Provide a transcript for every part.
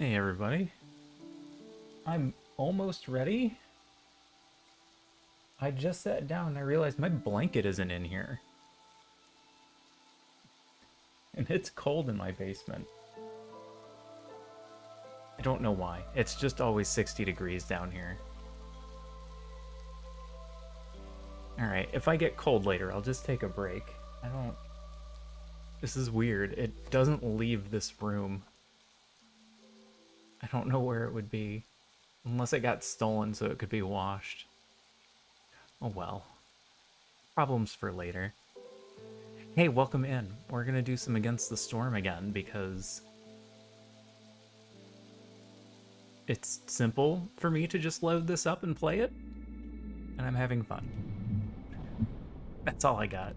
Hey everybody, I'm almost ready. I just sat down and I realized my blanket isn't in here. And it's cold in my basement. I don't know why. It's just always 60 degrees down here. Alright, if I get cold later, I'll just take a break. This is weird. It doesn't leave this room. I don't know where it would be. Unless it got stolen so it could be washed. Oh well. Problems for later. Hey, welcome in. We're gonna do some Against the Storm again because it's simple for me to just load this up and play it, and I'm having fun. That's all I got.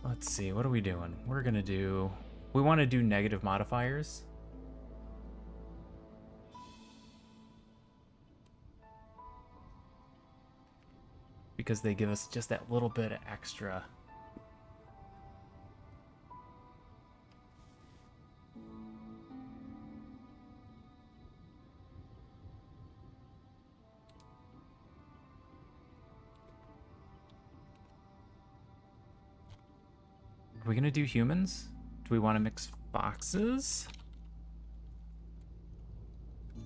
Let's see, what are we doing? We want to do negative modifiers. Because they give us just that little bit of extra. Are we gonna do humans? Do we want to mix foxes? I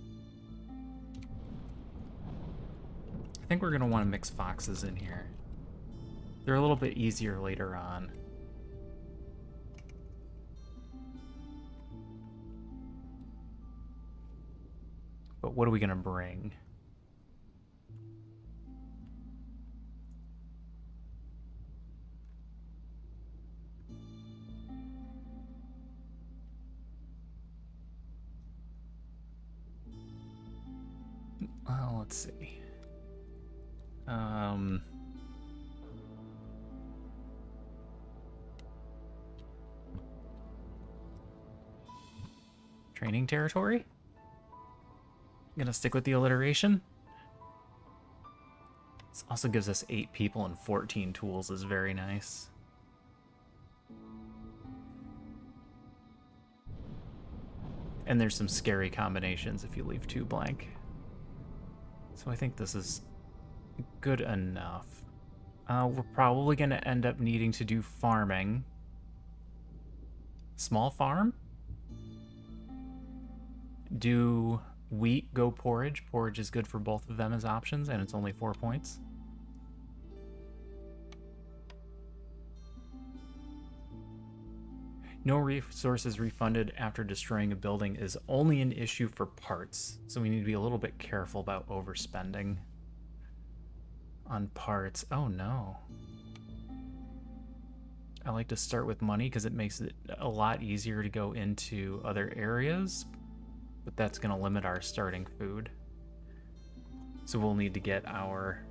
think we're gonna want to mix foxes in here. They're a little bit easier later on. But what are we gonna bring? Well, let's see. Training territory? Gonna stick with the alliteration. This also gives us 8 people and 14 tools, is very nice. And there's some scary combinations if you leave 2 blank. So I think this is good enough. We're probably going to end up needing to do farming. Small farm? Do wheat, go porridge. Porridge is good for both of them as options, and it's only 4 points. No resources refunded after destroying a building is only an issue for parts, so we need to be a little bit careful about overspending on parts. Oh no. I like to start with money because it makes it a lot easier to go into other areas, but that's going to limit our starting food. So we'll need to get our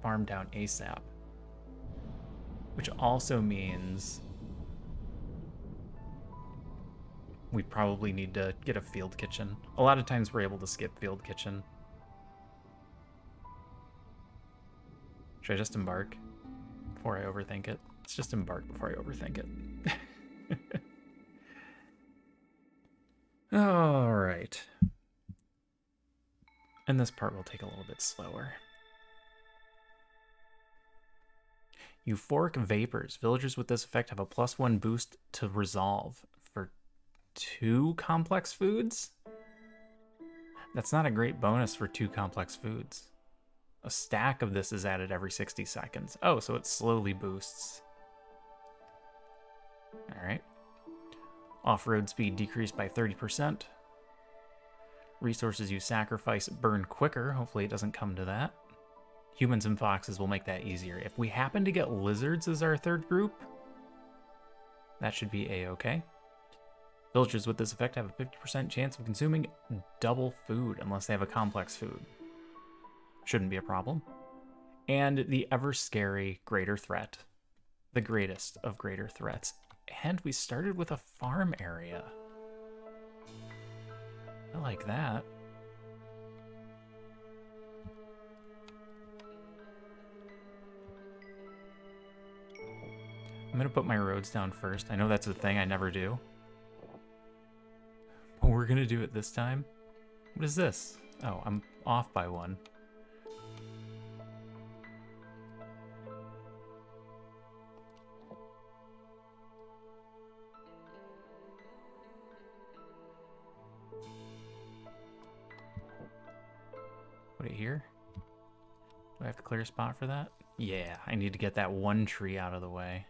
farm down ASAP, which also means we probably need to get a field kitchen. A lot of times we're able to skip field kitchen. Should I just embark before I overthink it? Let's just embark before I overthink it. All right. And this part will take a little bit slower. Euphoric vapors. Villagers with this effect have a +1 boost to resolve for 2 complex foods? That's not a great bonus for 2 complex foods. A stack of this is added every 60 seconds. Oh, so it slowly boosts. Alright. Off-road speed decreased by 30%. Resources you sacrifice burn quicker. Hopefully it doesn't come to that. Humans and foxes will make that easier. If we happen to get lizards as our 3rd group, that should be a-okay. Villagers with this effect have a 50% chance of consuming double food unless they have a complex food. Shouldn't be a problem. And the ever-scary greater threat. The greatest of greater threats. And we started with a farm area. I like that. I'm gonna put my roads down first. I know that's a thing I never do. But we're gonna do it this time. What is this? Oh, I'm off by one. Put it here. Do I have to clear a spot for that? Yeah, I need to get that one tree out of the way.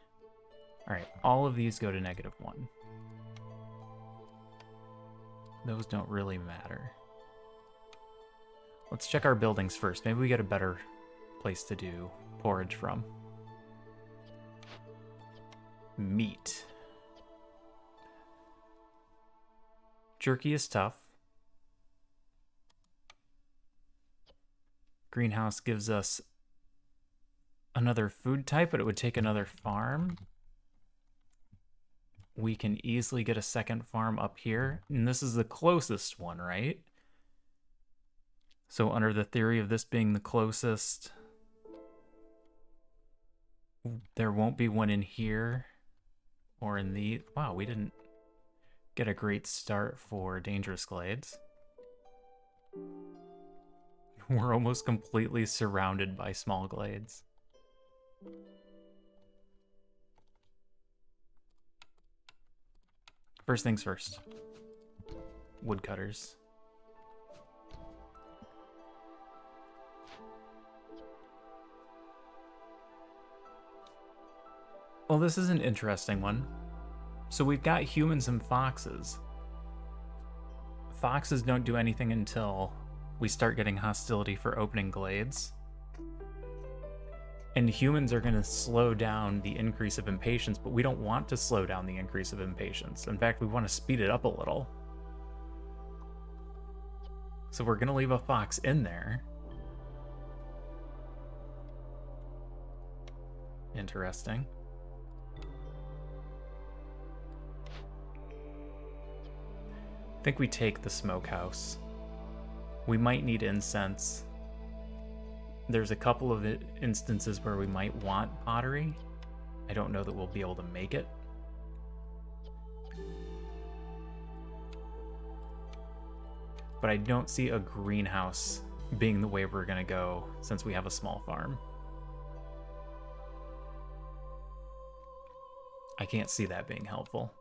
Alright, all of these go to -1. Those don't really matter. Let's check our buildings first. Maybe we get a better place to do forage from. Meat. Jerky is tough. Greenhouse gives us another food type, but it would take another farm. We can easily get a second farm up here. And this is the closest one, right? So under the theory of this being the closest, there won't be one in here or in the... Wow, we didn't get a great start for dangerous glades. We're almost completely surrounded by small glades. First things first. Woodcutters. Well, this is an interesting one. So we've got humans and foxes. Foxes don't do anything until we start getting hostility for opening glades. And humans are going to slow down the increase of impatience, but we don't want to slow down the increase of impatience. In fact, we want to speed it up a little. So we're going to leave a fox in there. Interesting. I think we take the smokehouse. We might need incense. There's a couple of instances where we might want pottery. I don't know that we'll be able to make it. But I don't see a greenhouse being the way we're gonna go since we have a small farm. I can't see that being helpful.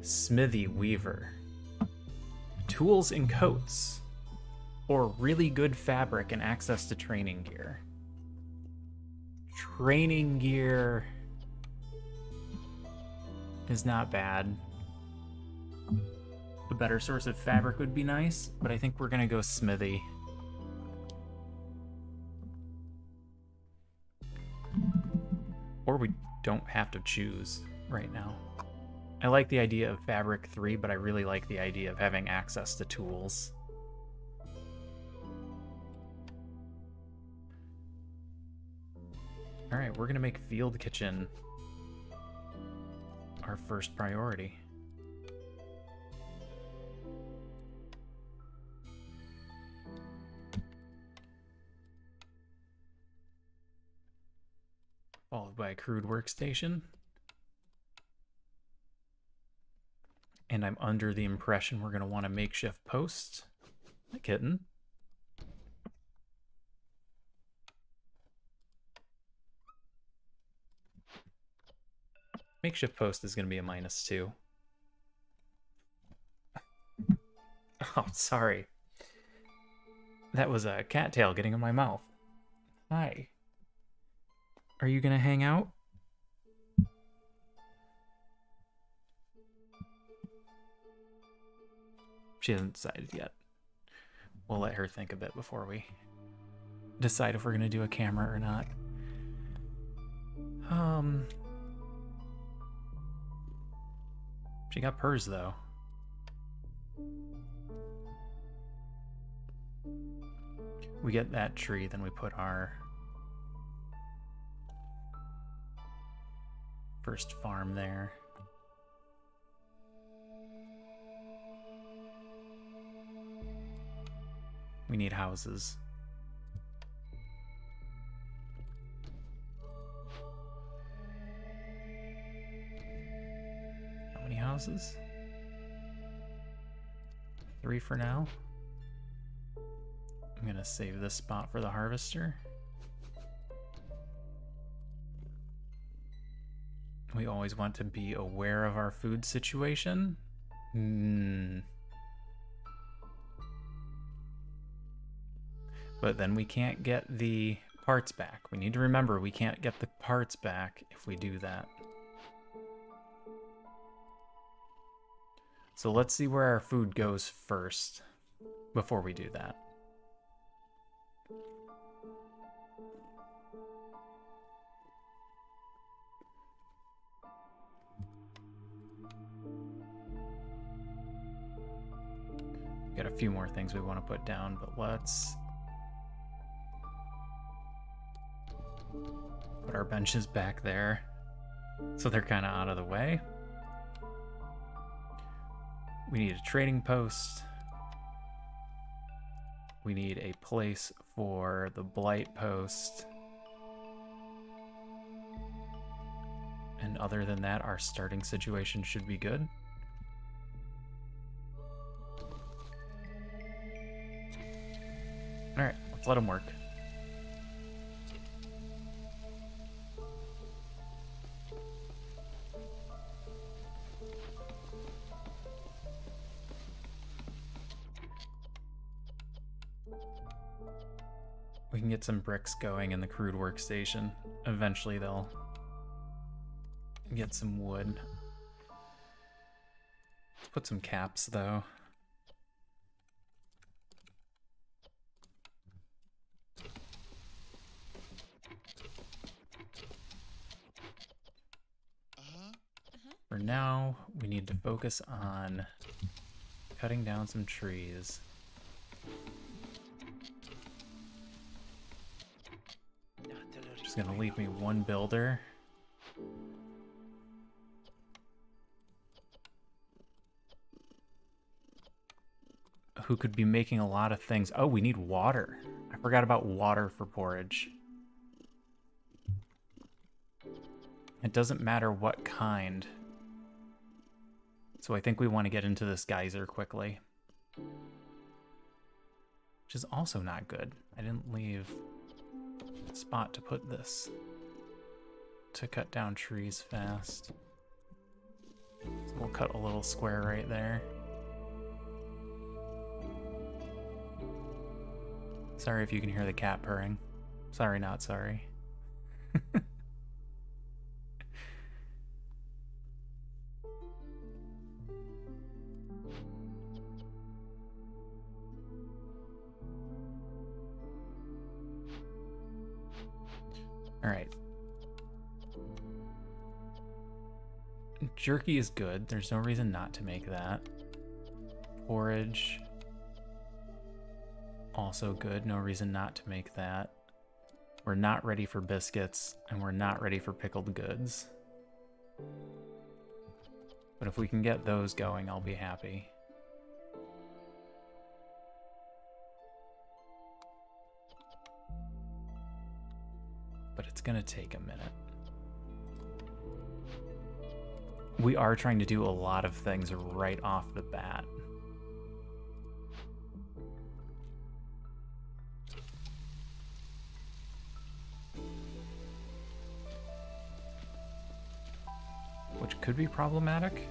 Smithy Weaver. Tools and coats. Or really good fabric and access to training gear. Training gear is not bad. A better source of fabric would be nice, but I think we're gonna go smithy. Or we don't have to choose right now. I like the idea of Fabric 3, but I really like the idea of having access to tools. Alright, we're gonna make Field Kitchen our first priority. Followed by a crude workstation. And I'm under the impression we're going to want a makeshift post. Hi, kitten. Makeshift post is going to be a -2. Oh, sorry. That was a cattail getting in my mouth. Hi. Are you going to hang out? She hasn't decided yet. We'll let her think a bit before we decide if we're gonna do a camera or not. She got purrs though. We get that tree, then we put our First farm there. We need houses. How many houses? 3 for now. I'm gonna save this spot for the harvester. We always want to be aware of our food situation. But then we can't get the parts back. We need to remember we can't get the parts back if we do that. So let's see where our food goes first before we do that. Got a few more things we want to put down, but let's put our benches back there so they're kind of out of the way. We need a trading post. We need a place for the blight post. And other than that, our starting situation should be good. All right, let's let them work. We can get some bricks going in the crude workstation. Eventually they'll get some wood. Let's put some caps though. For now, we need to focus on cutting down some trees. Just gonna leave me one builder. Who could be making a lot of things. Oh, we need water. I forgot about water for porridge. It doesn't matter what kind. So I think we want to get into this geyser quickly. Which is also not good. I didn't leave a spot to put this. To cut down trees fast. So we'll cut a little square right there. Sorry if you can hear the cat purring. Sorry, not sorry. All right. Jerky is good. There's no reason not to make that. Porridge. Also good. No reason not to make that. We're not ready for biscuits, and we're not ready for pickled goods. But if we can get those going, I'll be happy. But it's gonna take a minute. We are trying to do a lot of things right off the bat. Which could be problematic.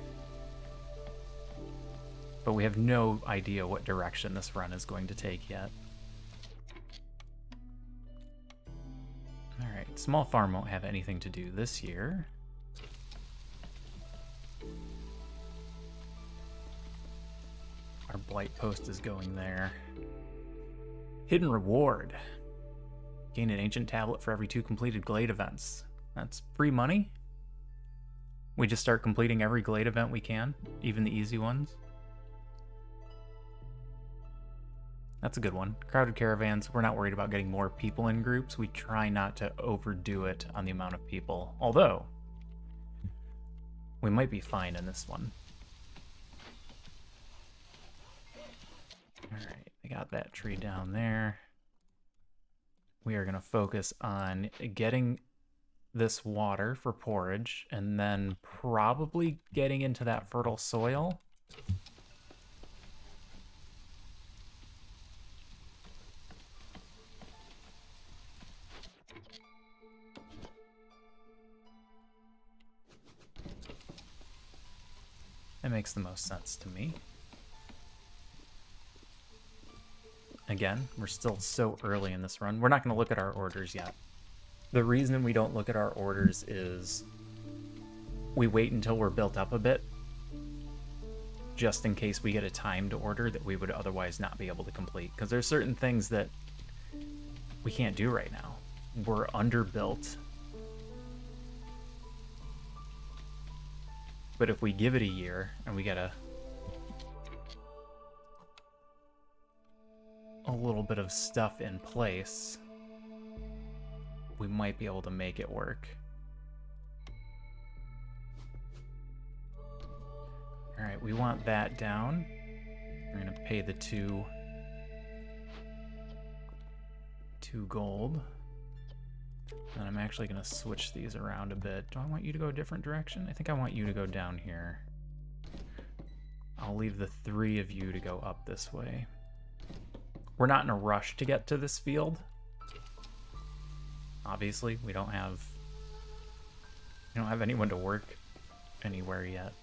But we have no idea what direction this run is going to take yet. Alright, small farm won't have anything to do this year. Our blight post is going there. Hidden reward. Gain an ancient tablet for every 2 completed Glade events. That's free money. We just start completing every Glade event we can, even the easy ones. That's a good one. Crowded caravans, we're not worried about getting more people in groups. We try not to overdo it on the amount of people. Although, We might be fine in this one. Alright, we got that tree down there. We are going to focus on getting this water for porridge, and then probably getting into that fertile soil. That makes the most sense to me. Again, we're still so early in this run. We're not going to look at our orders yet. The reason we don't look at our orders is we wait until we're built up a bit, just in case we get a timed order that we would otherwise not be able to complete. Because there's certain things that we can't do right now. We're underbuilt. But if we give it a year and we get a little bit of stuff in place, we might be able to make it work. All right, we want that down. We're gonna pay the two gold. And I'm actually gonna switch these around a bit. Do I want you to go a different direction? I think I want you to go down here. I'll leave the 3 of you to go up this way. We're not in a rush to get to this field. Obviously, we don't have anyone to work anywhere yet.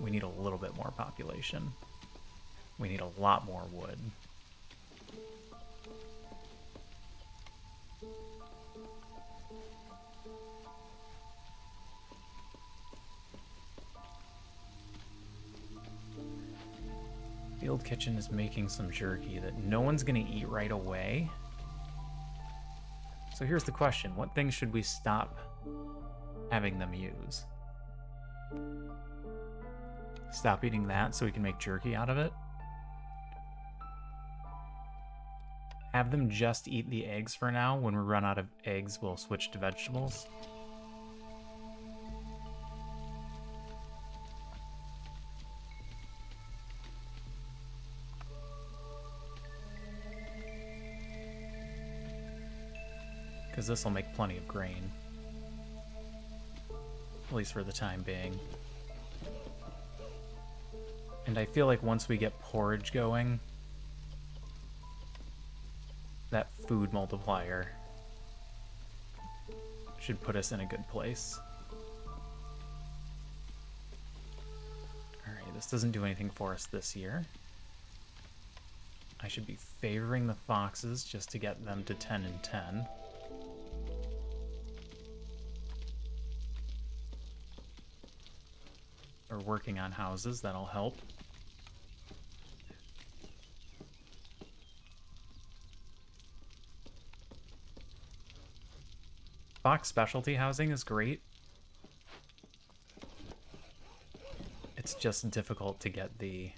We need a little bit more population. We need a lot more wood. Field Kitchen is making some jerky that no one's gonna eat right away. So here's the question: what things should we stop having them use? Stop eating that so we can make jerky out of it? Have them just eat the eggs for now. When we run out of eggs, we'll switch to vegetables. Because this will make plenty of grain. At least for the time being. And I feel like once we get porridge going, that food multiplier should put us in a good place. Alright, this doesn't do anything for us this year. I should be favoring the foxes just to get them to 10 and 10. Or working on houses, that'll help. Fox specialty housing is great. It's just difficult to get the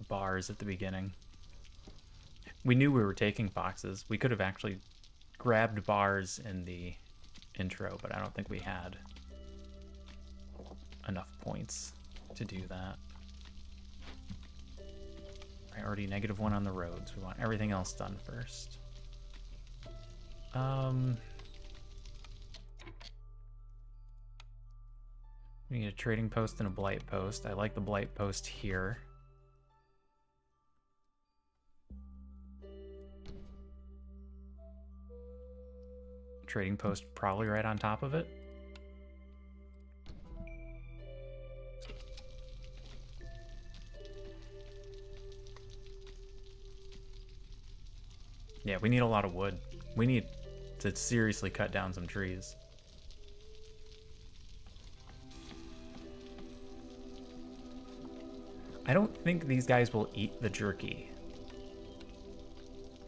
bars at the beginning. We knew we were taking foxes. We could have actually grabbed bars in the intro, but I don't think we had enough points to do that. Priority -1 on the roads. We want everything else done first. We need a trading post and a blight post. I like the blight post here. Trading post probably right on top of it. Yeah, we need a lot of wood. We need to seriously cut down some trees. I don't think these guys will eat the jerky.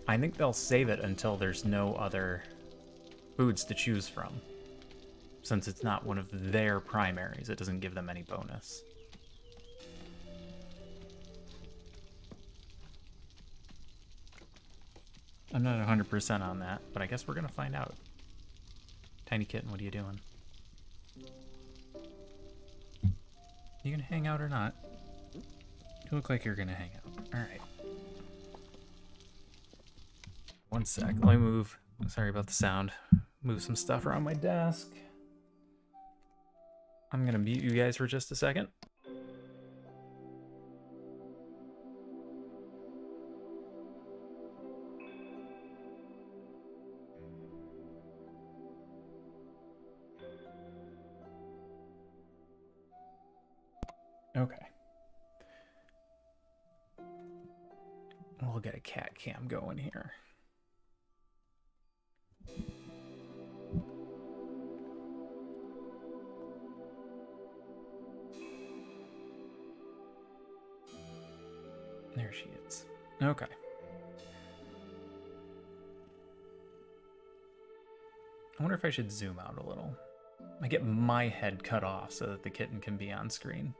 I think they'll save it until there's no other foods to choose from. Since it's not one of their primaries, it doesn't give them any bonus. I'm not 100% on that, but I guess we're gonna find out. Tiny kitten, what are you doing? You gonna hang out or not? You look like you're gonna hang out. Alright. One sec, let me move. Sorry about the sound. Move some stuff around my desk. I'm gonna mute you guys for just a second. Okay. We'll get a cat cam going here. There she is. Okay. I wonder if I should zoom out a little. I get my head cut off so that the kitten can be on screen.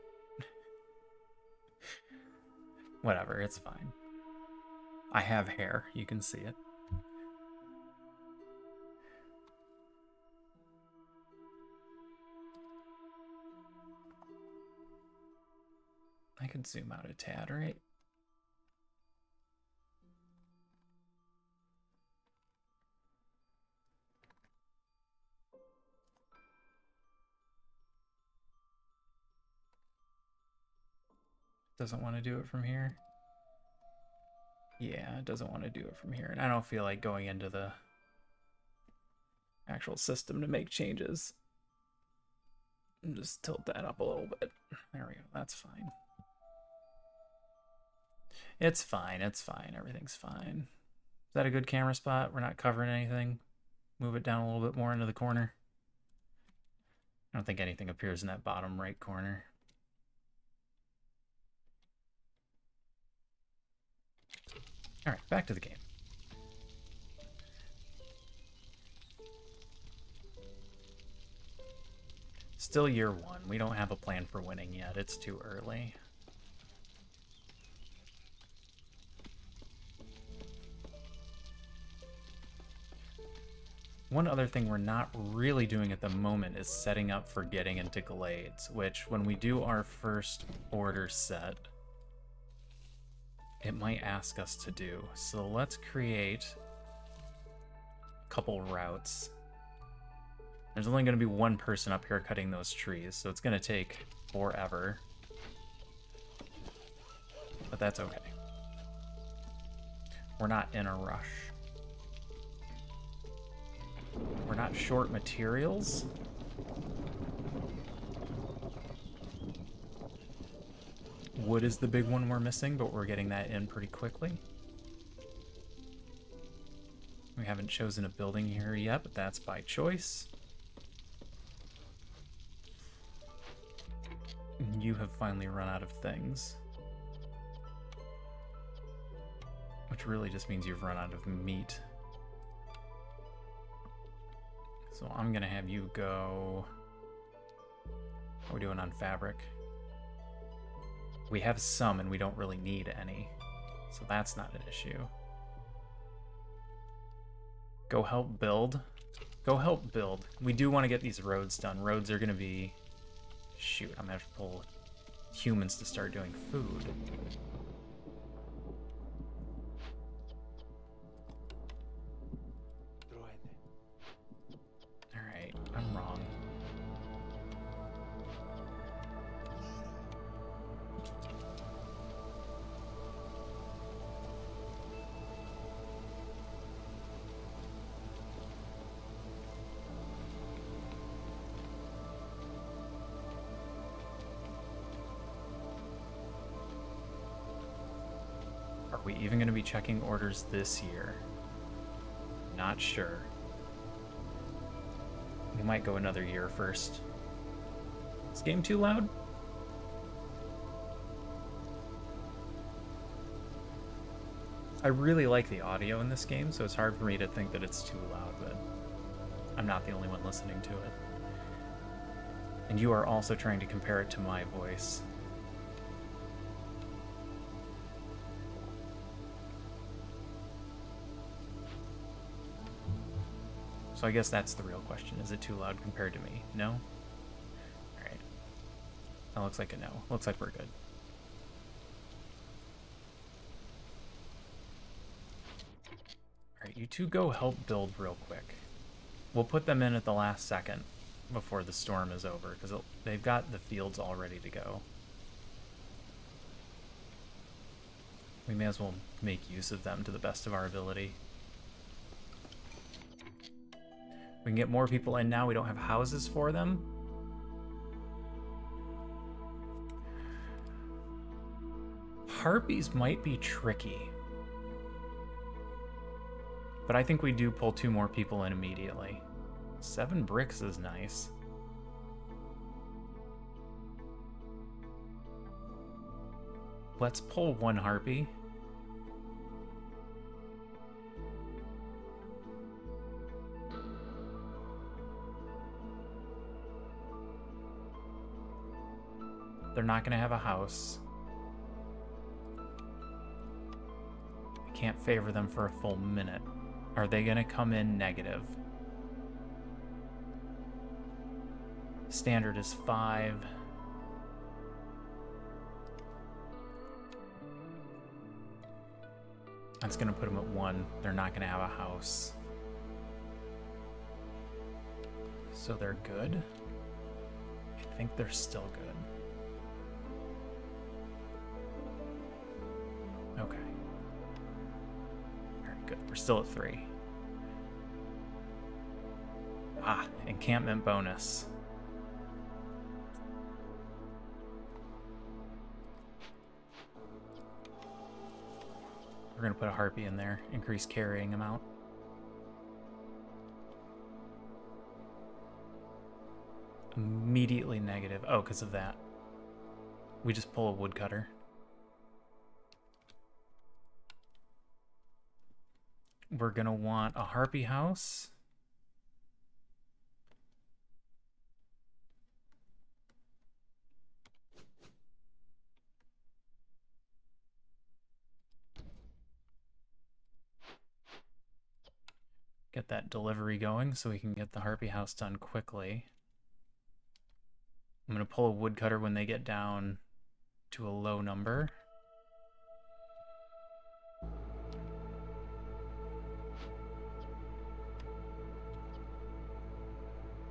Whatever, it's fine. I have hair, you can see it. I could zoom out a tad, right? Doesn't want to do it from here. Yeah, it doesn't want to do it from here. And I don't feel like going into the actual system to make changes. Just tilt that up a little bit. There we go, that's fine. It's fine, it's fine, everything's fine. Is that a good camera spot? We're not covering anything. Move it down a little bit more into the corner. I don't think anything appears in that bottom right corner. All right, back to the game. Still year one. We don't have a plan for winning yet. It's too early. One other thing we're not really doing at the moment is setting up for getting into Glades, which when we do our first order set, it might ask us to do. So let's create a couple routes. There's only going to be one person up here cutting those trees, so it's going to take forever. But that's okay. We're not in a rush. We're not short materials. Wood is the big one we're missing, but we're getting that in pretty quickly. We haven't chosen a building here yet, but that's by choice. You have finally run out of things. Which really just means you've run out of meat. So I'm gonna have you go... What are we doing on fabric? We have some and we don't really need any. So that's not an issue. Go help build. Go help build. We do want to get these roads done. Roads are gonna be... Shoot, I'm gonna have to pull humans to start doing food. Alright, I'm wrong. Are we even going to be checking orders this year? Not sure. We might go another year first. Is this game too loud? I really like the audio in this game, so it's hard for me to think that it's too loud, but I'm not the only one listening to it. And you are also trying to compare it to my voice. So I guess that's the real question. Is it too loud compared to me? No? Alright. That looks like a no. Looks like we're good. Alright, you two go help build real quick. We'll put them in at the last second before the storm is over, because they've got the fields all ready to go. We may as well make use of them to the best of our ability. We can get more people in now. We don't have houses for them. Harpies might be tricky. But I think we do pull 2 more people in immediately. 7 bricks is nice. Let's pull 1 harpy. They're not going to have a house. I can't favor them for a full minute. Are they going to come in negative? Standard is 5. That's going to put them at 1. They're not going to have a house. So they're good? I think they're still good. Okay. Alright, good. We're still at 3. Ah, encampment bonus. We're going to put a harpy in there. Increase carrying amount. Immediately negative. Oh, because of that. We just pull a woodcutter. We're going to want a harpy house. Get that delivery going so we can get the harpy house done quickly. I'm going to pull a woodcutter when they get down to a low number.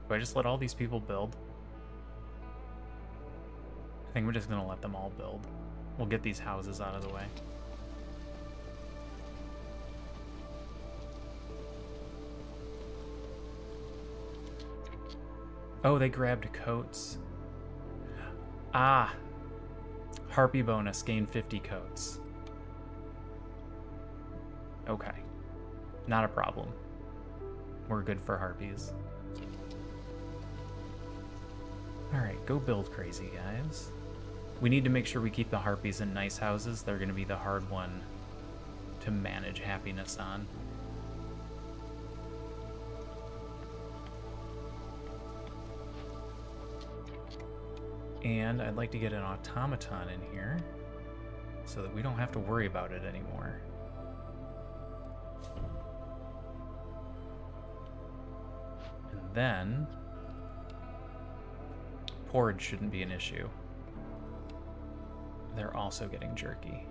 Do I just let all these people build? I think we're just going to let them all build. We'll get these houses out of the way. Oh, they grabbed coats. Ah. Harpy bonus, gain 50 coats. Okay. Not a problem. We're good for harpies. Alright, go build crazy, guys. We need to make sure we keep the harpies in nice houses. They're going to be the hard one to manage happiness on. And I'd like to get an automaton in here so that we don't have to worry about it anymore. And then porridge shouldn't be an issue. They're also getting jerky.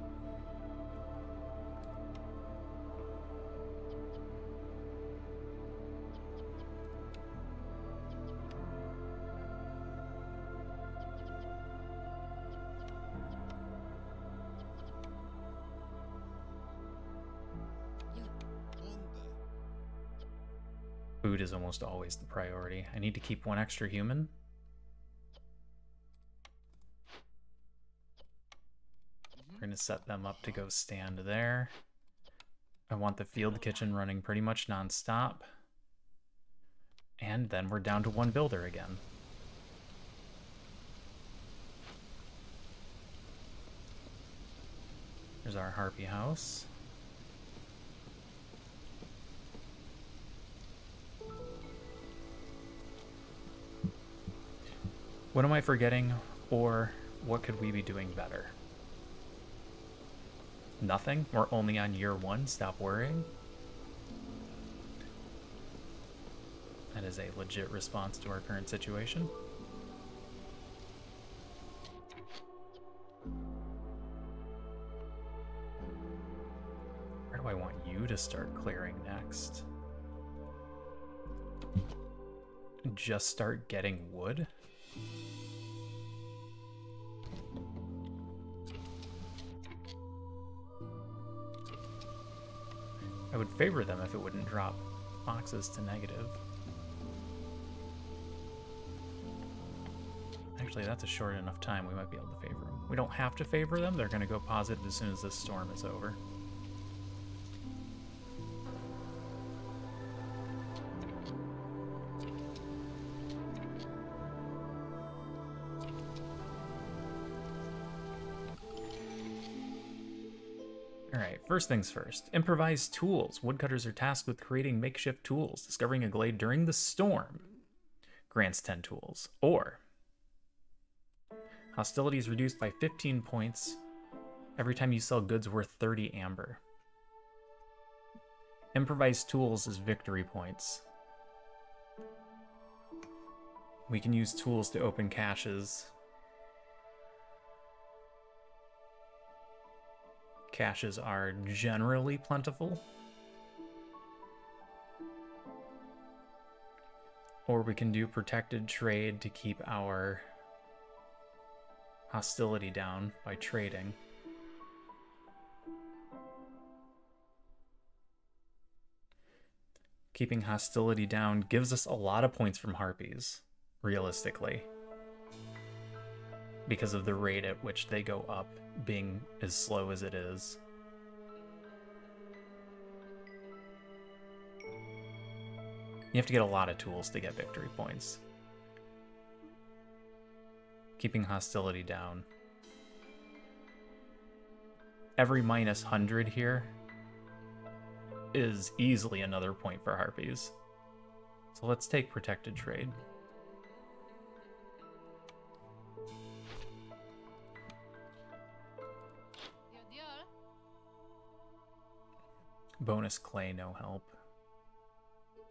Food is almost always the priority. I need to keep 1 extra human. We're going to set them up to go stand there. I want the field kitchen running pretty much non-stop. And then we're down to 1 builder again. There's our harpy house. What am I forgetting, or what could we be doing better? Nothing? We're only on year 1, stop worrying? That is a legit response to our current situation. Where do I want you to start clearing next? Just start getting wood? I would favor them if it wouldn't drop foxes to negative. Actually, that's a short enough time we might be able to favor them. We don't have to favor them. They're going to go positive as soon as this storm is over. Alright, first things first. Improvised tools. Woodcutters are tasked with creating makeshift tools. Discovering a glade during the storm grants 10 tools. Or, hostility is reduced by 15 points every time you sell goods worth 30 amber. Improvised tools is victory points. We can use tools to open caches. Caches are generally plentiful. Or we can do protected trade to keep our hostility down by trading. Keeping hostility down gives us a lot of points from harpies, realistically, because of the rate at which they go up being as slow as it is. You have to get a lot of tools to get victory points. Keeping hostility down. Every minus 100 here is easily another point for harpies. So let's take protected trade. Bonus clay, no help.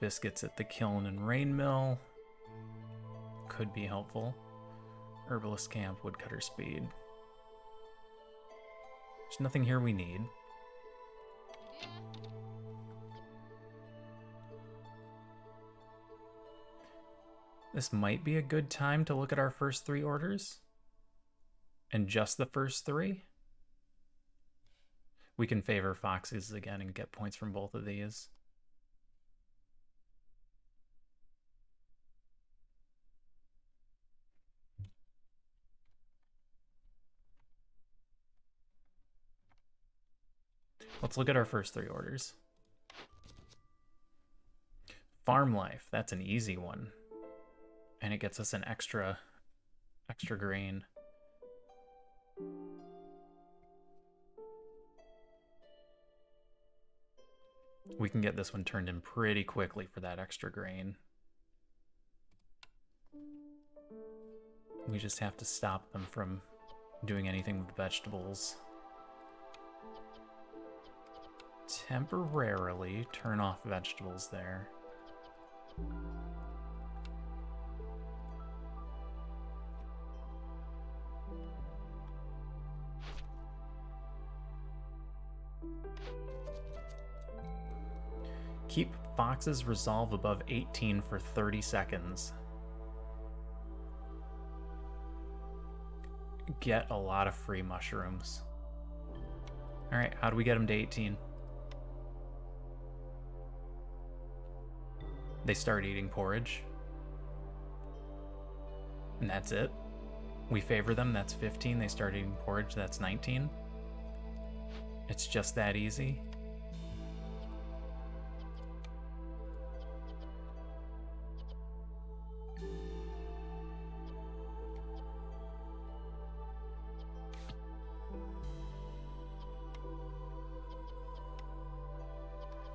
Biscuits at the kiln and rain mill could be helpful. Herbalist camp, woodcutter speed. There's nothing here we need. This might be a good time to look at our first 3 orders. And just the first 3. We can favor foxes again and get points from both of these. Let's look at our first 3 orders. Farm life, that's an easy one. And it gets us an extra grain. We can get this one turned in pretty quickly for that extra grain. We just have to stop them from doing anything with vegetables. Temporarily turn off vegetables there. Keep fox's resolve above 18 for 30 seconds. Get a lot of free mushrooms. Alright, how do we get them to 18? They start eating porridge. And that's it. We favor them, that's 15. They start eating porridge, that's 19. It's just that easy.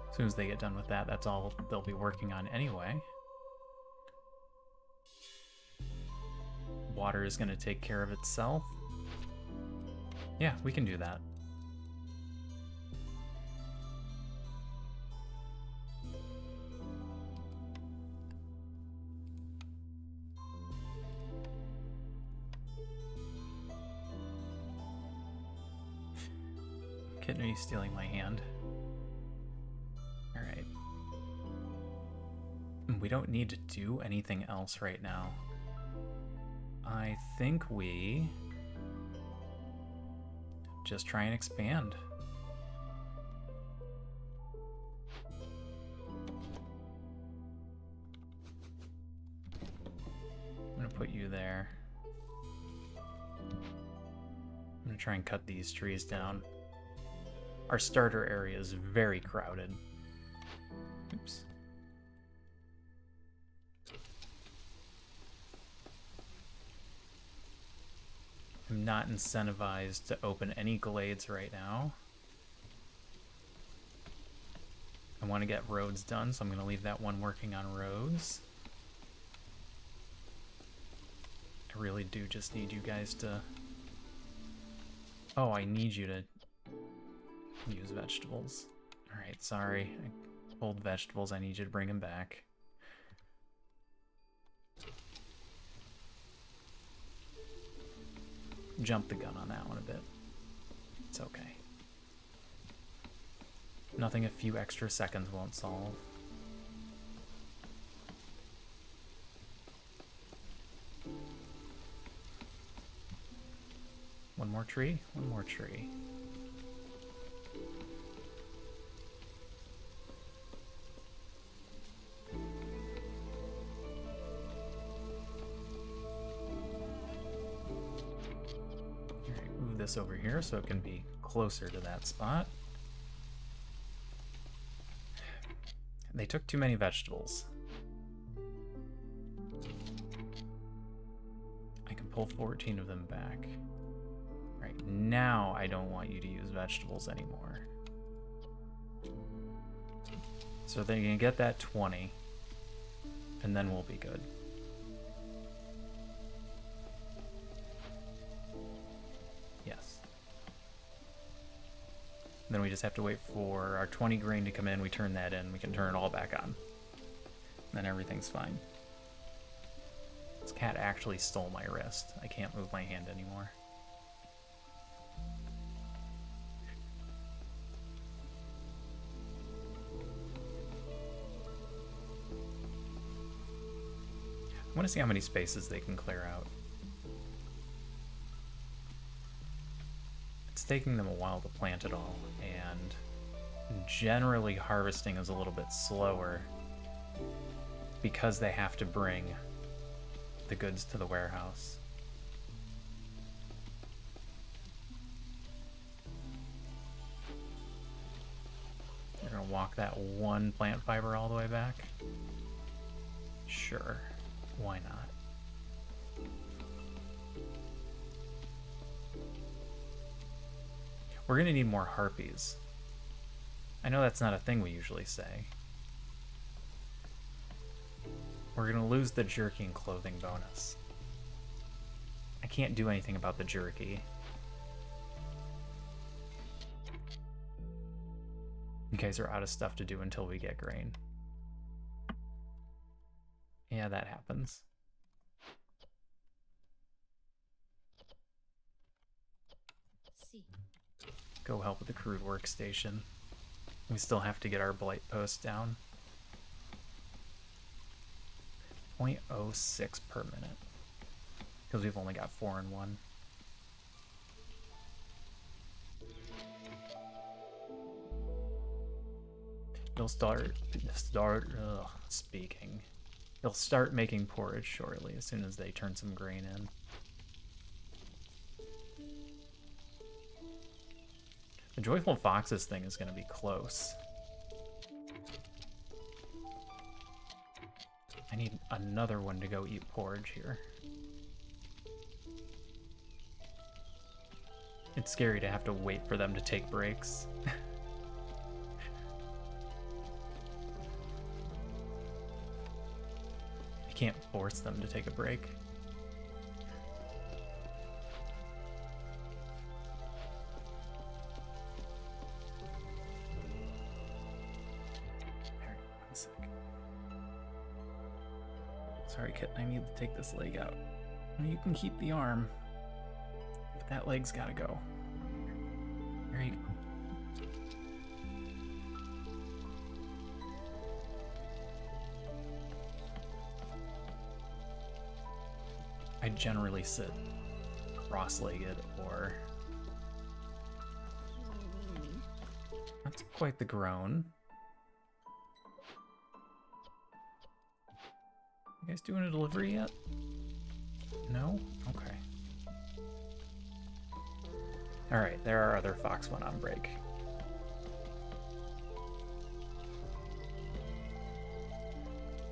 As soon as they get done with that, that's all they'll be working on anyway. Water is going to take care of itself. Yeah, we can do that. Kitten, are you stealing my hand? Alright. We don't need to do anything else right now. I think we just try and expand. I'm gonna put you there. I'm gonna try and cut these trees down. Our starter area is very crowded. Oops. I'm not incentivized to open any glades right now. I want to get roads done, so I'm going to leave that one working on roads. I really do just need you guys to... Oh, I need you to use vegetables. Alright, sorry. I pulled vegetables. I need you to bring them back. Jump the gun on that one a bit. It's okay. Nothing a few extra seconds won't solve. One more tree? One more tree. Alright, move this over here so it can be closer to that spot. They took too many vegetables. I can pull 14 of them back. Right, now I don't want you to use vegetables anymore. So then you can get that 20, and then we'll be good. Yes. Then we just have to wait for our 20 grain to come in, we turn that in, we can turn it all back on. Then everything's fine. This cat actually stole my wrist. I can't move my hand anymore. I want to see how many spaces they can clear out. It's taking them a while to plant it all, and generally harvesting is a little bit slower because they have to bring the goods to the warehouse. They're gonna walk that one plant fiber all the way back? Sure, why not? We're gonna need more harpies. I know that's not a thing we usually say. We're gonna lose the jerky and clothing bonus. I can't do anything about the jerky. You guys are out of stuff to do until we get grain. Yeah, that happens. Go help with the crude workstation. We still have to get our blight post down. 0.06 per minute. Because we've only got 4 and 1. You'll start speaking. They'll start making porridge shortly as soon as they turn some grain in. The Joyful Foxes thing is going to be close. I need another one to go eat porridge here. It's scary to have to wait for them to take breaks. You can't force them to take a break. Sorry, kitten, I need to take this leg out. You can keep the arm, but that leg's gotta go. There you go. I generally sit cross-legged or... That's quite the groan. You guys doing a delivery yet? No? Okay. Alright, there are other fox went on break.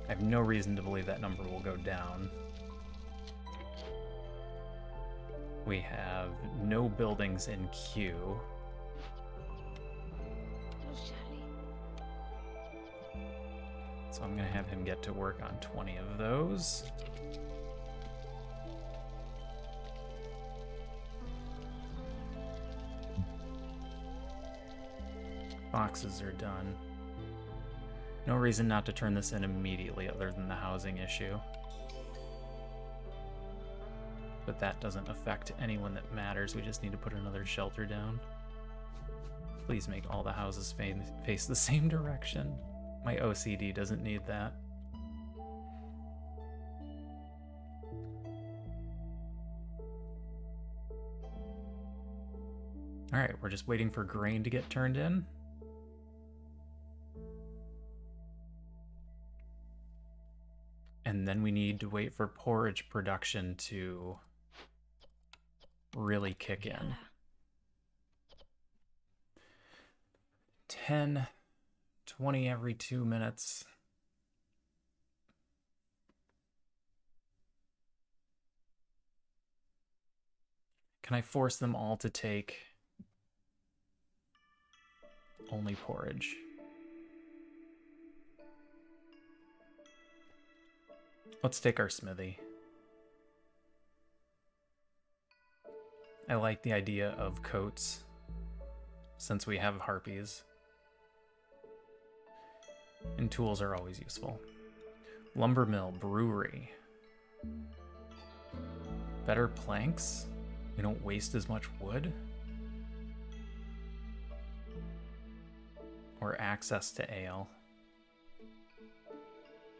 I have no reason to believe that number will go down. We have no buildings in queue. So I'm going to have him get to work on 20 of those. Boxes are done. No reason not to turn this in immediately other than the housing issue. But that doesn't affect anyone that matters. We just need to put another shelter down. Please make all the houses face the same direction. My OCD doesn't need that. Alright, we're just waiting for grain to get turned in. And then we need to wait for porridge production to really kick in. 10, 20 every 2 minutes. Can I force them all to take only porridge? Let's take our smithy. I like the idea of coats, since we have harpies. And tools are always useful. Lumber mill, brewery. Better planks? We don't waste as much wood? Or access to ale.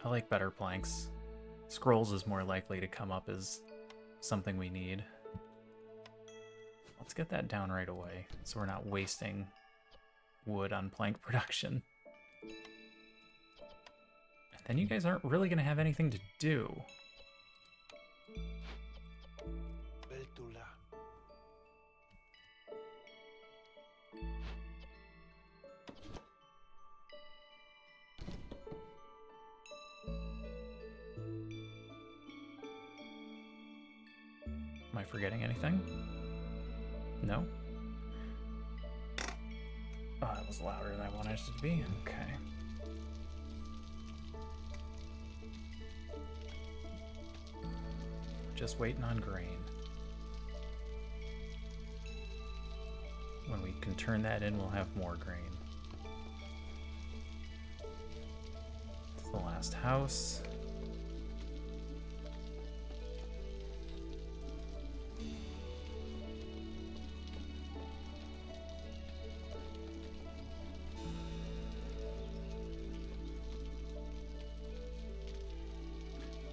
I like better planks. Scrolls is more likely to come up as something we need. Let's get that down right away, so we're not wasting wood on plank production. And then you guys aren't really going to have anything to do. Am I forgetting anything? No? Oh, that was louder than I wanted it to be. Okay. Just waiting on grain. When we can turn that in, we'll have more grain. It's the last house.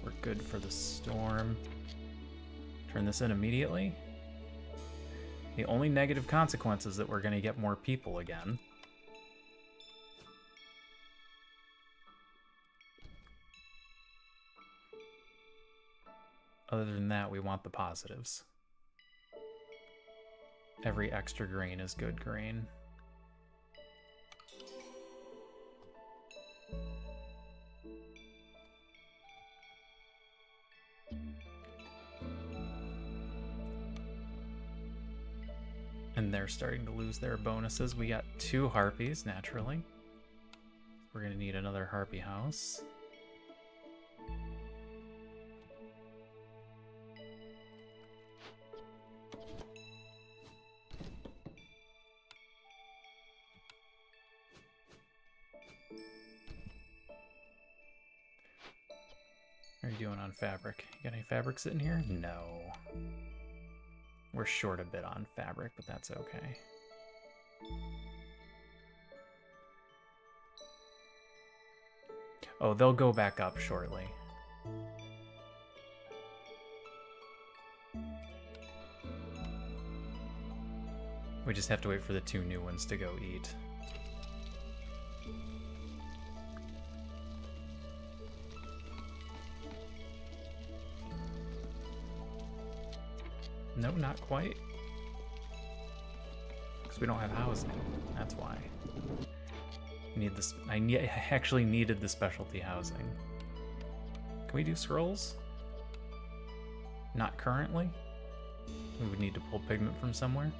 We're good for the storm. Turn this in immediately. The only negative consequence is that we're going to get more people again. Other than that, we want the positives. Every extra grain is good grain. And they're starting to lose their bonuses. We got 2 harpies, naturally. We're going to need another harpy house. How are you doing on fabric? You got any fabric sitting here? No. We're short a bit on fabric, but that's okay. Oh, they'll go back up shortly. We just have to wait for the 2 new ones to go eat. No, not quite. Because we don't have housing. That's why. Need this. I actually needed the specialty housing. Can we do scrolls? Not currently. We would need to pull pigment from somewhere.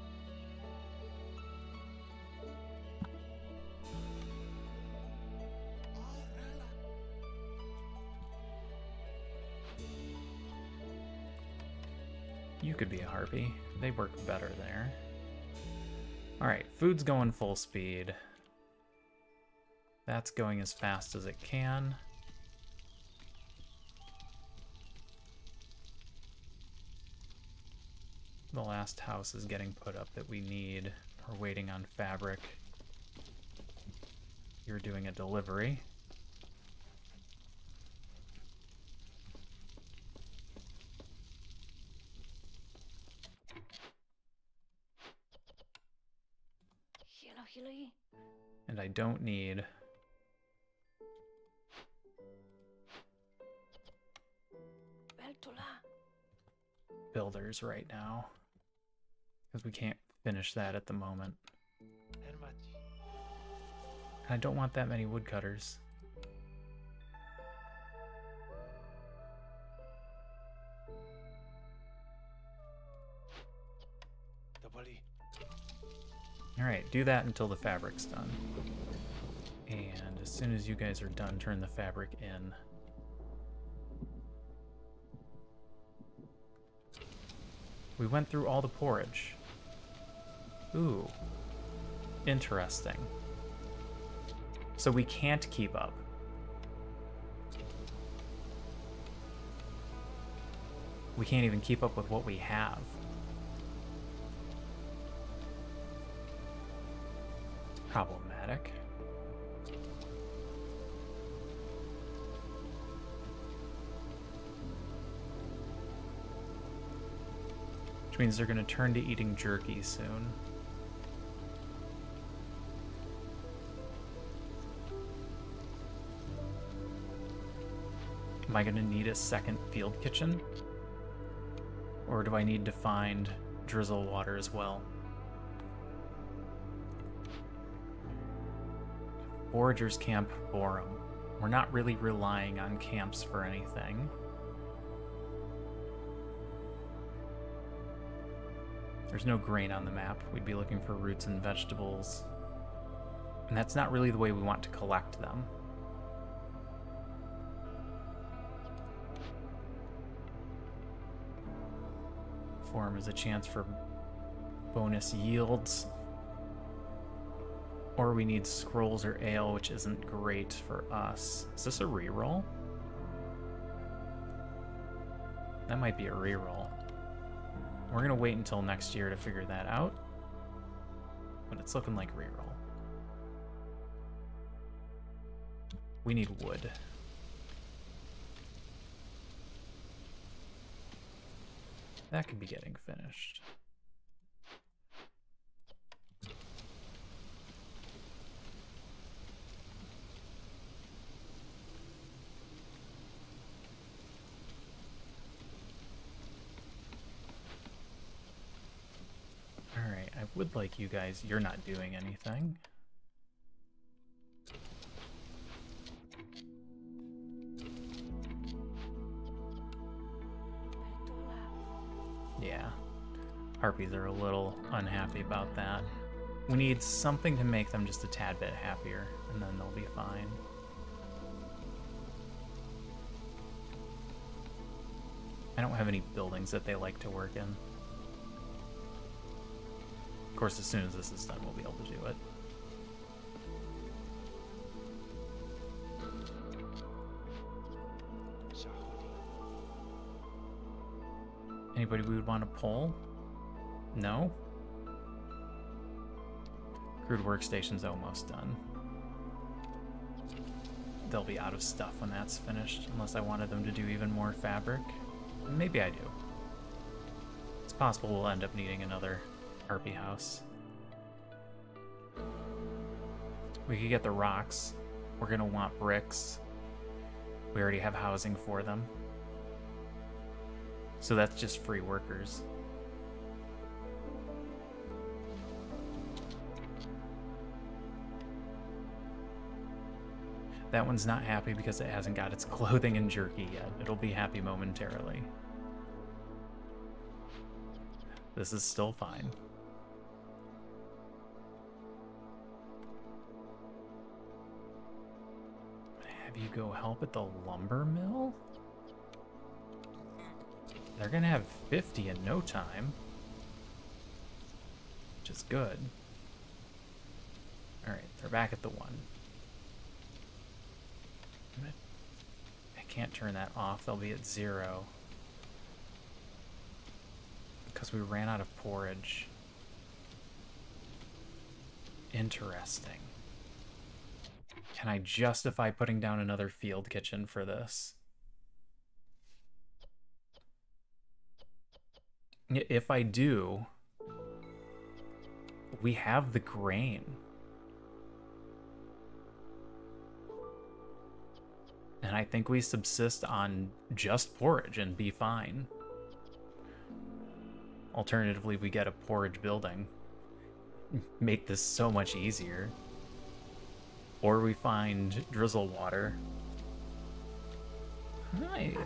You could be a harpy. They work better there. Alright, food's going full speed. That's going as fast as it can. The last house is getting put up that we need. We're waiting on fabric. You're doing a delivery. And I don't need builders right now, because we can't finish that at the moment. And I don't want that many woodcutters. Alright, do that until the fabric's done. And as soon as you guys are done, turn the fabric in. We went through all the porridge. Ooh. Interesting. So we can't keep up. We can't even keep up with what we have. Problematic. Which means they're going to turn to eating jerky soon. Am I going to need a second field kitchen? Or do I need to find drizzle water as well? Foragers Camp Borum. We're not really relying on camps for anything. There's no grain on the map. We'd be looking for roots and vegetables. And that's not really the way we want to collect them. Forum is a chance for bonus yields. Or we need scrolls or ale, which isn't great for us. Is this a reroll? That might be a reroll. We're gonna wait until next year to figure that out. But it's looking like reroll. We need wood. That could be getting finished. Alright, I would like you guys, you're not doing anything. Yeah, harpies are a little unhappy about that. We need something to make them just a tad bit happier, and then they'll be fine. I don't have any buildings that they like to work in. Of course, as soon as this is done, we'll be able to do it. Anybody we would want to pull? No? Crude workstation's almost done. They'll be out of stuff when that's finished, unless I wanted them to do even more fabric. Maybe I do. It's possible we'll end up needing another harpy house. We could get the rocks. We're gonna want bricks. We already have housing for them. So that's just free workers. That one's not happy because it hasn't got its clothing and jerky yet. It'll be happy momentarily. This is still fine. Have you go help at the lumber mill? They're gonna have 50 in no time. Which is good. Alright, they're back at the 1. I can't turn that off. They'll be at 0. Because we ran out of porridge. Interesting. Can I justify putting down another field kitchen for this? If I do, we have the grain. And I think we subsist on just porridge and be fine. Alternatively, we get a porridge building. Make this so much easier. Or we find drizzle water. Hi.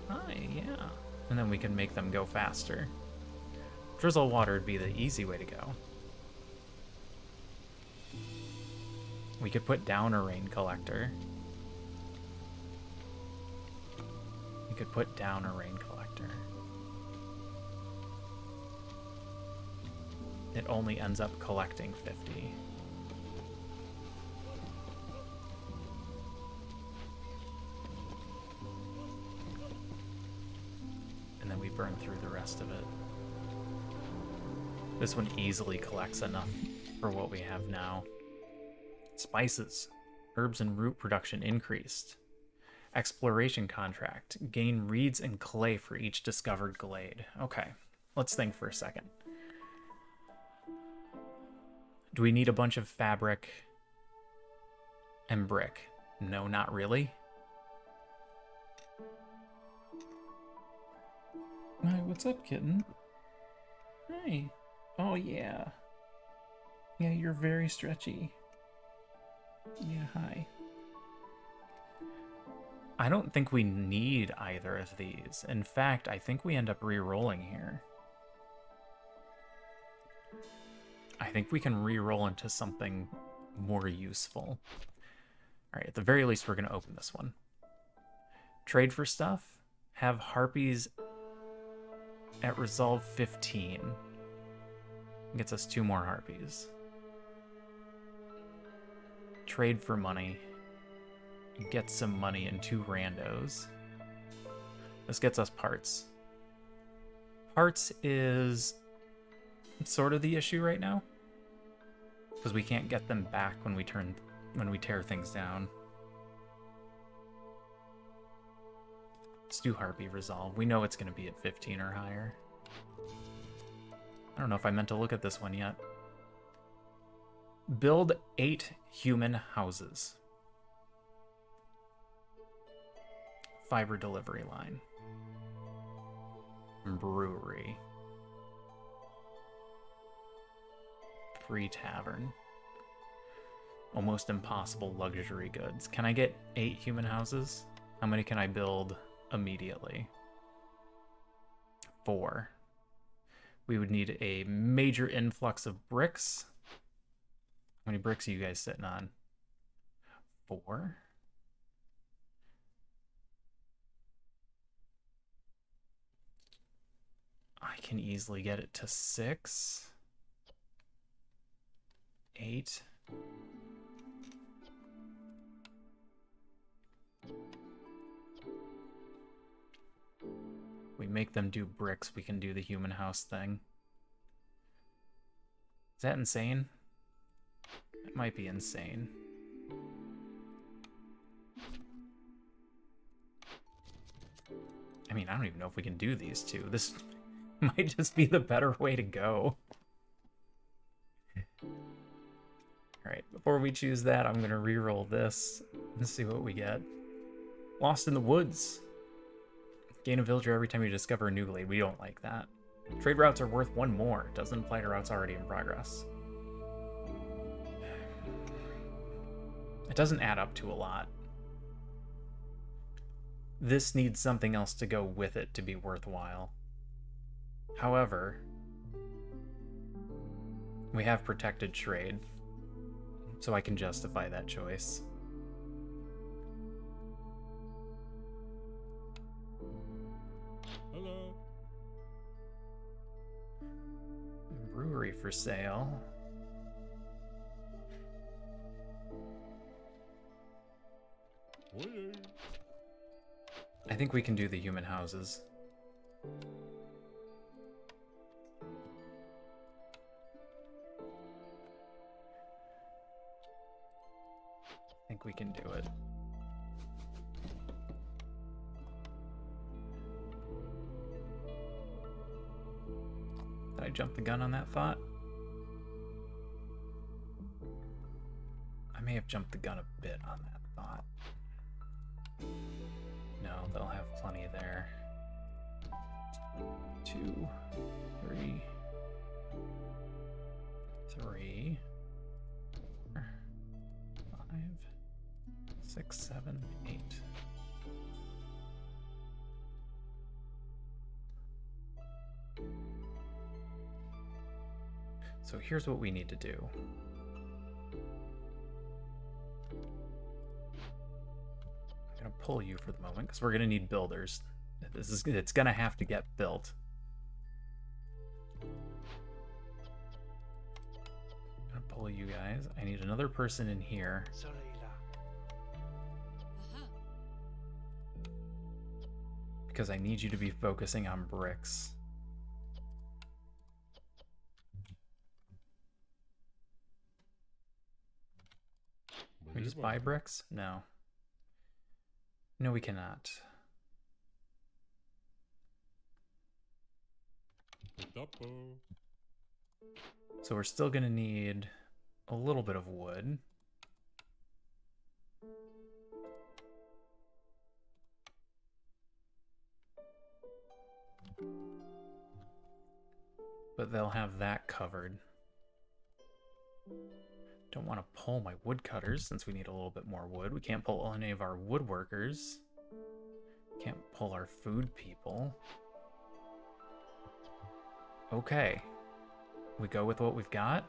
Hi, yeah. And then we can make them go faster. Drizzle water would be the easy way to go. We could put down a rain collector. We could put down a rain collector. It only ends up collecting 50. And then we burn through the rest of it. This one easily collects enough for what we have now. Spices. Herbs and root production increased. Exploration contract. Gain reeds and clay for each discovered glade. Okay, let's think for a second. Do we need a bunch of fabric and brick? No, not really. Hi, what's up, kitten? Hi. Oh, yeah. Yeah, you're very stretchy. Yeah, hi. I don't think we need either of these. In fact, I think we end up re-rolling here. I think we can re-roll into something more useful. All right, at the very least, we're going to open this one. Trade for stuff. Have harpies at resolve 15. Gets us 2 more harpies. Trade for money. Get some money and 2 randos. This gets us parts. Parts is sort of the issue right now, because we can't get them back when we tear things down. Let's do Harpy Resolve. We know it's going to be at 15 or higher. I don't know if I meant to look at this one yet. Build 8 human houses. Fiber delivery line. Brewery. Free tavern. Almost impossible luxury goods. Can I get 8 human houses? How many can I build immediately? 4. We would need a major influx of bricks. How many bricks are you guys sitting on? 4? I can easily get it to 6. 8. We make them do bricks, we can do the human house thing. Is that insane? It might be insane. I mean, I don't even know if we can do these two. This might just be the better way to go. Alright, before we choose that, I'm going to re-roll this and see what we get. Lost in the Woods. Gain a villager every time you discover a new glade. We don't like that. Trade routes are worth 1 more. Doesn't apply to routes already in progress. It doesn't add up to a lot. This needs something else to go with it to be worthwhile. However, we have protected trade, so I can justify that choice. Hello. Brewery for sale. Hello. I think we can do the human houses. I think we can do it. Did I jump the gun on that thought? I may have jumped the gun a bit on that thought. No, they'll have plenty there. 2, 3, 3, 4, 5, 6, 7, 8. So here's what we need to do. I'm gonna pull you for the moment because we're gonna need builders. It's gonna have to get built. I'm gonna pull you guys. I need another person in here. Because I need you to be focusing on bricks. Can we just buy bricks? No. No, we cannot. So we're still gonna need a little bit of wood. But they'll have that covered. Don't want to pull my woodcutters since we need a little bit more wood. We can't pull any of our woodworkers. Can't pull our food people. Okay. We go with what we've got.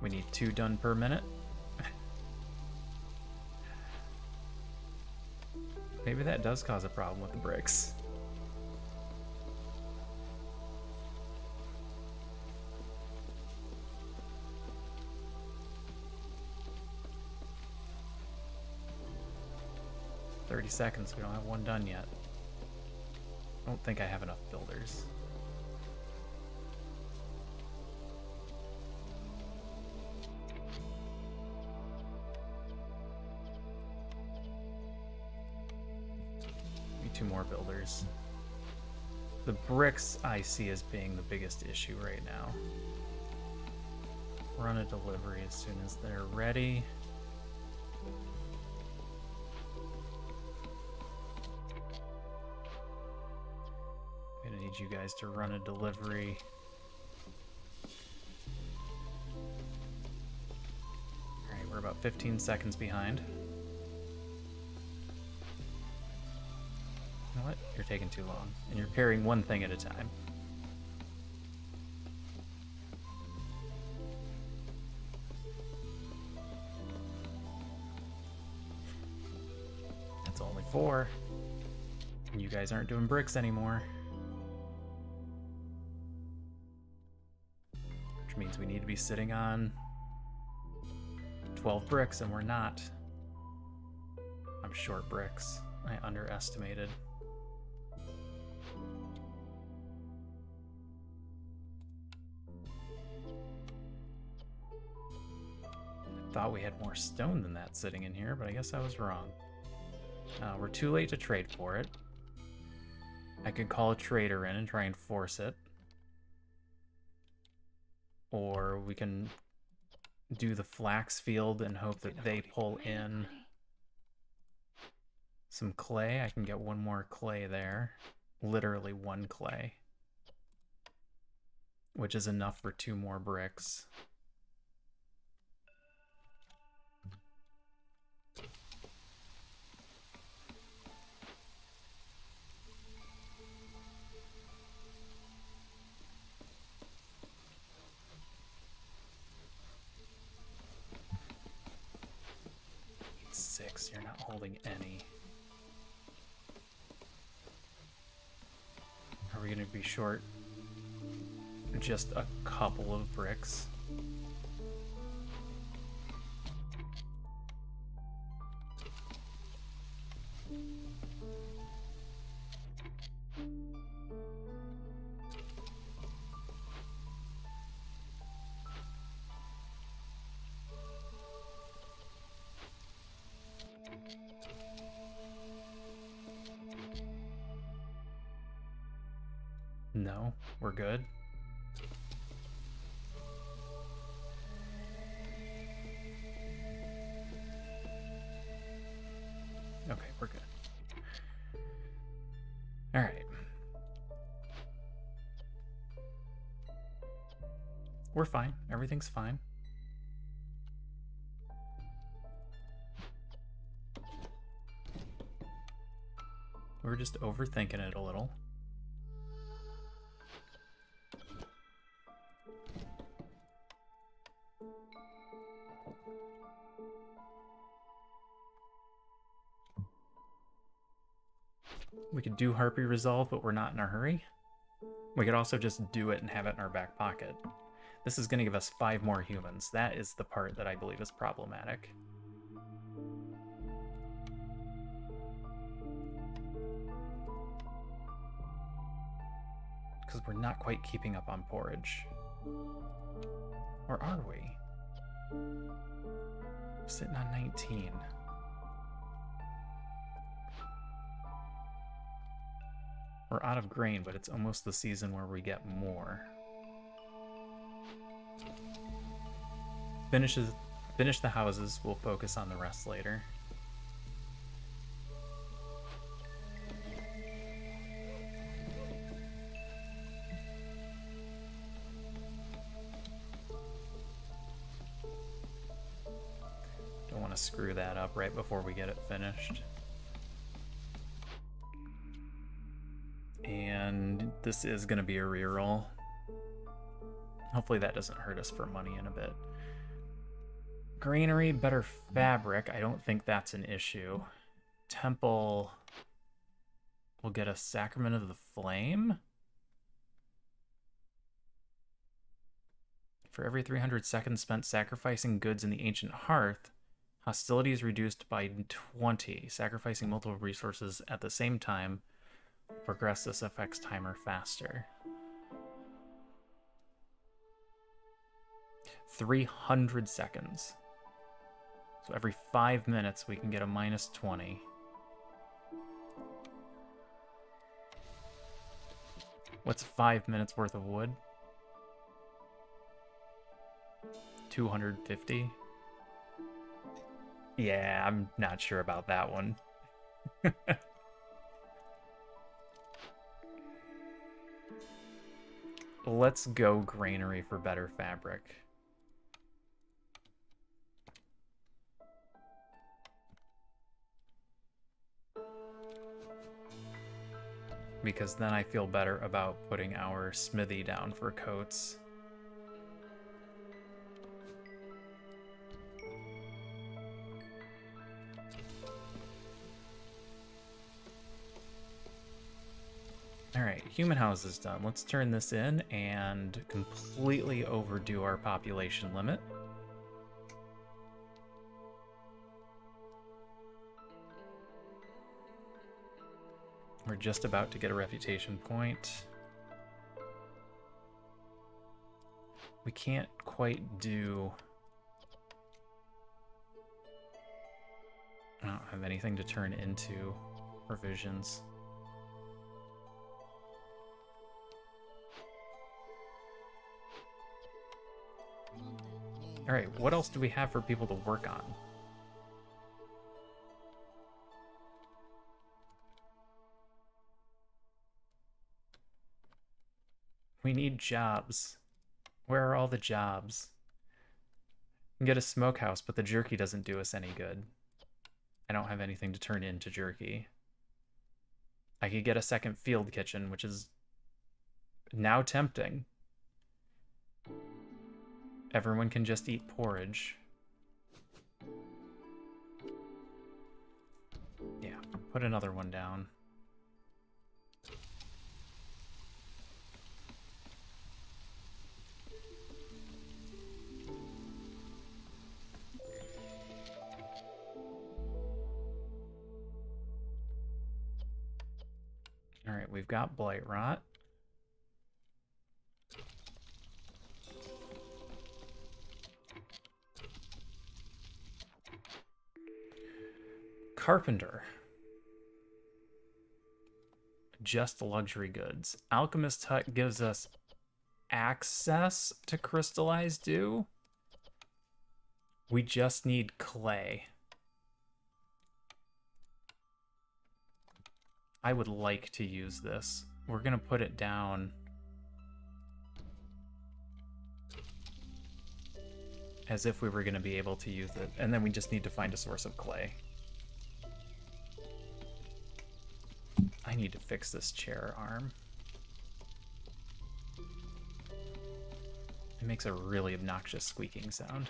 We need 2 done per minute. Maybe that does cause a problem with the bricks. $30 seconds, we don't have 1 done yet. I don't think I have enough builders. Maybe 2 more builders. The bricks I see as being the biggest issue right now. Run a delivery as soon as they're ready. You guys to run a delivery. Alright, we're about 15 seconds behind. You know what? You're taking too long. And you're carrying one thing at a time. That's only 4. And you guys aren't doing bricks anymore. Means we need to be sitting on 12 bricks and we're not. I'm short bricks. I underestimated. I thought we had more stone than that sitting in here, but I guess I was wrong. We're too late to trade for it. I could call a trader in and try and force it. Or we can do the flax field and hope that they pull in some clay. I can get one more clay there. Literally one clay. Which is enough for 2 more bricks. You're not holding any. Are we going to be short just a couple of bricks? No, we're good. Okay, we're good. All right. We're fine. Everything's fine. We're just overthinking it a little. We could do Harpy Resolve, but we're not in a hurry. We could also just do it and have it in our back pocket. This is going to give us 5 more humans. That is the part that I believe is problematic. Because we're not quite keeping up on porridge. Or are we? We're sitting on 19. We're out of grain, but it's almost the season where we get more. Finish the houses. We'll focus on the rest later. Don't want to screw that up right before we get it finished. And this is going to be a reroll. Hopefully that doesn't hurt us for money in a bit. Granary, better fabric. I don't think that's an issue. Temple will get a Sacrament of the Flame. For every 300 seconds spent sacrificing goods in the ancient hearth, hostility is reduced by 20. Sacrificing multiple resources at the same time progress this effect's timer faster. 300 seconds. So every 5 minutes we can get a minus 20. What's 5 minutes worth of wood? 250? Yeah, I'm not sure about that one. Let's go granary for better fabric. Because then I feel better about putting our smithy down for coats. Alright, human house is done. Let's turn this in and completely overdo our population limit. We're just about to get a reputation point. We can't quite do... I don't have anything to turn into provisions. Alright, what else do we have for people to work on? We need jobs. Where are all the jobs? We can get a smokehouse, but the jerky doesn't do us any good. I don't have anything to turn into jerky. I could get a second field kitchen, which is now tempting. Everyone can just eat porridge. Yeah, put another one down. Alright, we've got blight rot. Carpenter. Just luxury goods. Alchemist Hut gives us access to crystallized dew. We just need clay. I would like to use this. We're gonna put it down as if we were gonna be able to use it, and then we just need to find a source of clay. I need to fix this chair arm. It makes a really obnoxious squeaking sound.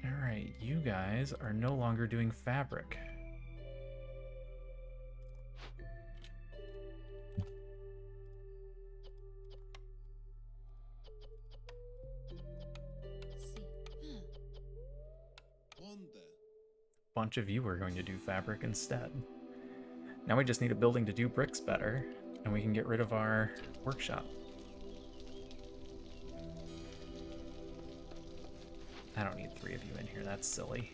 Alright, you guys are no longer doing fabric. Bunch of you are going to do fabric instead. Now we just need a building to do bricks better, and we can get rid of our workshop. I don't need 3 of you in here, that's silly.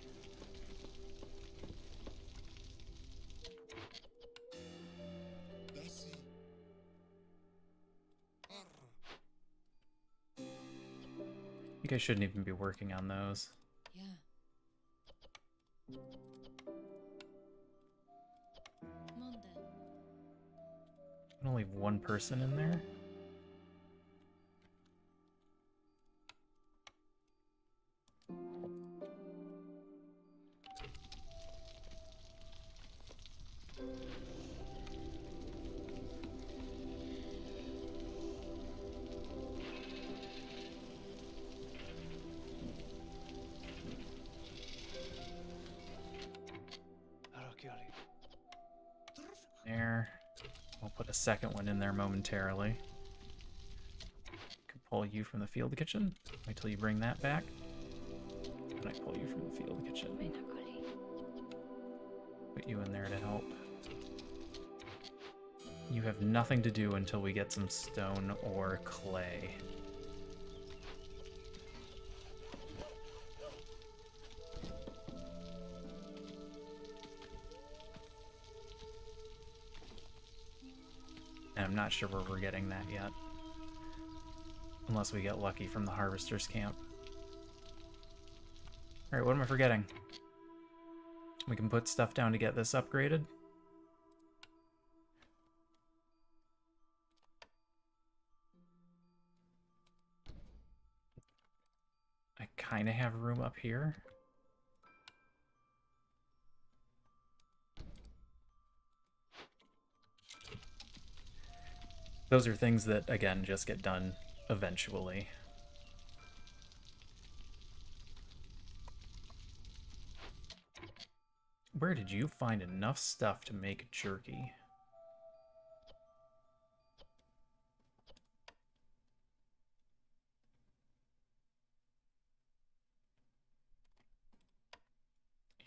You guys shouldn't even be working on those. Only one person in there. There. We'll put a second one in there momentarily. Can pull you from the field kitchen. Wait till you bring that back. And I pull you from the field kitchen. Put you in there to help. You have nothing to do until we get some stone or clay. And I'm not sure where we're getting that yet. Unless we get lucky from the harvester's camp. Alright, what am I forgetting? We can put stuff down to get this upgraded. I kind of have room up here. Those are things that, again, just get done eventually. Where did you find enough stuff to make jerky?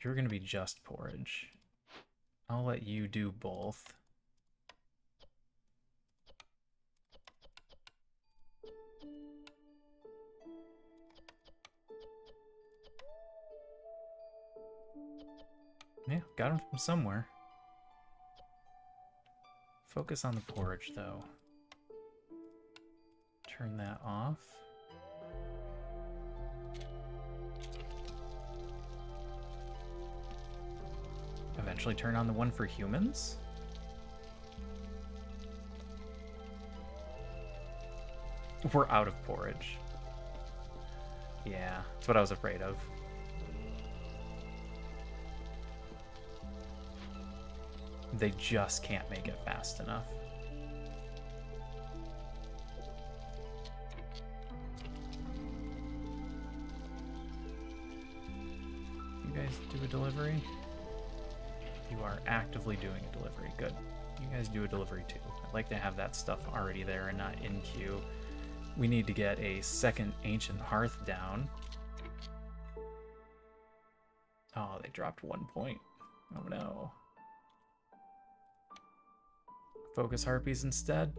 You're gonna be just porridge. I'll let you do both. Yeah, got him from somewhere. Focus on the porridge, though. Turn that off. Eventually turn on the one for humans. We're out of porridge. Yeah, that's what I was afraid of. They just can't make it fast enough. You guys do a delivery? You are actively doing a delivery. Good. You guys do a delivery too. I'd like to have that stuff already there and not in queue. We need to get a second ancient hearth down. Oh, they dropped 1 point. Oh no. Focus harpies instead.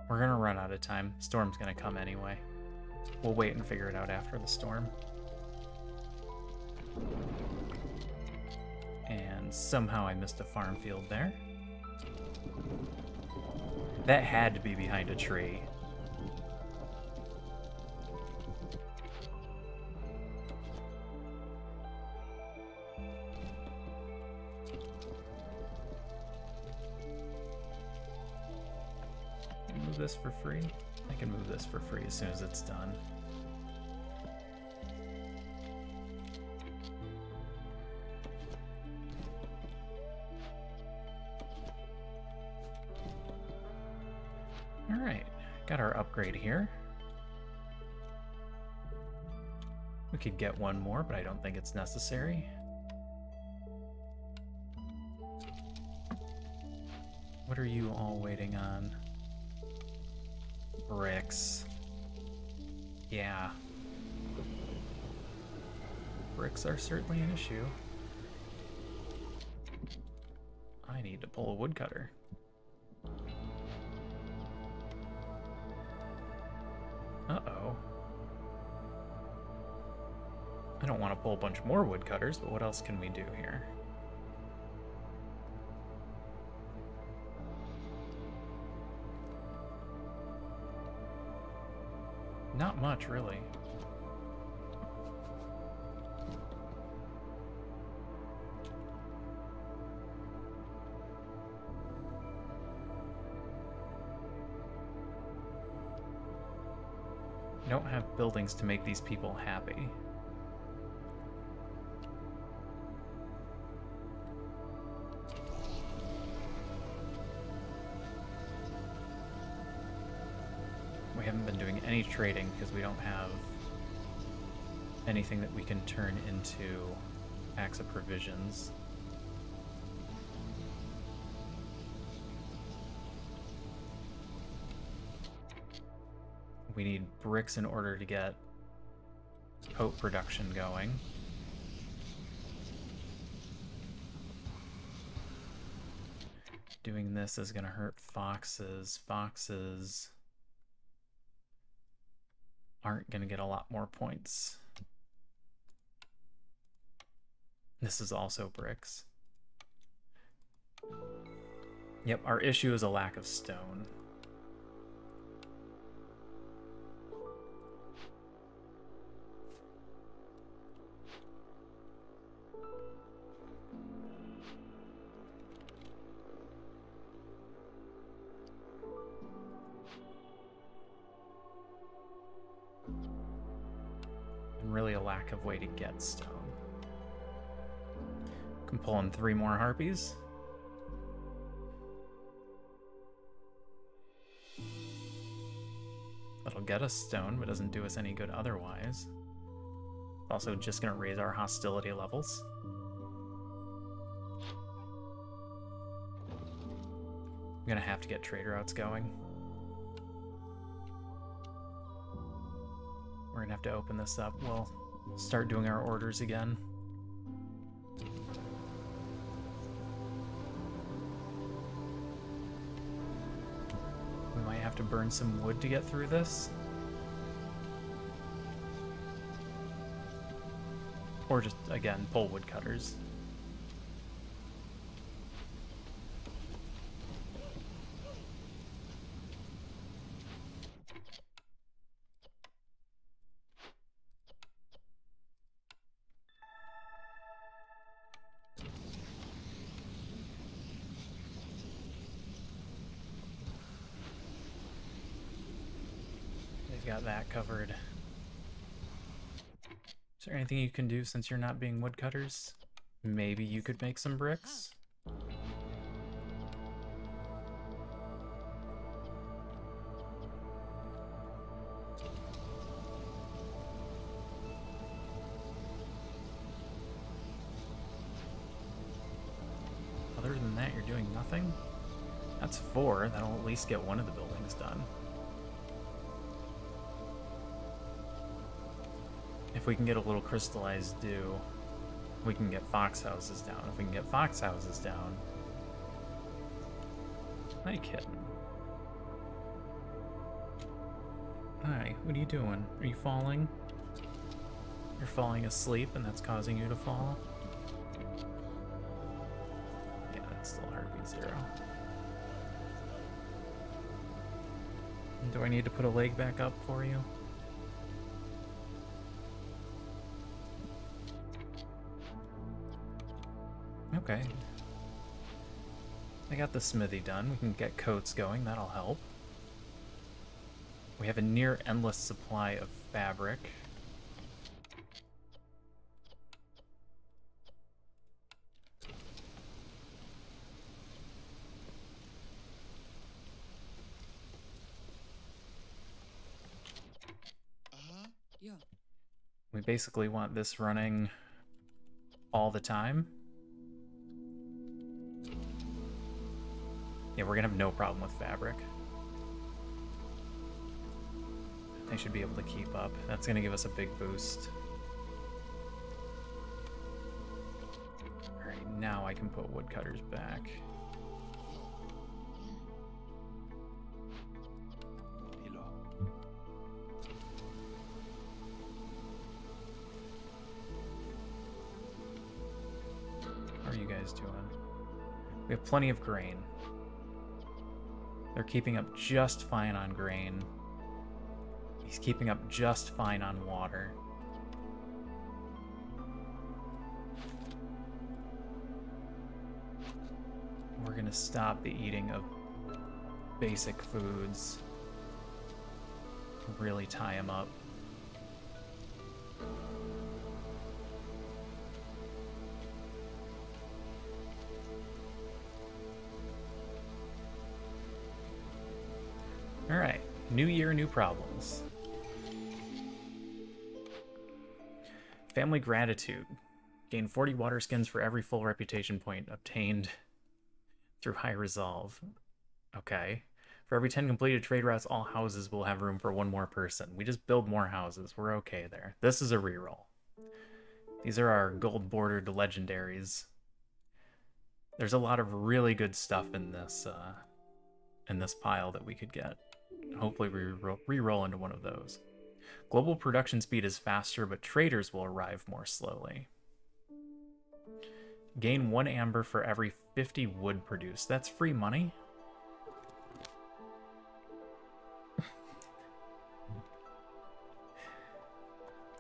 We're gonna run out of time. Storm's gonna come anyway. We'll wait and figure it out after the storm. And somehow I missed a farm field there. That had to be behind a tree. Move this for free? I can move this for free as soon as it's done. Alright, got our upgrade here. We could get one more, but I don't think it's necessary. What are you all waiting on? Bricks. Yeah. Bricks are certainly an issue. I need to pull a woodcutter. Uh-oh. I don't want to pull a bunch more woodcutters, but what else can we do here? Not much, really. I don't have buildings to make these people happy. We haven't been doing any trading because we don't have anything that we can turn into packs of provisions. We need bricks in order to get oat production going. Doing this is going to hurt foxes. Foxes aren't going to get a lot more points. This is also bricks. Yep, our issue is a lack of stone. Really a lack of way to get stone. Can pull in 3 more harpies. That'll get us stone, but doesn't do us any good otherwise. Also just gonna raise our hostility levels. I'm gonna have to get trade routes going. We're gonna have to open this up. We'll start doing our orders again. We might have to burn some wood to get through this. Or just, again, pull woodcutters. got that covered. Is there anything you can do since you're not being woodcutters? Maybe you could make some bricks? Other than that, you're doing nothing? That's 4. That'll at least get one of the buildings done. If we can get a little crystallized dew, we can get fox houses down. If we can get fox houses down... Hi, kitten. Hi, what are you doing? Are you falling? You're falling asleep and that's causing you to fall? Yeah, that's still heartbeat 0. Do I need to put a leg back up for you? Okay. I got the smithy done. We can get coats going. That'll help. We have a near endless supply of fabric. Yeah. We basically want this running all the time. Yeah, we're gonna have no problem with fabric. They should be able to keep up. That's gonna give us a big boost. Alright, now I can put woodcutters back. How are you guys doing? We have plenty of grain. They're keeping up just fine on grain. He's keeping up just fine on water. We're gonna stop the eating of basic foods. Really tie him up. Alright, new year, new problems. Family gratitude. Gain 40 water skins for every full reputation point obtained through high resolve. Okay. For every 10 completed trade routes, all houses will have room for one more person. We just build more houses. We're okay there. This is a reroll. These are our gold-bordered legendaries. There's a lot of really good stuff in this pile that we could get. Hopefully we re-roll into one of those. Global production speed is faster, but traders will arrive more slowly. Gain 1 amber for every 50 wood produced. That's free money?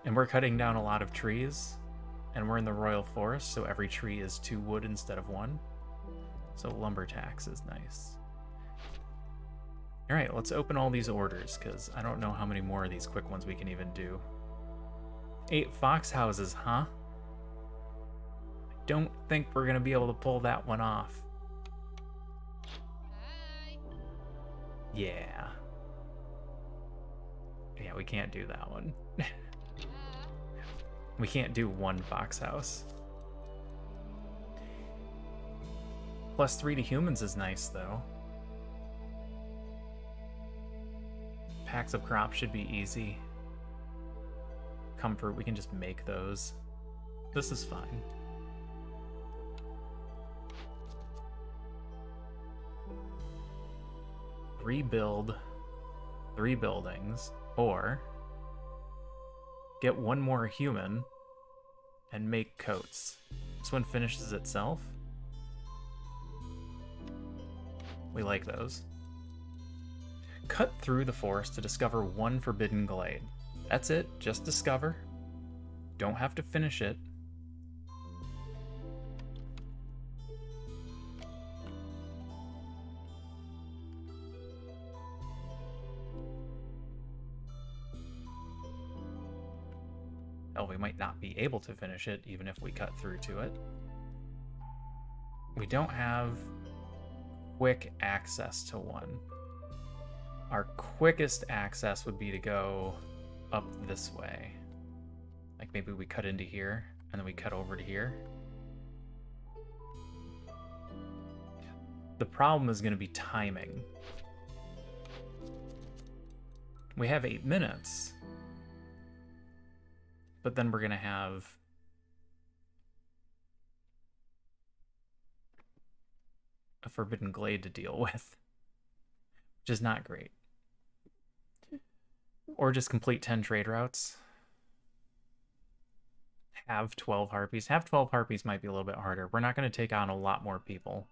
And we're cutting down a lot of trees, and we're in the Royal Forest, so every tree is 2 wood instead of 1. So lumber tax is nice. Alright, let's open all these orders, because I don't know how many more of these quick ones we can even do. 8 fox houses, huh? I don't think we're going to be able to pull that one off. Hi. Yeah. Yeah, we can't do that one. We can't do 1 fox house. +3 to humans is nice, though. Packs of crops should be easy. Comfort, we can just make those. This is fine. Rebuild 3 buildings, or get 1 more human and make coats. This one finishes itself. We like those. Cut through the forest to discover 1 forbidden glade. That's it, just discover. Don't have to finish it. Hell, we might not be able to finish it even if we cut through to it. We don't have quick access to one. Our quickest access would be to go up this way. Like maybe we cut into here and then we cut over to here. The problem is going to be timing. We have 8 minutes, but then we're going to have a forbidden glade to deal with, which is not great. Or just complete 10 trade routes. Have 12 harpies. Have 12 harpies might be a little bit harder. We're not going to take on a lot more people.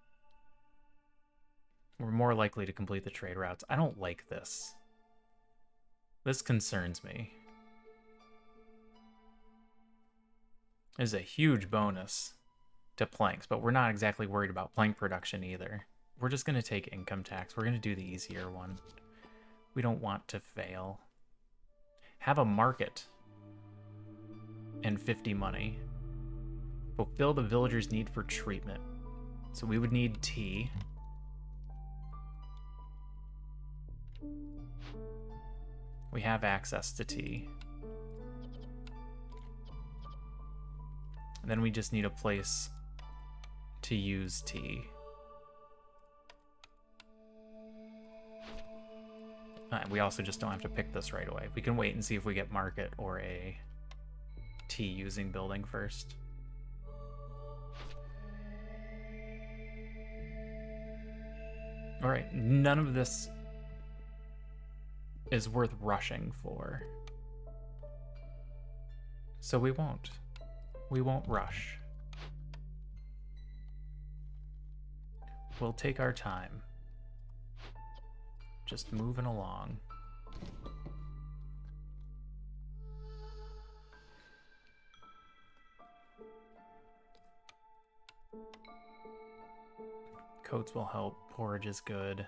We're more likely to complete the trade routes. I don't like this. This concerns me. This is a huge bonus to planks, but we're not exactly worried about plank production either. We're just going to take income tax. We're going to do the easier one. We don't want to fail. Have a market and 50 money. Fulfill the villagers' need for treatment. So we would need tea. We have access to tea. And then we just need a place to use tea. We also just don't have to pick this right away. We can wait and see if we get market or a tea using building first. All right, none of this is worth rushing for. So we won't. We won't rush. We'll take our time. Just moving along. Coats will help. Porridge is good.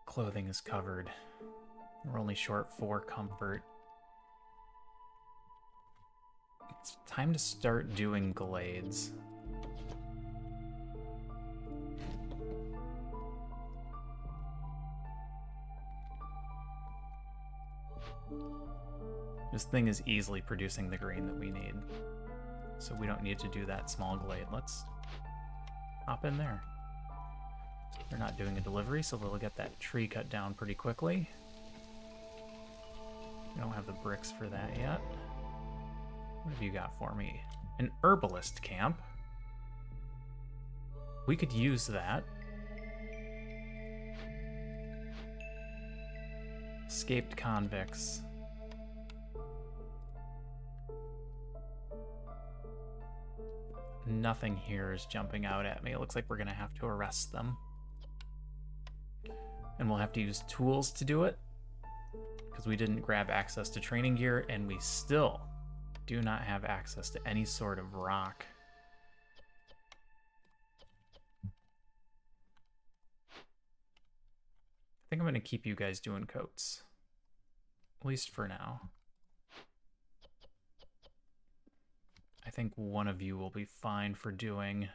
Clothing is covered. We're only short 4 comfort. It's time to start doing glades. This thing is easily producing the grain that we need. So we don't need to do that small glade. Let's hop in there. They're not doing a delivery, so they'll get that tree cut down pretty quickly. We don't have the bricks for that yet. What have you got for me? An herbalist camp. We could use that. Escaped convicts. Nothing here is jumping out at me. It looks like we're gonna have to arrest them. And we'll have to use tools to do it, because we didn't grab access to training gear, and we still do not have access to any sort of rock. I think I'm going to keep you guys doing coats, at least for now. I think one of you will be fine for doing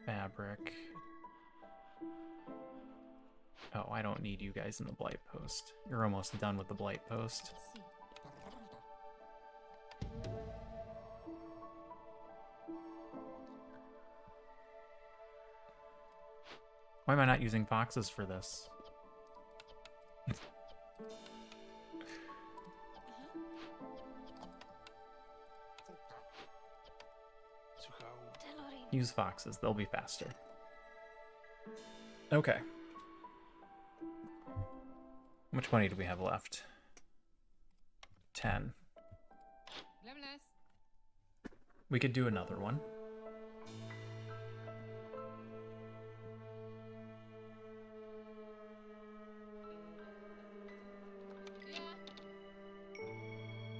fabric. Oh, I don't need you guys in the blight post. You're almost done with the blight post. Why am I not using foxes for this? Use foxes, they'll be faster. Okay. How much money do we have left? 10. We could do another one.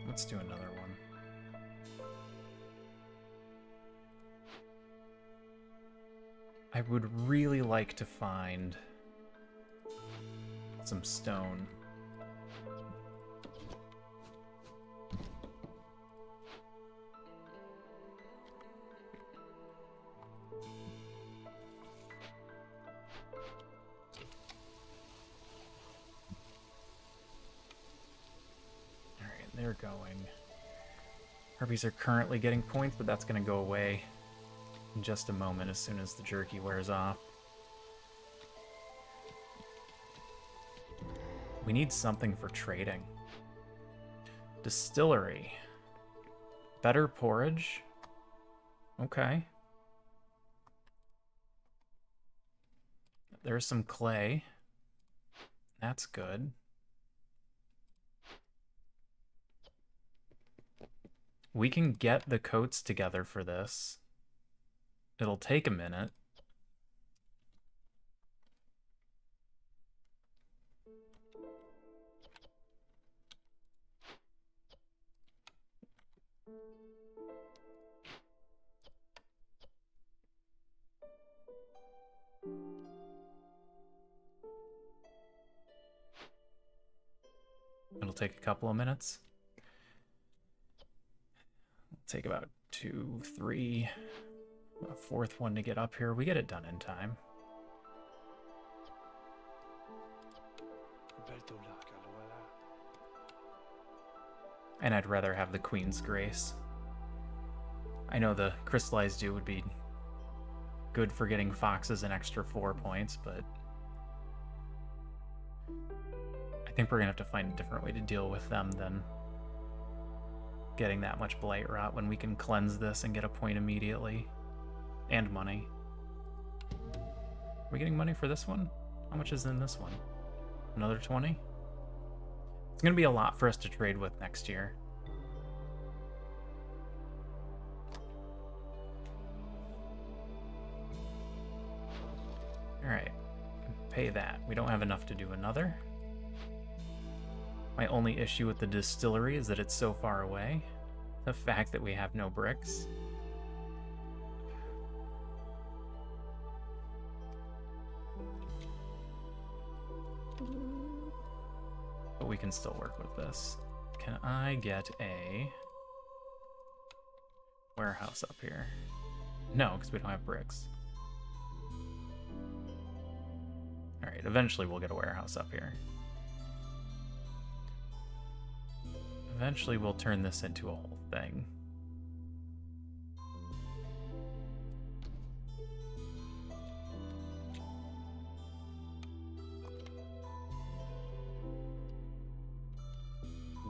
Let's do another one. I I would really like to find some stone. They're going. Harpies are currently getting points, but that's going to go away in just a moment as soon as the jerky wears off. We need something for trading. Distillery. Better porridge. Okay. There's some clay. That's good. We can get the coats together for this. It'll take a minute. It'll take a couple of minutes. Take about 2, 3, a fourth one to get up here. We get it done in time. And I'd rather have the Queen's Grace. I know the Crystallized Dew would be good for getting foxes an extra 4 points, but I think we're gonna have to find a different way to deal with them than getting that much blight rot when we can cleanse this and get a point immediately. And money. Are we getting money for this one? How much is in this one? Another 20? It's gonna be a lot for us to trade with next year. Alright. Pay that. We don't have enough to do another. My only issue with the distillery is that it's so far away. The fact that we have no bricks. But we can still work with this. Can I get a warehouse up here? No, because we don't have bricks. Alright, eventually we'll get a warehouse up here. Eventually we'll turn this into a whole thing.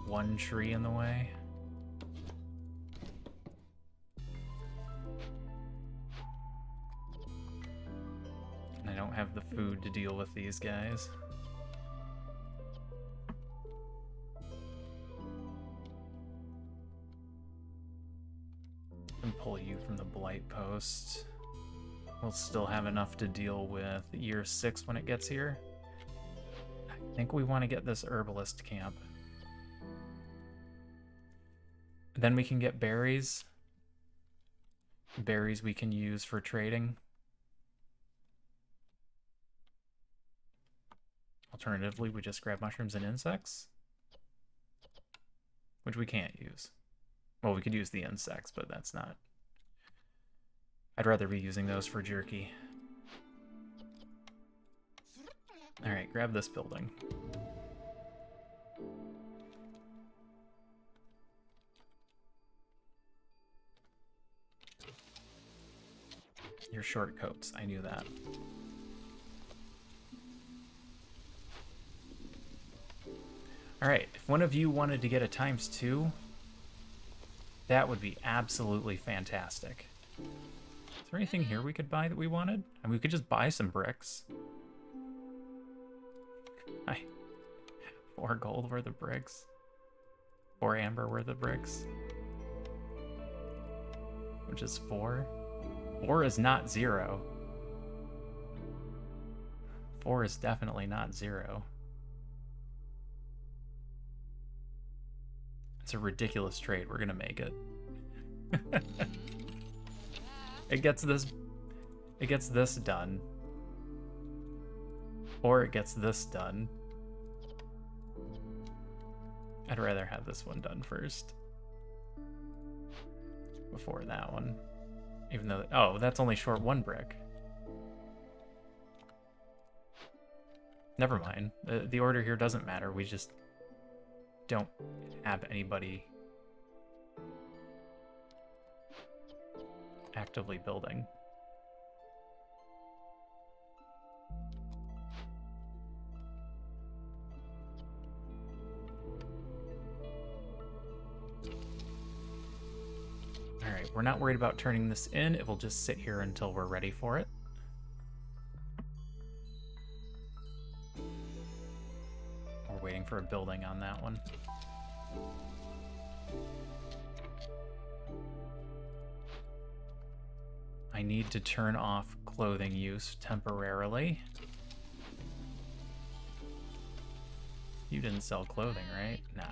One tree in the way. And I don't have the food to deal with these guys. And pull you from the blight post. We'll still have enough to deal with year 6 when it gets here. I think we want to get this herbalist camp. Then we can get berries. Berries we can use for trading. Alternatively, we just grab mushrooms and insects, which we can't use. Well, we could use the insects, but that's not... I'd rather be using those for jerky. Alright, grab this building. Your short coats, I knew that. Alright, if one of you wanted to get a ×2, that would be absolutely fantastic. Is there anything here we could buy that we wanted? I mean, we could just buy some bricks. 4 gold worth of bricks. 4 amber worth of bricks. Which is 4. 4 is not 0. 4 is definitely not 0. It's a ridiculous trade. We're gonna make it. It gets It gets this done. Or it gets this done. I'd rather have this one done first. Before that one. Even though... Oh, that's only short 1 brick. Never mind. The order here doesn't matter. We just don't have anybody actively building. Alright, we're not worried about turning this in. It will just sit here until we're ready for it. We're waiting for a building on that one. I need to turn off clothing use temporarily. You didn't sell clothing, right? No.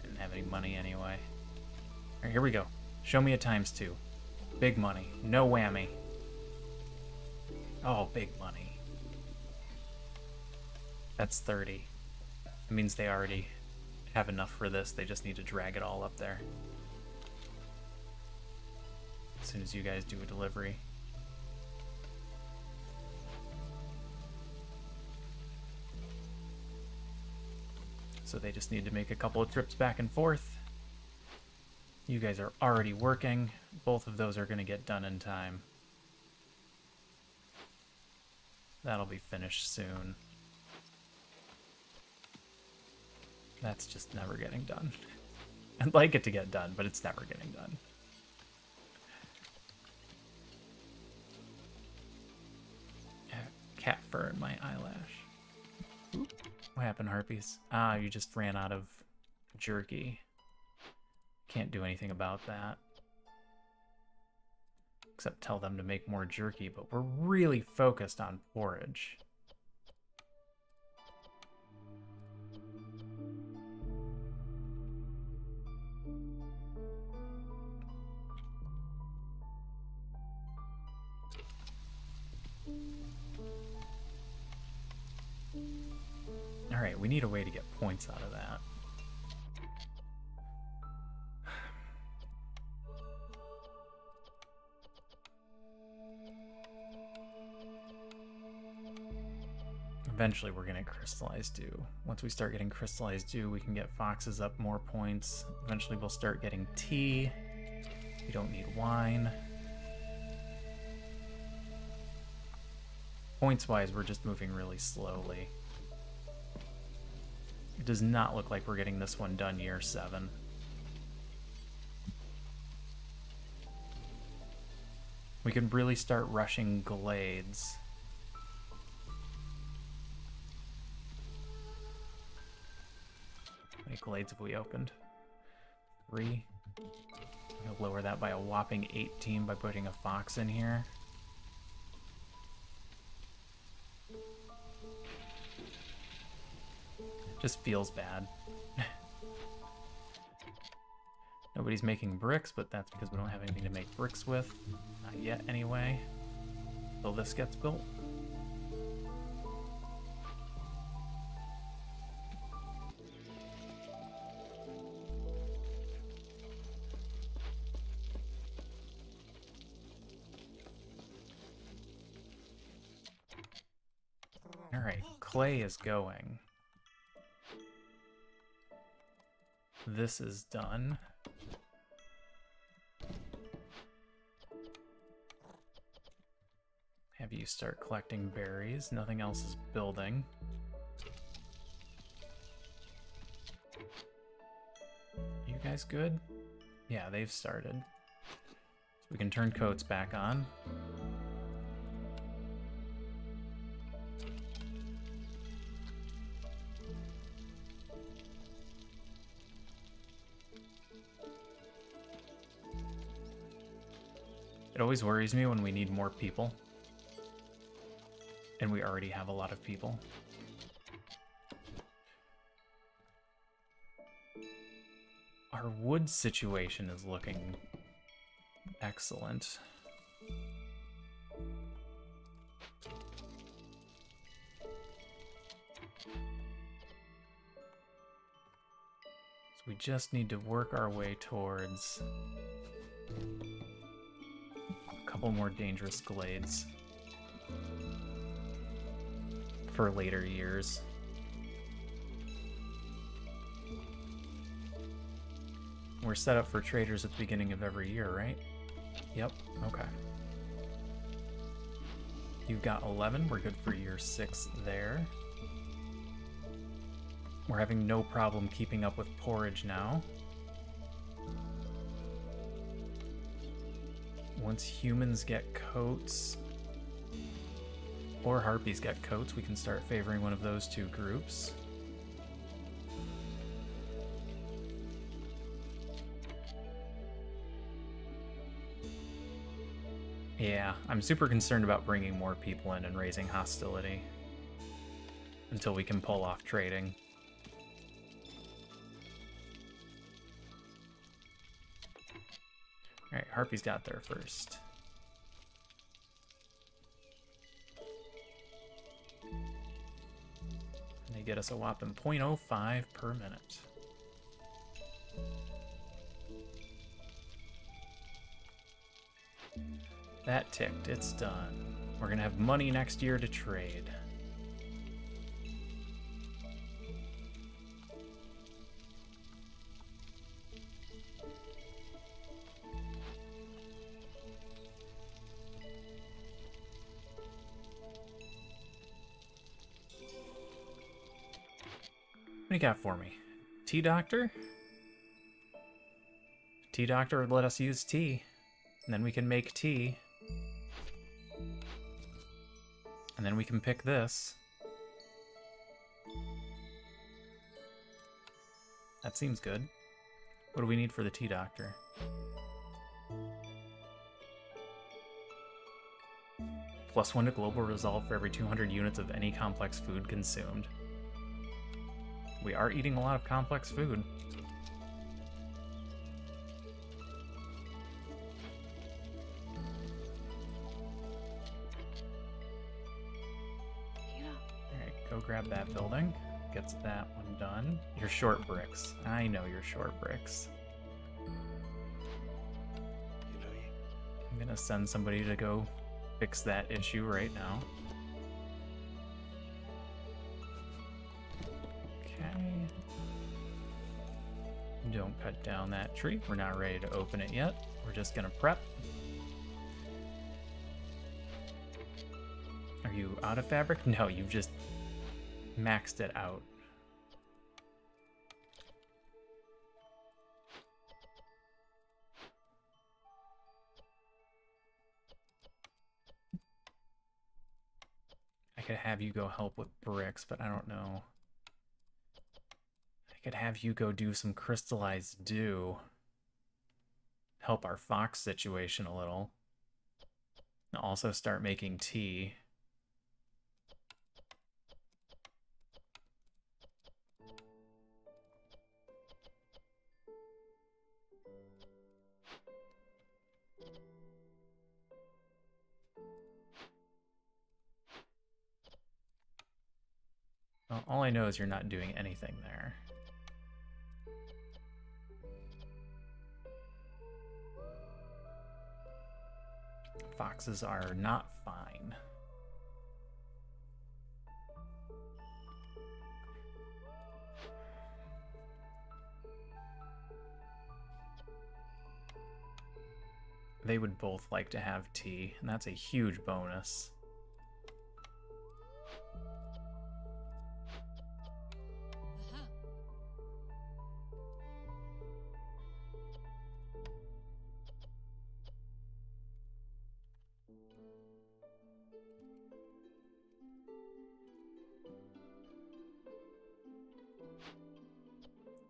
Didn't have any money anyway. Alright, here we go. Show me a ×2. Big money. No whammy. Oh, big money. That's 30. It means they already have enough for this. They just need to drag it all up there. As soon as you guys do a delivery. So they just need to make a couple of trips back and forth. You guys are already working. Both of those are going to get done in time. That'll be finished soon. That's just never getting done. I'd like it to get done, but it's never getting done. Cat fur in my eyelash. Oop. What happened, Harpies? Ah, you just ran out of jerky. Can't do anything about that. Except tell them to make more jerky, but we're really focused on forage. Alright, we need a way to get points out of that. Eventually we're going to crystallize dew. Once we start getting crystallized dew, we can get foxes up more points. Eventually we'll start getting tea. We don't need wine. Points-wise, we're just moving really slowly. It does not look like we're getting this one done year 7. We can really start rushing glades. How many glades have we opened? 3. I'm gonna lower that by a whopping 18 by putting a fox in here. Just feels bad. Nobody's making bricks, but that's because we don't have anything to make bricks with. Not yet, anyway. Until this gets built. Alright, clay is going. This is done. Have you start collecting berries. Nothing else is building. You guys good? Yeah, they've started. So we can turn coats back on. It always worries me when we need more people. And we already have a lot of people. Our wood situation is looking excellent. We just need to work our way towards a couple more dangerous glades for later years. We're set up for traders at the beginning of every year, right? Yep, okay. You've got 11, we're good for year 6 there. We're having no problem keeping up with porridge now. Once humans get coats, or harpies get coats, we can start favoring one of those two groups. Yeah, I'm super concerned about bringing more people in and raising hostility until we can pull off trading. Alright, Harpies got there first. And they get us a whopping 0.05 per minute. That ticked, it's done. We're gonna have money next year to trade. What do you got for me? Tea doctor? Tea doctor would let us use tea, and then we can make tea. And then we can pick this. That seems good. What do we need for the tea doctor? +1 to global resolve for every 200 units of any complex food consumed. We are eating a lot of complex food. Alright, go grab that building. Gets that one done. You're short bricks. I know you're short bricks. I'm gonna send somebody to go fix that issue right now. Okay. Don't cut down that tree. We're not ready to open it yet. We're just gonna prep. Are you out of fabric? No, you've just maxed it out. I could have you go help with bricks, but I don't know. I could have you go do some crystallized dew. Help our fox situation a little. And also start making tea. Well, all I know is you're not doing anything there. Foxes are not fine. They would both like to have tea, and that's a huge bonus.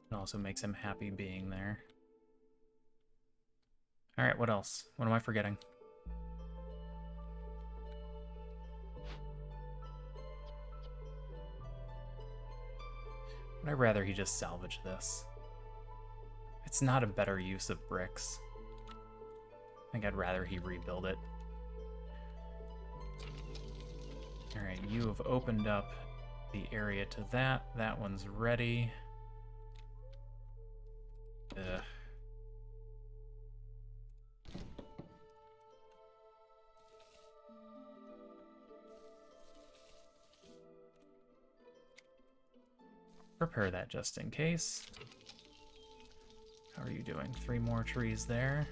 It also makes him happy being there. Alright, what else? What am I forgetting? Would I rather he just salvage this? It's not a better use of bricks. I think I'd rather he rebuild it. Alright, you have opened up the area to that. That one's ready. Ugh. Prepare that just in case. How are you doing? 3 more trees there.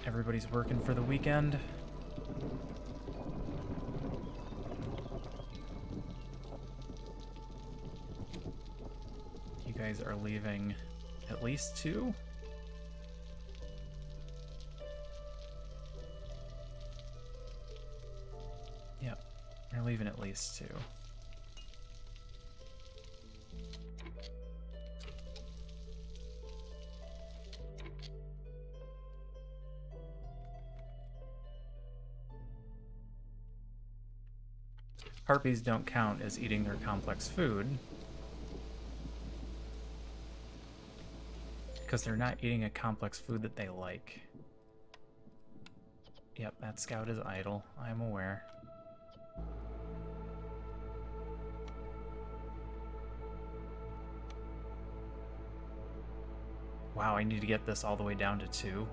Everybody's working for the weekend. You guys are leaving at least 2? Yep, you're leaving at least 2. Harpies don't count as eating their complex food because they're not eating a complex food that they like. Yep, that scout is idle. I'm aware. Wow, I need to get this all the way down to 2.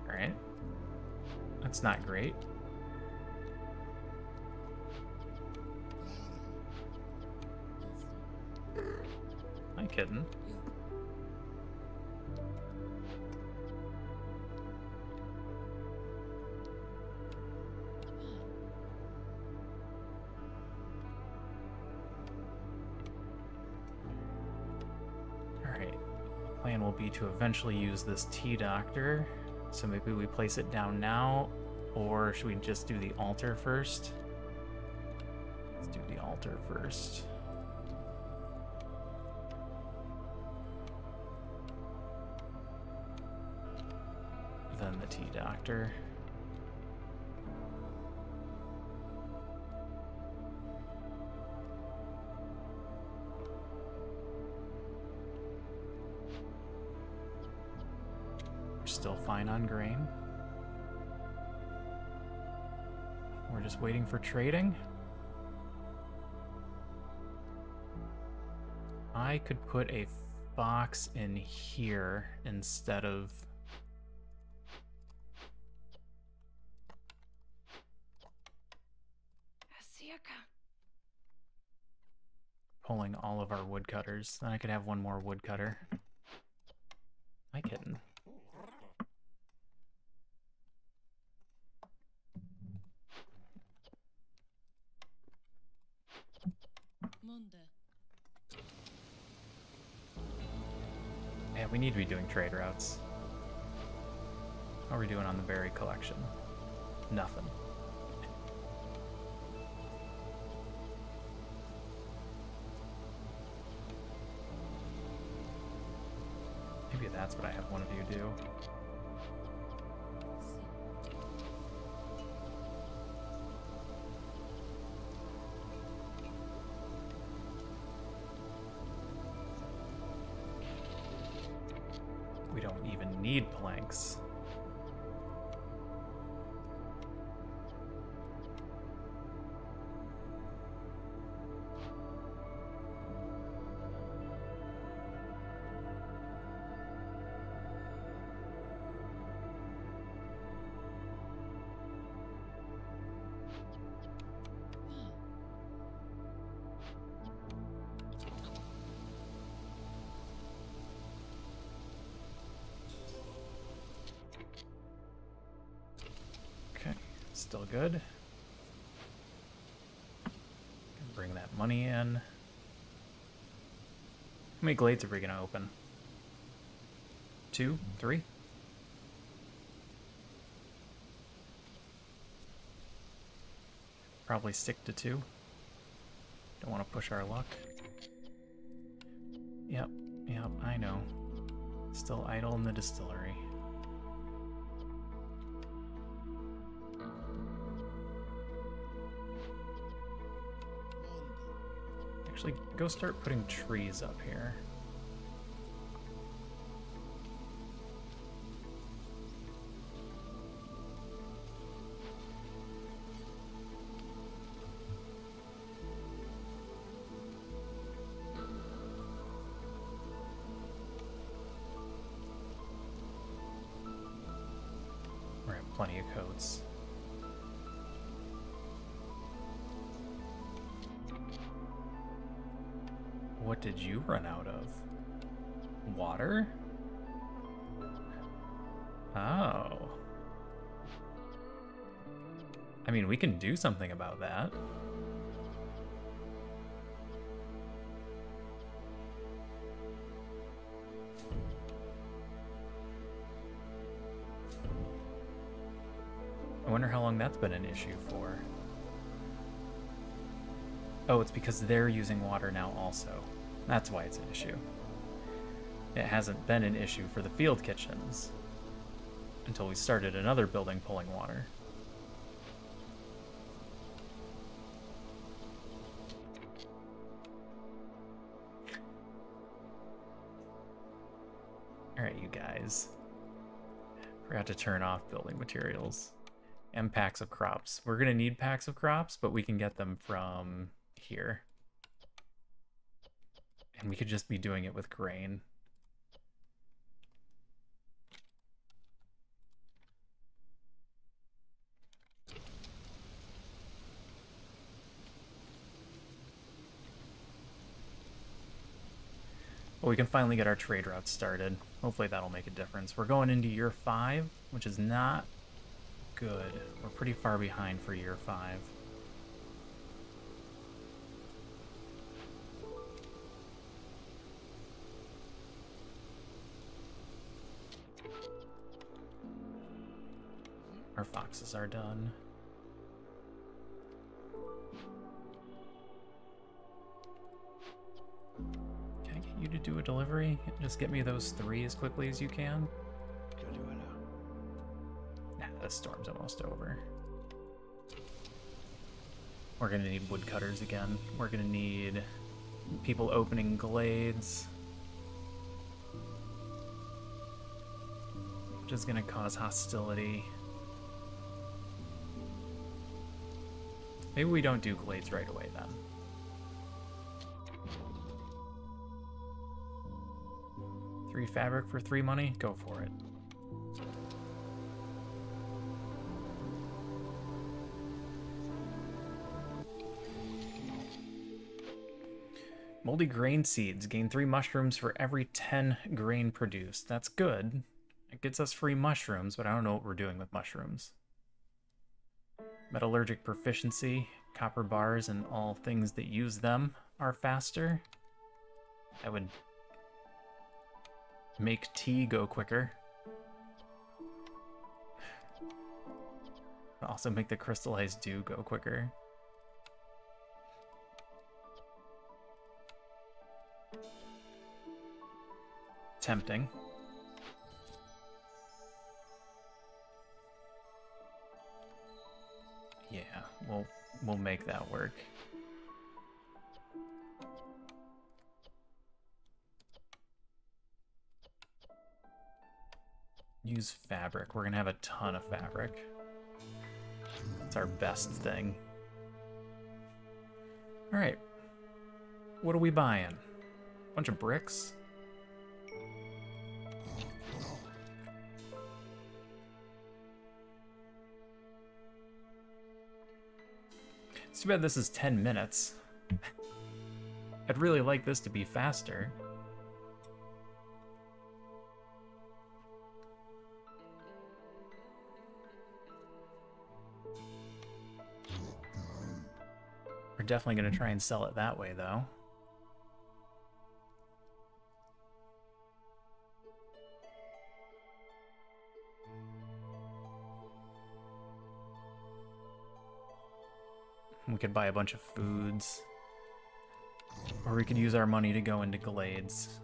Alright. That's not great. I'm kidding. Alright. Plan will be to eventually use this tea doctor. So maybe we place it down now, or should we just do the altar first? Let's do the altar first. Then the tea doctor. Still fine on grain. We're just waiting for trading. I could put a fox in here instead of pulling all of our woodcutters. Then I could have one more woodcutter. Am I kidding? Yeah, we need to be doing trade routes. How are we doing on the berry collection? Nothing. Maybe that's what I have one of you do. We don't even need planks. Still good. Bring that money in. How many glades are we going to open? 2? 3? Probably stick to 2. Don't want to push our luck. Yep, I know. Still idle in the distillery. Actually, go start putting trees up here. plenty of coats. What did you run out of? Water? Oh. I mean, we can do something about that. I wonder how long that's been an issue for. Oh, it's because they're using water now also. That's why it's an issue. It hasn't been an issue for the field kitchens until we started another building pulling water. Alright, you guys. Forgot to turn off building materials. And packs of crops. We're gonna need packs of crops, but we can get them from here. And we could just be doing it with grain. Well, we can finally get our trade routes started. Hopefully that'll make a difference. We're going into year 5, which is not good. We're pretty far behind for year 5. Our foxes are done. Can I get you to do a delivery? Just get me those 3 as quickly as you can. Nah, the storm's almost over. We're gonna need woodcutters again. We're gonna need people opening glades, which is gonna cause hostility. Maybe we don't do glades right away then. Three fabric for 3 money? Go for it. Moldy grain seeds. Gain 3 mushrooms for every 10 grain produced. That's good. It gets us free mushrooms, but I don't know what we're doing with mushrooms. Metallurgic proficiency. Copper bars and all things that use them are faster. That would make tea go quicker. Also make the crystallized dew go quicker. Tempting. Yeah, we'll make that work. Use fabric. We're gonna have a ton of fabric. It's our best thing. All right. What are we buying? Bunch of bricks? It's too bad this is 10 minutes. I'd really like this to be faster. We're definitely going to try and sell it that way, though. We could buy a bunch of foods. Or we could use our money to go into glades.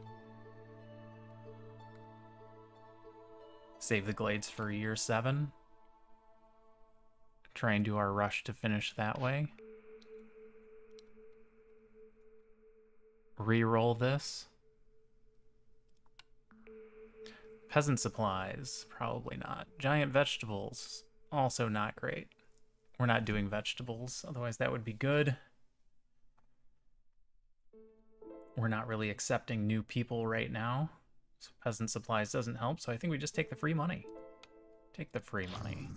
Save the glades for year 7. Try and do our rush to finish that way. Re-roll this. Peasant supplies, probably not. Giant vegetables, also not great. We're not doing vegetables, otherwise that would be good. We're not really accepting new people right now, so peasant supplies doesn't help, so I think we just take the free money. Take the free money.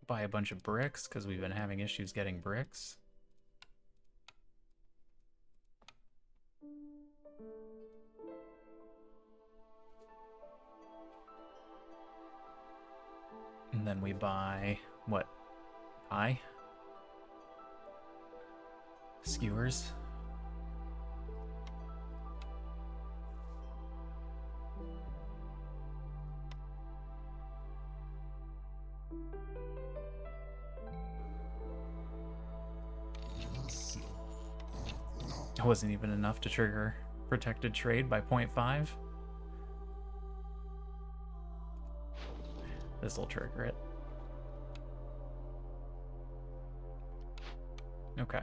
Buy a bunch of bricks, because we've been having issues getting bricks. And then we buy, what? Pie? Skewers? It wasn't even enough to trigger protected trade by 0.5. This will trigger it. Okay.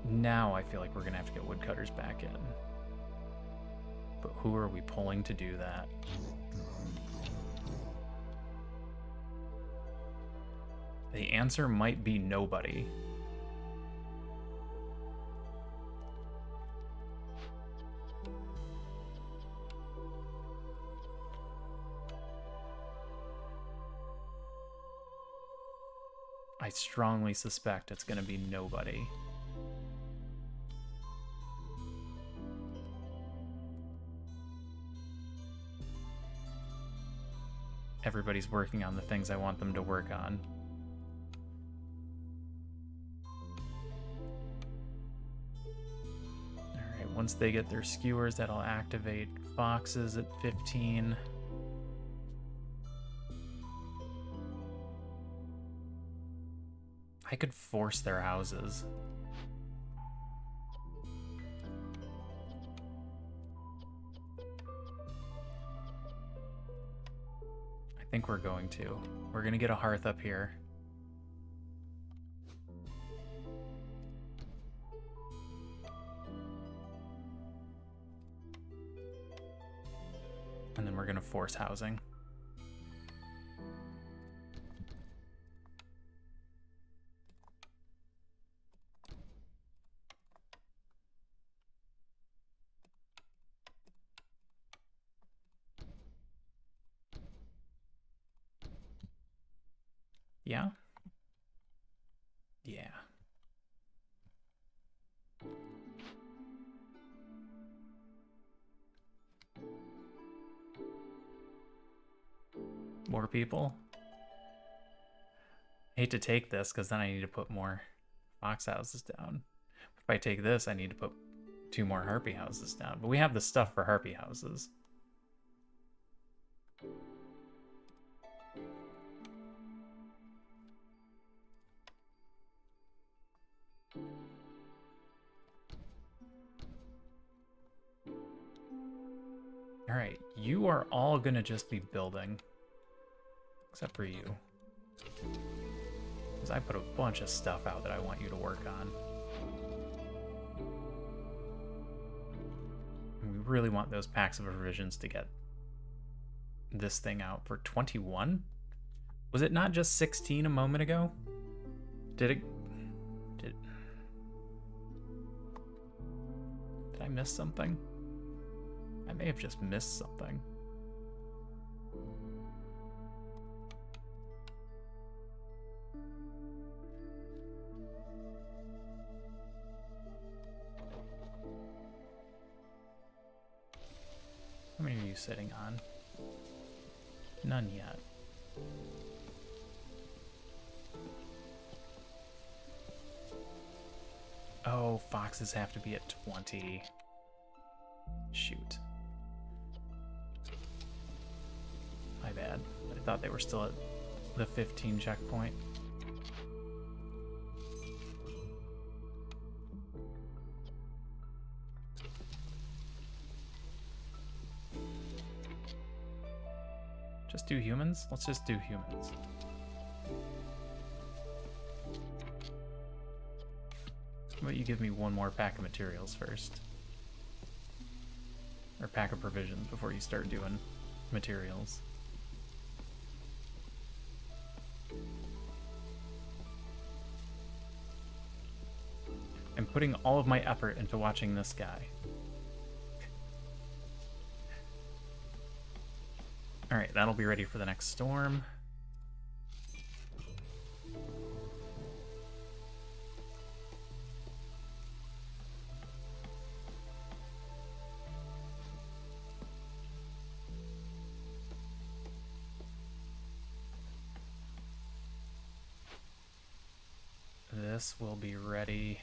Now I feel like we're gonna have to get woodcutters back in. But who are we pulling to do that? The answer might be nobody. I strongly suspect it's going to be nobody. Everybody's working on the things I want them to work on. Alright, once they get their skewers, that'll activate foxes at 15. I could force their houses. I think we're going to. We're going to get a hearth up here. And then we're going to force housing. Yeah? Yeah. More people? I hate to take this because then I need to put more fox houses down. If I take this, I need to put 2 more harpy houses down. But we have the stuff for harpy houses. Alright, you are all gonna just be building. Except for you. Because I put a bunch of stuff out that I want you to work on. And we really want those packs of provisions to get this thing out for 21? Was it not just 16 a moment ago? Did I miss something? I may have just missed something. How many are you sitting on? None yet. Oh, foxes have to be at 20. Shoot. My bad. I thought they were still at the 15 checkpoint. Just do humans? Let's just do humans. How about you give me 1 more pack of materials first? Or pack of provisions before you start doing materials. I'm putting all of my effort into watching this guy. Alright, that'll be ready for the next storm. This will be ready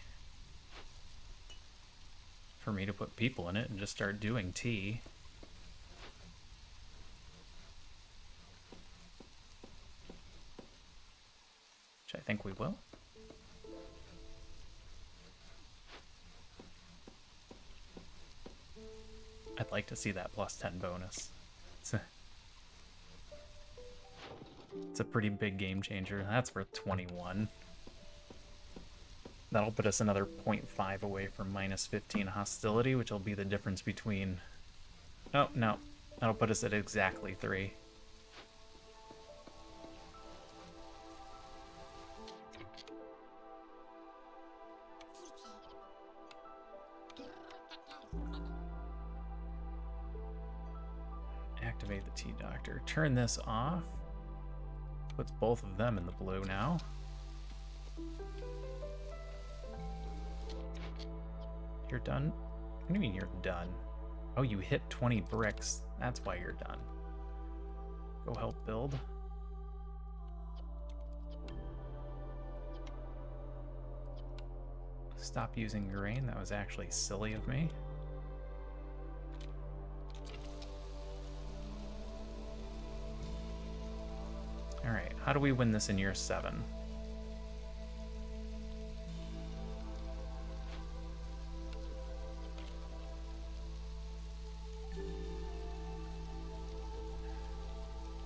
for me to put people in it and just start doing tea. Which I think we will. I'd like to see that plus 10 bonus. It's a pretty big game changer. That's worth 21. That'll put us another 0.5 away from minus 15 hostility, which will be the difference between... Oh, no. That'll put us at exactly 3. Activate the T-Doctor. Turn this off. Puts both of them in the blue now. You're done? What do you mean you're done? Oh, you hit 20 bricks. That's why you're done. Go help build. Stop using grain. That was actually silly of me. Alright, how do we win this in year 7?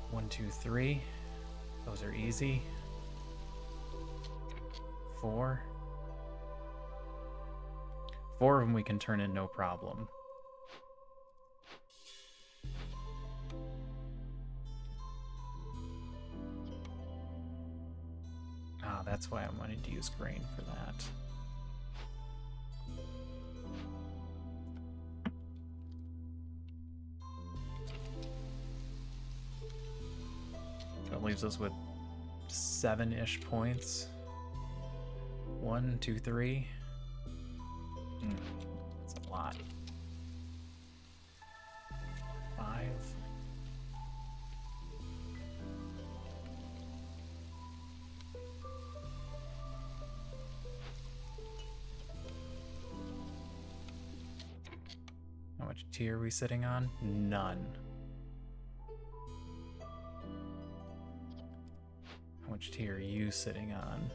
One, two, three. Those are easy. 4. 4 of them we can turn in no problem. Ah, that's why I'm wanting to use grain for that. That leaves us with 7-ish points. 1, 2, 3. That's a lot. 5. How much tea are we sitting on? None. How much tea are you sitting on?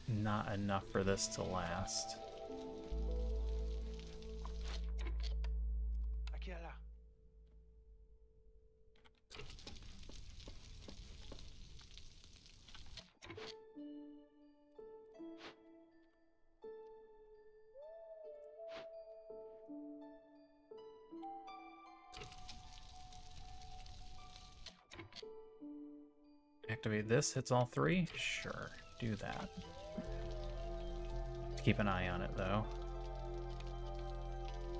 Not enough for this to last. Activate this, hits all 3? Sure, do that. Keep an eye on it, though.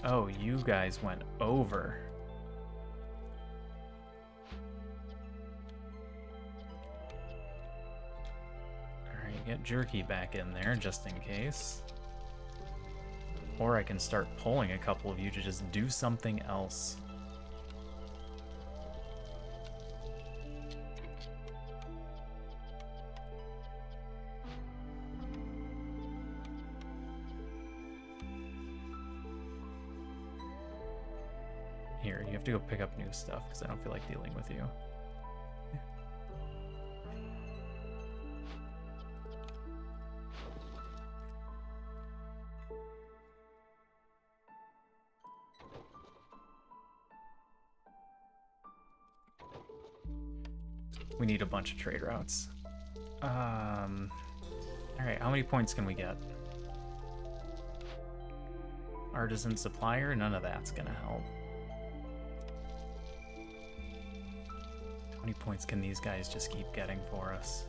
Oh, you guys went over. Alright, get Jerky back in there, just in case. Or I can start pulling a couple of you to just do something else. Here, you have to go pick up new stuff, because I don't feel like dealing with you. We need a bunch of trade routes. Alright, how many points can we get? Artisan supplier? None of that's gonna help. 20 points can these guys just keep getting for us?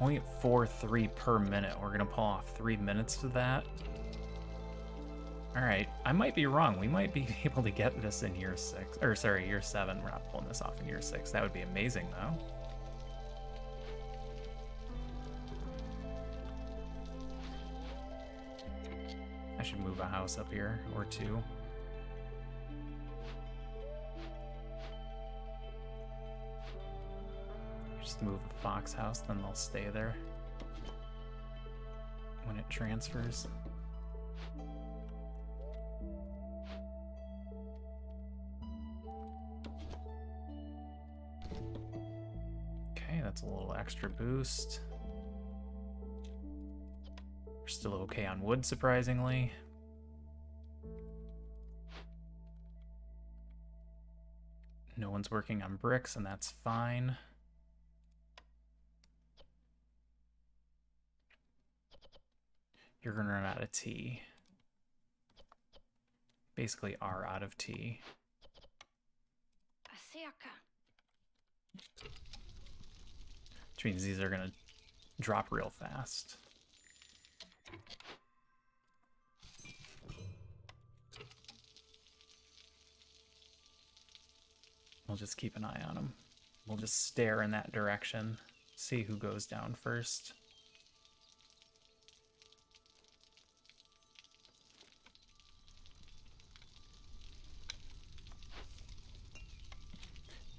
0.43 per minute. We're gonna pull off 3 minutes to that. Alright, I might be wrong. We might be able to get this in year 6. Or sorry, year 7. We're not pulling this off in year 6. That would be amazing though. I should move a house up here, or 2. Just move the fox house, then they'll stay there when it transfers. Okay, that's a little extra boost. We're still okay on wood, surprisingly. No one's working on bricks, and that's fine. You're gonna run out of tea. Basically are out of tea. Which means these are gonna drop real fast. We'll just keep an eye on them. We'll just stare in that direction, see who goes down first.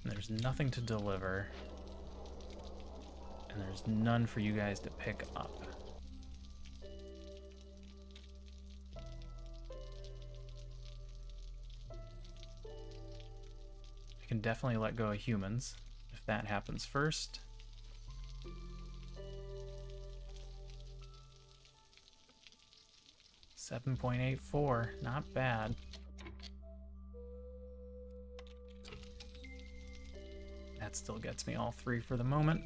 And there's nothing to deliver. And there's none for you guys to pick up. I can definitely let go of humans if that happens first. $7.84, not bad. That still gets me all 3 for the moment.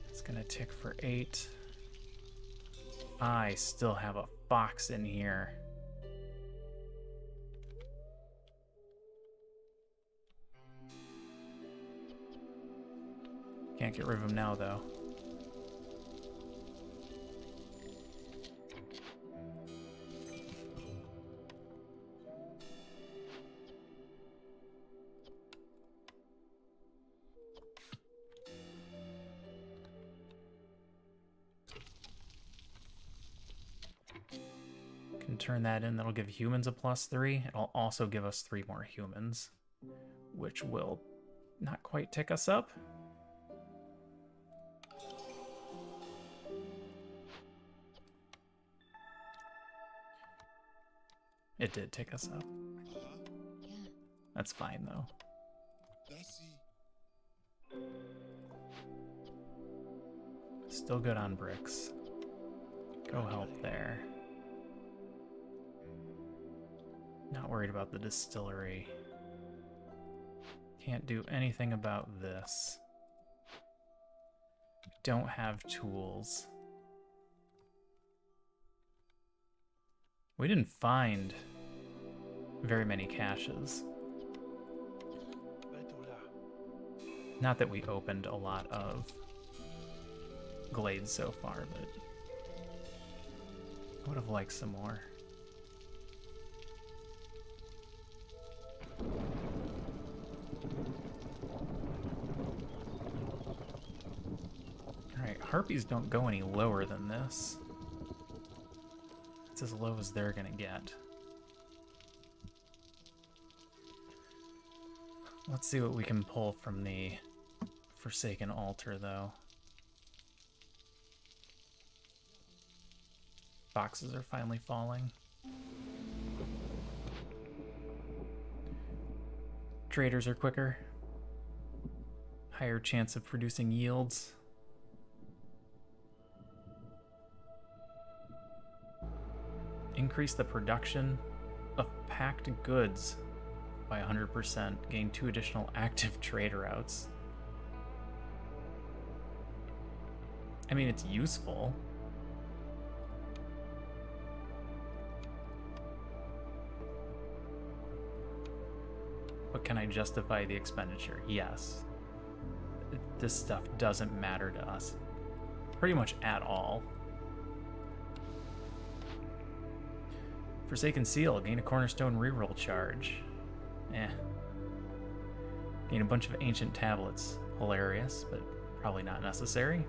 It's gonna tick for 8. I still have a fox in here. Can't get rid of him now, though. Can turn that in. That'll give humans a +3. It'll also give us 3 more humans, which will not quite tick us up. It did tick us up. That's fine, though. Still good on bricks. Go help there. Not worried about the distillery. Can't do anything about this. Don't have tools. We didn't find very many caches. Not that we opened a lot of glades so far, but I would have liked some more. Alright, harpies don't go any lower than this. It's as low as they're gonna get. Let's see what we can pull from the Forsaken Altar, though. Boxes are finally falling. Traders are quicker. Higher chance of producing yields. Increase the production of packed goods by 100%. Gain 2 additional active trade routes. I mean, it's useful. But can I justify the expenditure? Yes. this stuff doesn't matter to us pretty much at all. Forsaken Seal, gain a Cornerstone reroll charge. Gain a bunch of ancient tablets. Hilarious, but probably not necessary.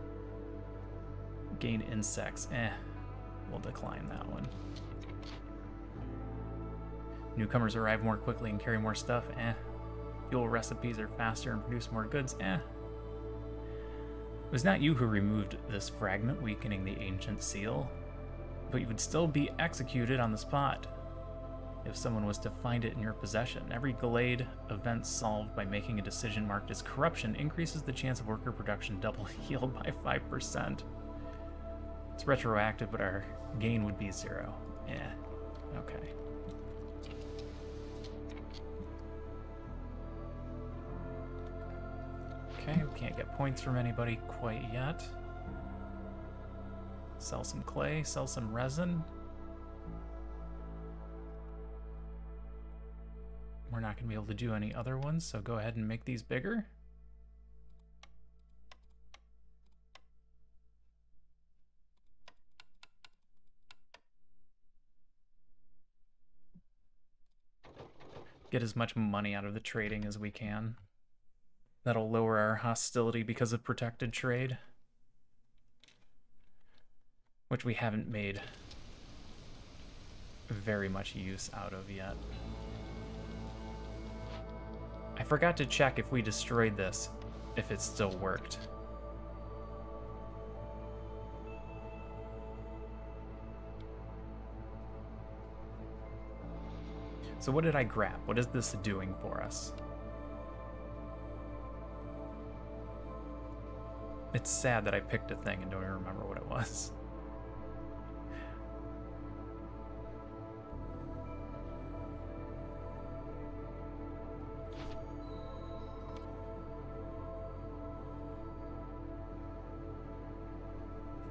Gain insects. We'll decline that one. Newcomers arrive more quickly and carry more stuff. Fuel recipes are faster and produce more goods. It was not you who removed this fragment, weakening the ancient seal, but you would still be executed on the spot if someone was to find it in your possession. Every Glade event solved by making a decision marked as corruption increases the chance of worker production double yield by 5%. It's retroactive, but our gain would be 0. Okay. Okay, we can't get points from anybody quite yet. Sell some clay, sell some resin. We're not going to be able to do any other ones, so go ahead and make these bigger. Get as much money out of the trading as we can. That'll lower our hostility because of protected trade, which we haven't made very much use out of yet. I forgot to check if we destroyed this, if it still worked. So what did I grab? What is this doing for us? It's sad that I picked a thing and don't even remember what it was.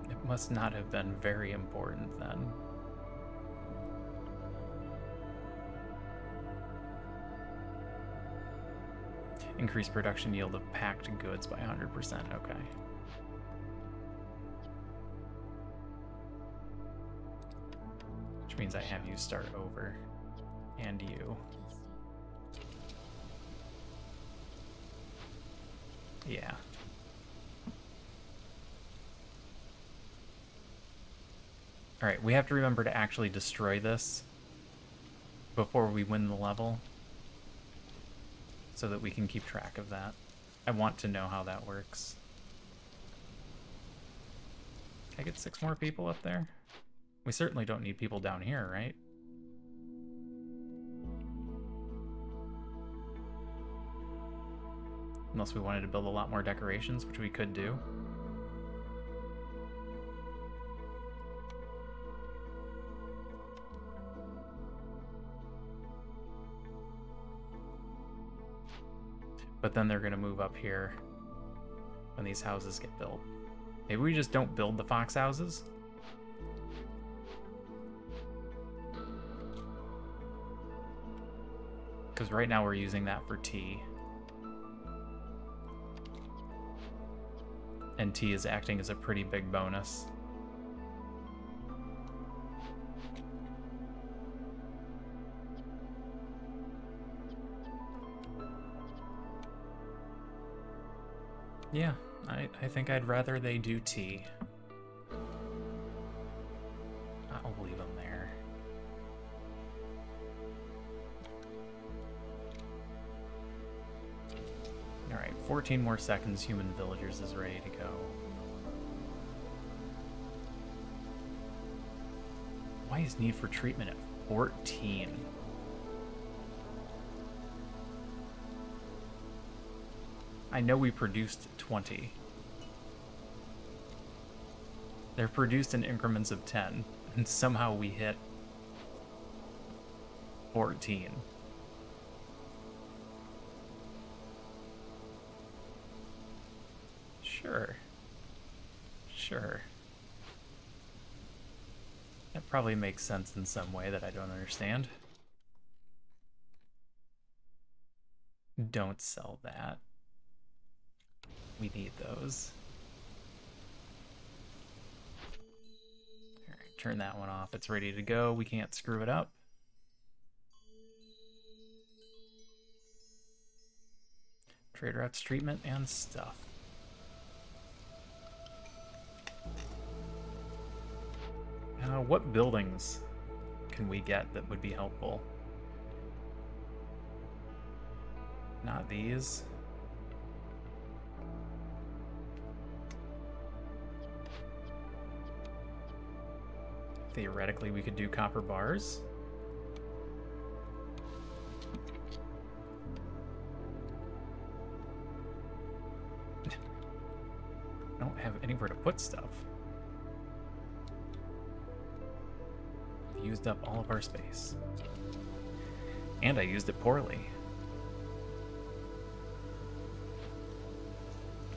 It must not have been very important then. Increase production yield of packed goods by 100%, okay. Which means I have you start over. And you. Yeah. Alright, we have to remember to actually destroy this before we win the level, so that we can keep track of that. I want to know how that works. Can I get 6 more people up there? We certainly don't need people down here, right? Unless we wanted to build a lot more decorations, which we could do. But then they're going to move up here when these houses get built. Maybe we just don't build the fox houses? Because right now we're using that for tea. And tea is acting as a pretty big bonus. Yeah, I think I'd rather they do tea. I'll leave them there. Alright, 14 more seconds, human villagers is ready to go. Why is need for treatment at 14? I know we produced 20. They're produced in increments of 10, and somehow we hit 14. Sure. Sure. That probably makes sense in some way that I don't understand. Don't sell that. We need those. All right, turn that one off. It's ready to go. We can't screw it up. Trade routes, treatment, and stuff. What buildings can we get that would be helpful? Not these. Theoretically, we could do copper bars. I don't have anywhere to put stuff. We've used up all of our space. And I used it poorly.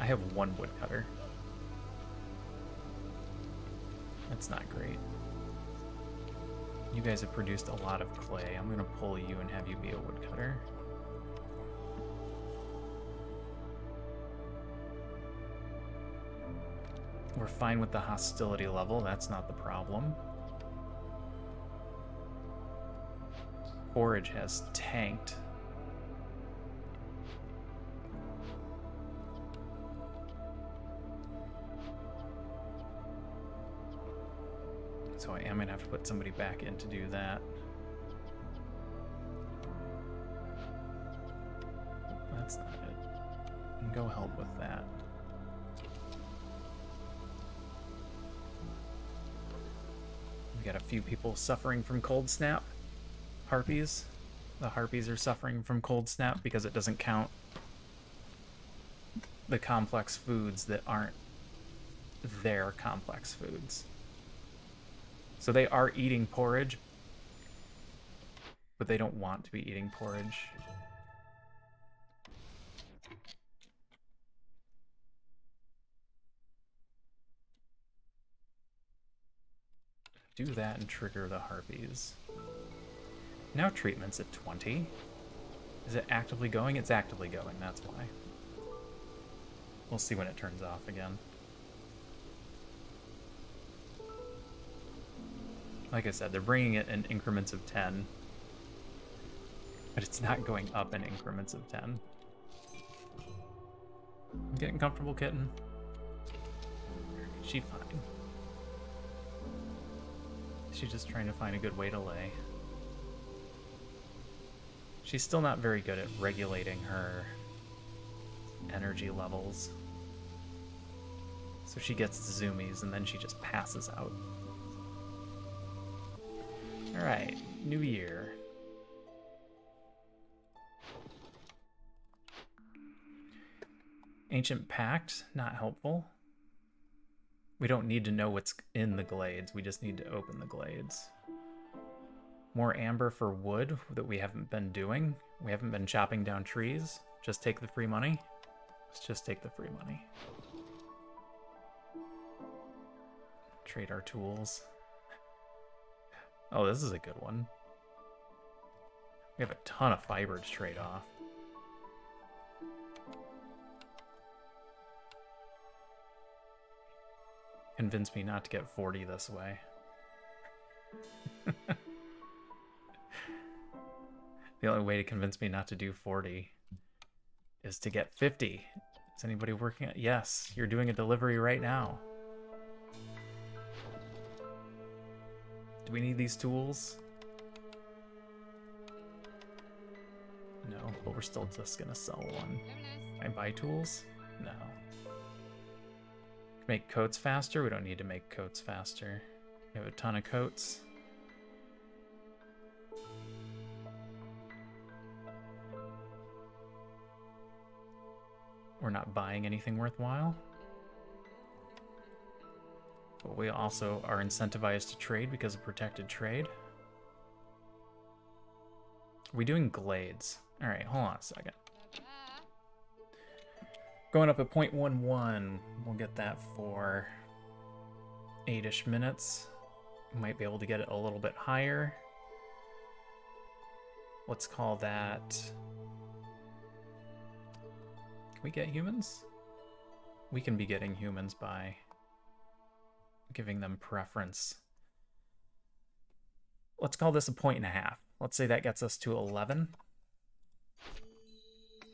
I have one woodcutter. That's not great. You guys have produced a lot of clay. I'm gonna pull you and have you be a woodcutter. We're fine with the hostility level, that's not the problem. Forage has tanked. So I am gonna have to put somebody back in to do that. That's not it. Go help with that. We got a few people suffering from cold snap. Harpies. The harpies are suffering from cold snap because it doesn't count the complex foods that aren't their complex foods. So they are eating porridge, but they don't want to be eating porridge. Do that and trigger the harpies. Now treatment's at 20. Is it actively going? It's actively going, that's why. We'll see when it turns off again. Like I said, they're bringing it in increments of 10. But it's not going up in increments of 10. I'm getting comfortable, kitten. She fine. She's just trying to find a good way to lay. She's still not very good at regulating her energy levels. So she gets zoomies and then she just passes out. Alright, new year. Ancient Pact, not helpful. We don't need to know what's in the glades, we just need to open the glades. More amber for wood that we haven't been doing. We haven't been chopping down trees. Just take the free money. Let's just take the free money. Trade our tools. Oh, this is a good one. We have a ton of fiber to trade off. Convince me not to get 40 this way. The only way to convince me not to do 40 is to get 50. Is anybody working at? Yes, you're doing a delivery right now. Do we need these tools? No, but we're still just gonna sell one. Can I buy tools? No. Make coats faster? We don't need to make coats faster. We have a ton of coats. We're not buying anything worthwhile. But we also are incentivized to trade because of protected trade. Are we doing glades? All right, hold on a second. Going up at 0.11, we'll get that for 8-ish minutes. Might be able to get it a little bit higher. Let's call that... Can we get humans? we can be getting humans by giving them preference. Let's call this a 1.5. Let's say that gets us to 11,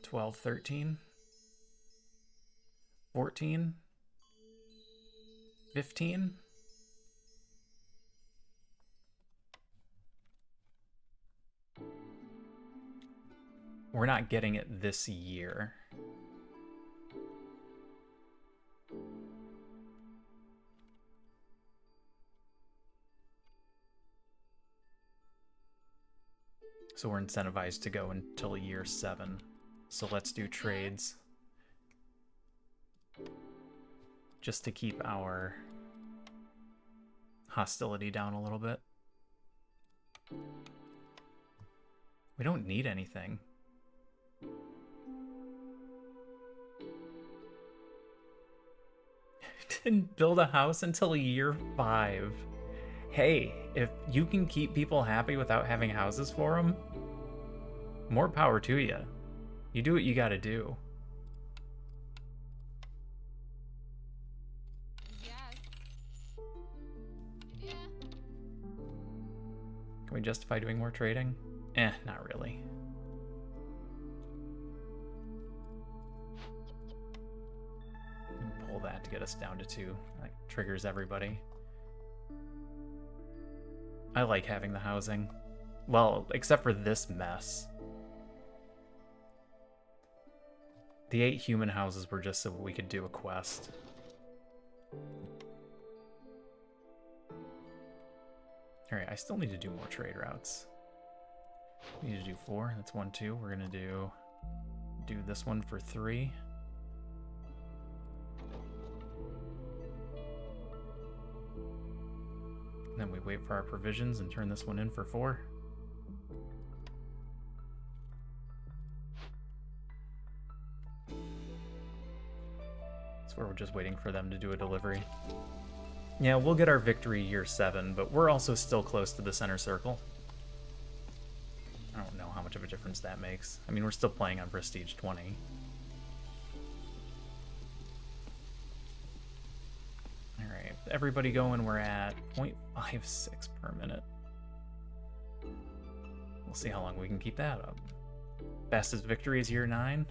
12, 13, 14, 15. We're not getting it this year. So we're incentivized to go until year 7. So let's do trades. Just to keep our hostility down a little bit. We don't need anything. Didn't build a house until year 5. Hey, if you can keep people happy without having houses for them, more power to you. You do what you gotta do. Yeah. Can we justify doing more trading? Not really. Pull that to get us down to 2. That triggers everybody. I like having the housing. Well, except for this mess. The 8 human houses were just so we could do a quest. Alright, I still need to do more trade routes. We need to do 4. That's 1, 2. We're gonna do this one for 3. And then we wait for our provisions and turn this one in for 4. That's where we're just waiting for them to do a delivery. Yeah, we'll get our victory year 7, but we're also still close to the center circle. I don't know how much of a difference that makes. I mean, we're still playing on Prestige 20. Alright, everybody going, we're at 0.56 per minute. We'll see how long we can keep that up. Fastest victory is year 9.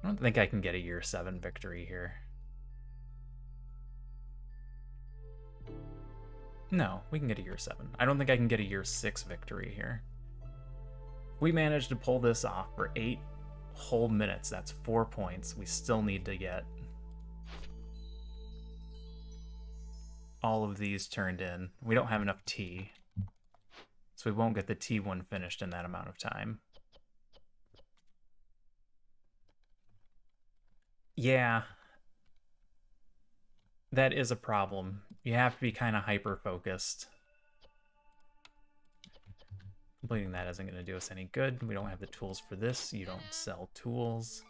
I don't think I can get a year 7 victory here. No, we can get a year 7. I don't think I can get a year 6 victory here. We managed to pull this off for 8 whole minutes. That's 4 points. We still need to get all of these turned in. We don't have enough tea, so we won't get the T1 finished in that amount of time. Yeah, that is a problem. You have to be kind of hyper-focused. Completing that isn't going to do us any good. We don't have the tools for this. You don't sell tools.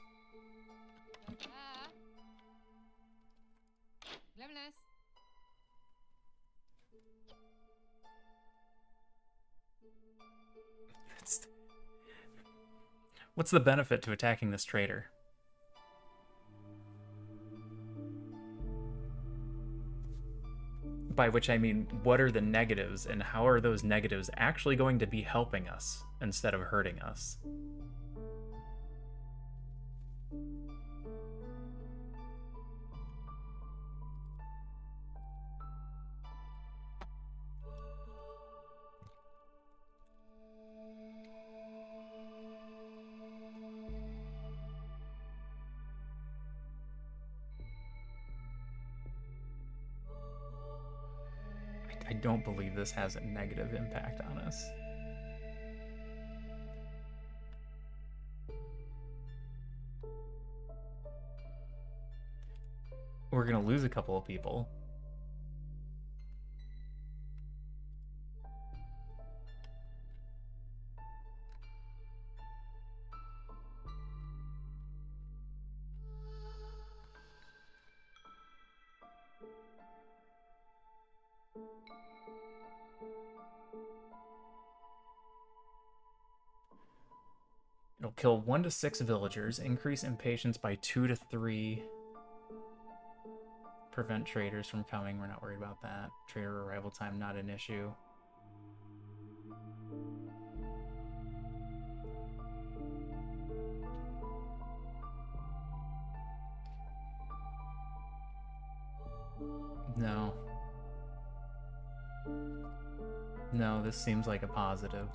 What's the benefit to attacking this trader? By which I mean, what are the negatives, and how are those negatives actually going to be helping us instead of hurting us? I don't believe this has a negative impact on us. We're gonna lose a couple of people. It'll kill 1 to 6 villagers, increase impatience by 2 to 3 prevent traders from coming. We're not worried about that. Trader arrival time, not an issue. No. No, this seems like a positive.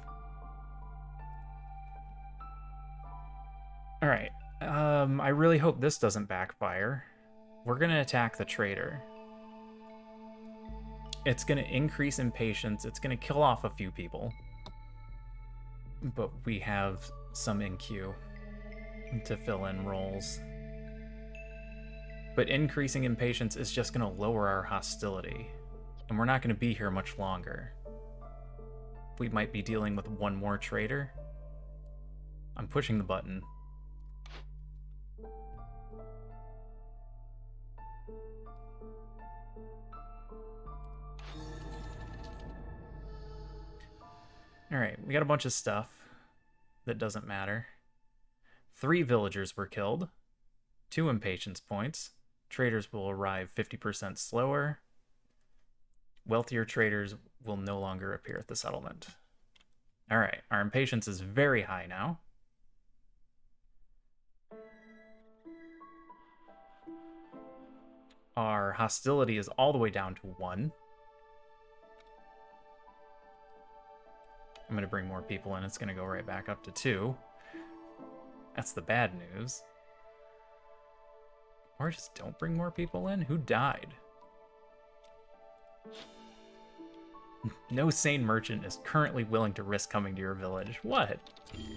Alright. I really hope this doesn't backfire. We're going to attack the trader. It's going to increase impatience. It's going to kill off a few people. But we have some in queue to fill in roles. But increasing impatience is just going to lower our hostility. And we're not going to be here much longer. We might be dealing with one more trader. I'm pushing the button. Alright, we got a bunch of stuff that doesn't matter. 3 villagers were killed. 2 impatience points. Traders will arrive 50% slower. Wealthier traders will no longer appear at the settlement. Alright, our impatience is very high now. Our hostility is all the way down to 1. I'm going to bring more people in. It's going to go right back up to 2. That's the bad news. Or just don't bring more people in? Who died? No sane merchant is currently willing to risk coming to your village. What?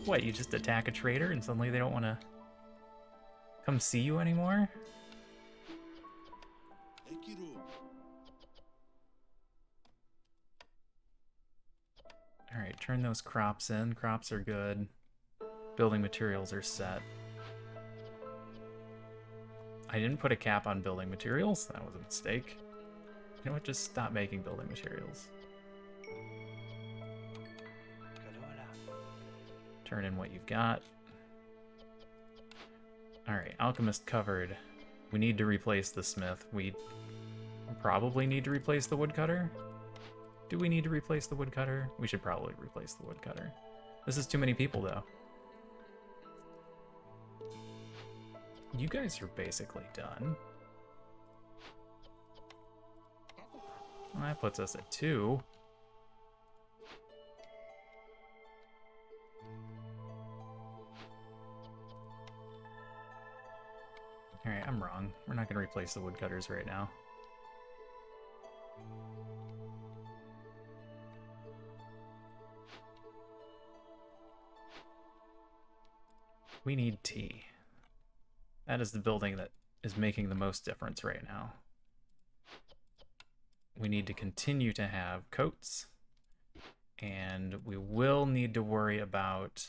What, you just attack a trader and suddenly they don't want to come see you anymore? Alright, turn those crops in. Crops are good. Building materials are set. I didn't put a cap on building materials. That was a mistake. You know what? Just stop making building materials. Turn in what you've got. Alright, alchemist covered. We need to replace the smith. We probably need to replace the woodcutter. Do we need to replace the woodcutter? We should probably replace the woodcutter. This is too many people, though. You guys are basically done. Well, that puts us at 2. Alright, I'm wrong. We're not going to replace the woodcutters right now. We need tea. That is the building that is making the most difference right now. We need to continue to have coats, and we will need to worry about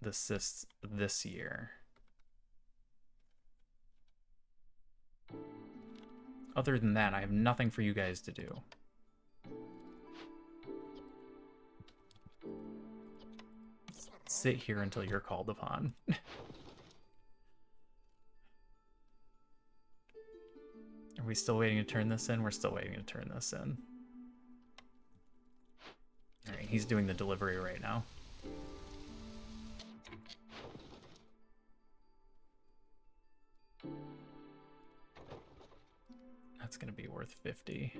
the cysts this year. Other than that, I have nothing for you guys to do. Sit here until you're called upon. Are we still waiting to turn this in? We're still waiting to turn this in. Alright, he's doing the delivery right now. That's gonna be worth 50.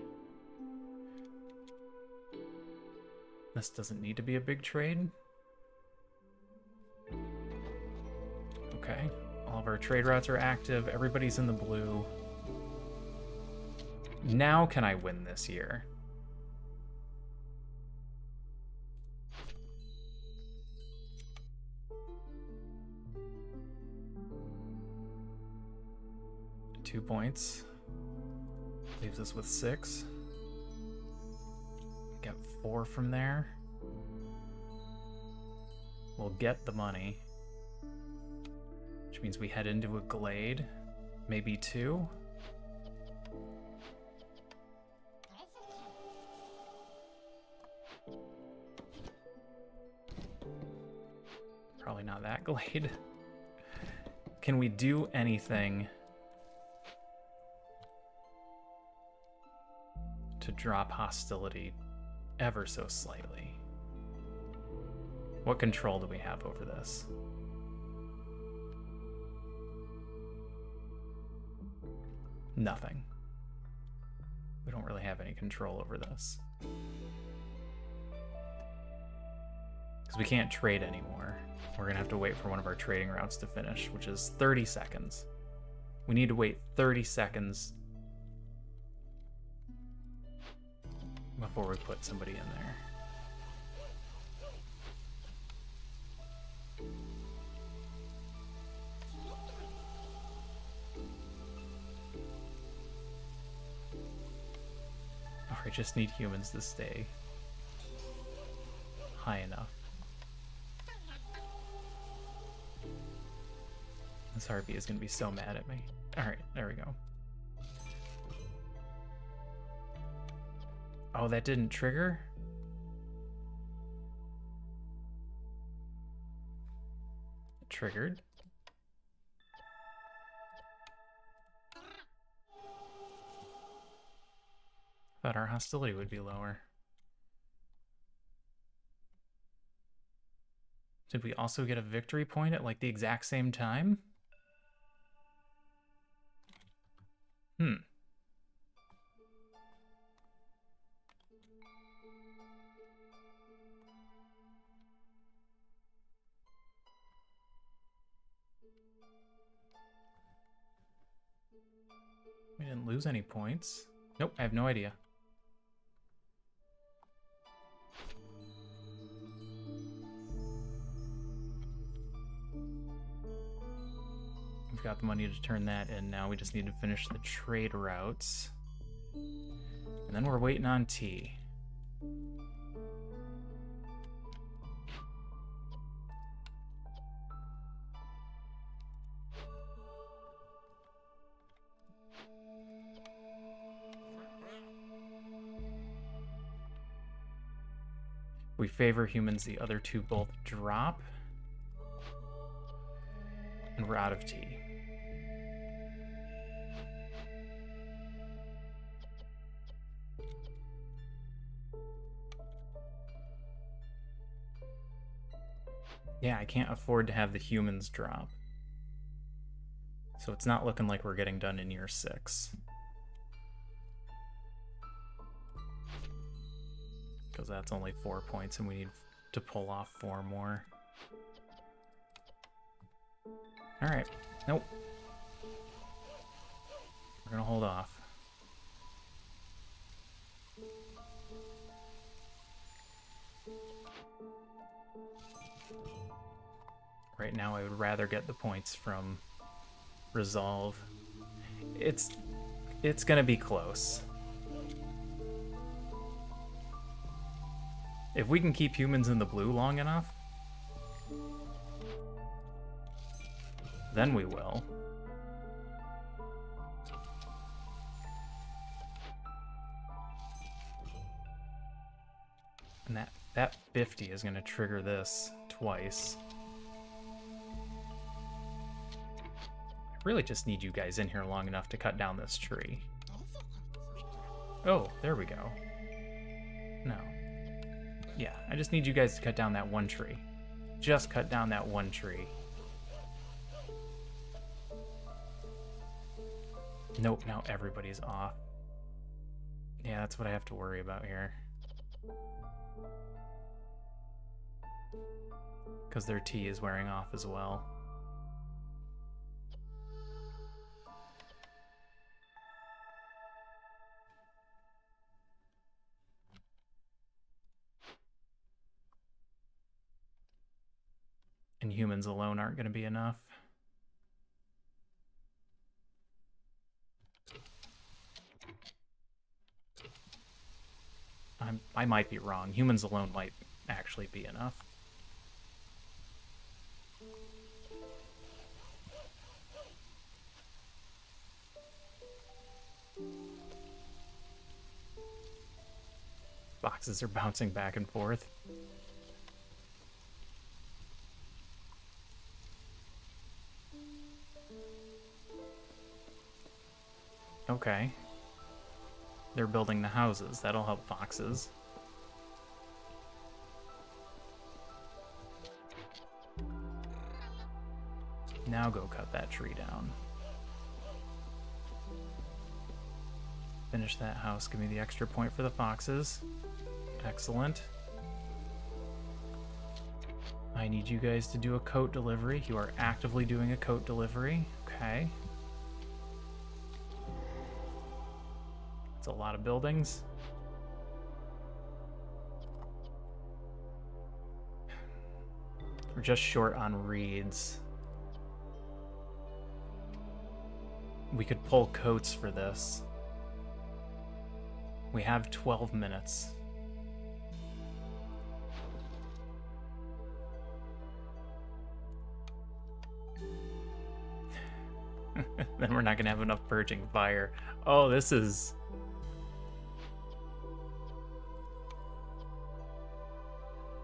This doesn't need to be a big trade. Okay, all of our trade routes are active. Everybody's in the blue. Now can I win this year? Two points. Leaves us with 6. Get 4 from there. We'll get the money. Which means we head into a glade. Maybe 2. Probably not that glade. Can we do anything to drop hostility ever so slightly. What control do we have over this? Nothing. We don't really have any control over this. Because we can't trade anymore. We're going to have to wait for one of our trading routes to finish, which is 30 seconds. We need to wait 30 seconds before we put somebody in there. Oh, I just need humans to stay high enough. This harpy is going to be so mad at me. Alright, there we go. Oh, that didn't trigger? It triggered. Thought our hostility would be lower. Did we also get a victory point at like the exact same time? Hmm. We didn't lose any points. Nope, I have no idea. We've got the money to turn that in now. We just need to finish the trade routes. And then we're waiting on tea. We favor humans, the other two both drop. And we're out of tea. Yeah, I can't afford to have the humans drop. So it's not looking like we're getting done in year 6. Because that's only 4 points and we need to pull off 4 more. Alright, nope. We're gonna hold off. Right now I would rather get the points from Resolve. It's gonna be close. If we can keep humans in the blue long enough, then we will. And that 50 is going to trigger this twice. I really just need you guys in here long enough to cut down this tree. Oh, there we go. No. Yeah, I just need you guys to cut down that one tree. Just cut down that one tree. Nope, now everybody's off. Yeah, that's what I have to worry about here. Because their tea is wearing off as well. And humans alone aren't going to be enough. I might be wrong. Humans alone might actually be enough. Boxes are bouncing back and forth. Okay. They're building the houses. That'll help foxes. Now go cut that tree down. Finish that house. Give me the extra point for the foxes. Excellent. I need you guys to do a coat delivery. You are actively doing a coat delivery. Okay. It's a lot of buildings. We're just short on reeds. We could pull coats for this. We have 12 minutes. Then we're not gonna have enough purging fire. Oh, this is...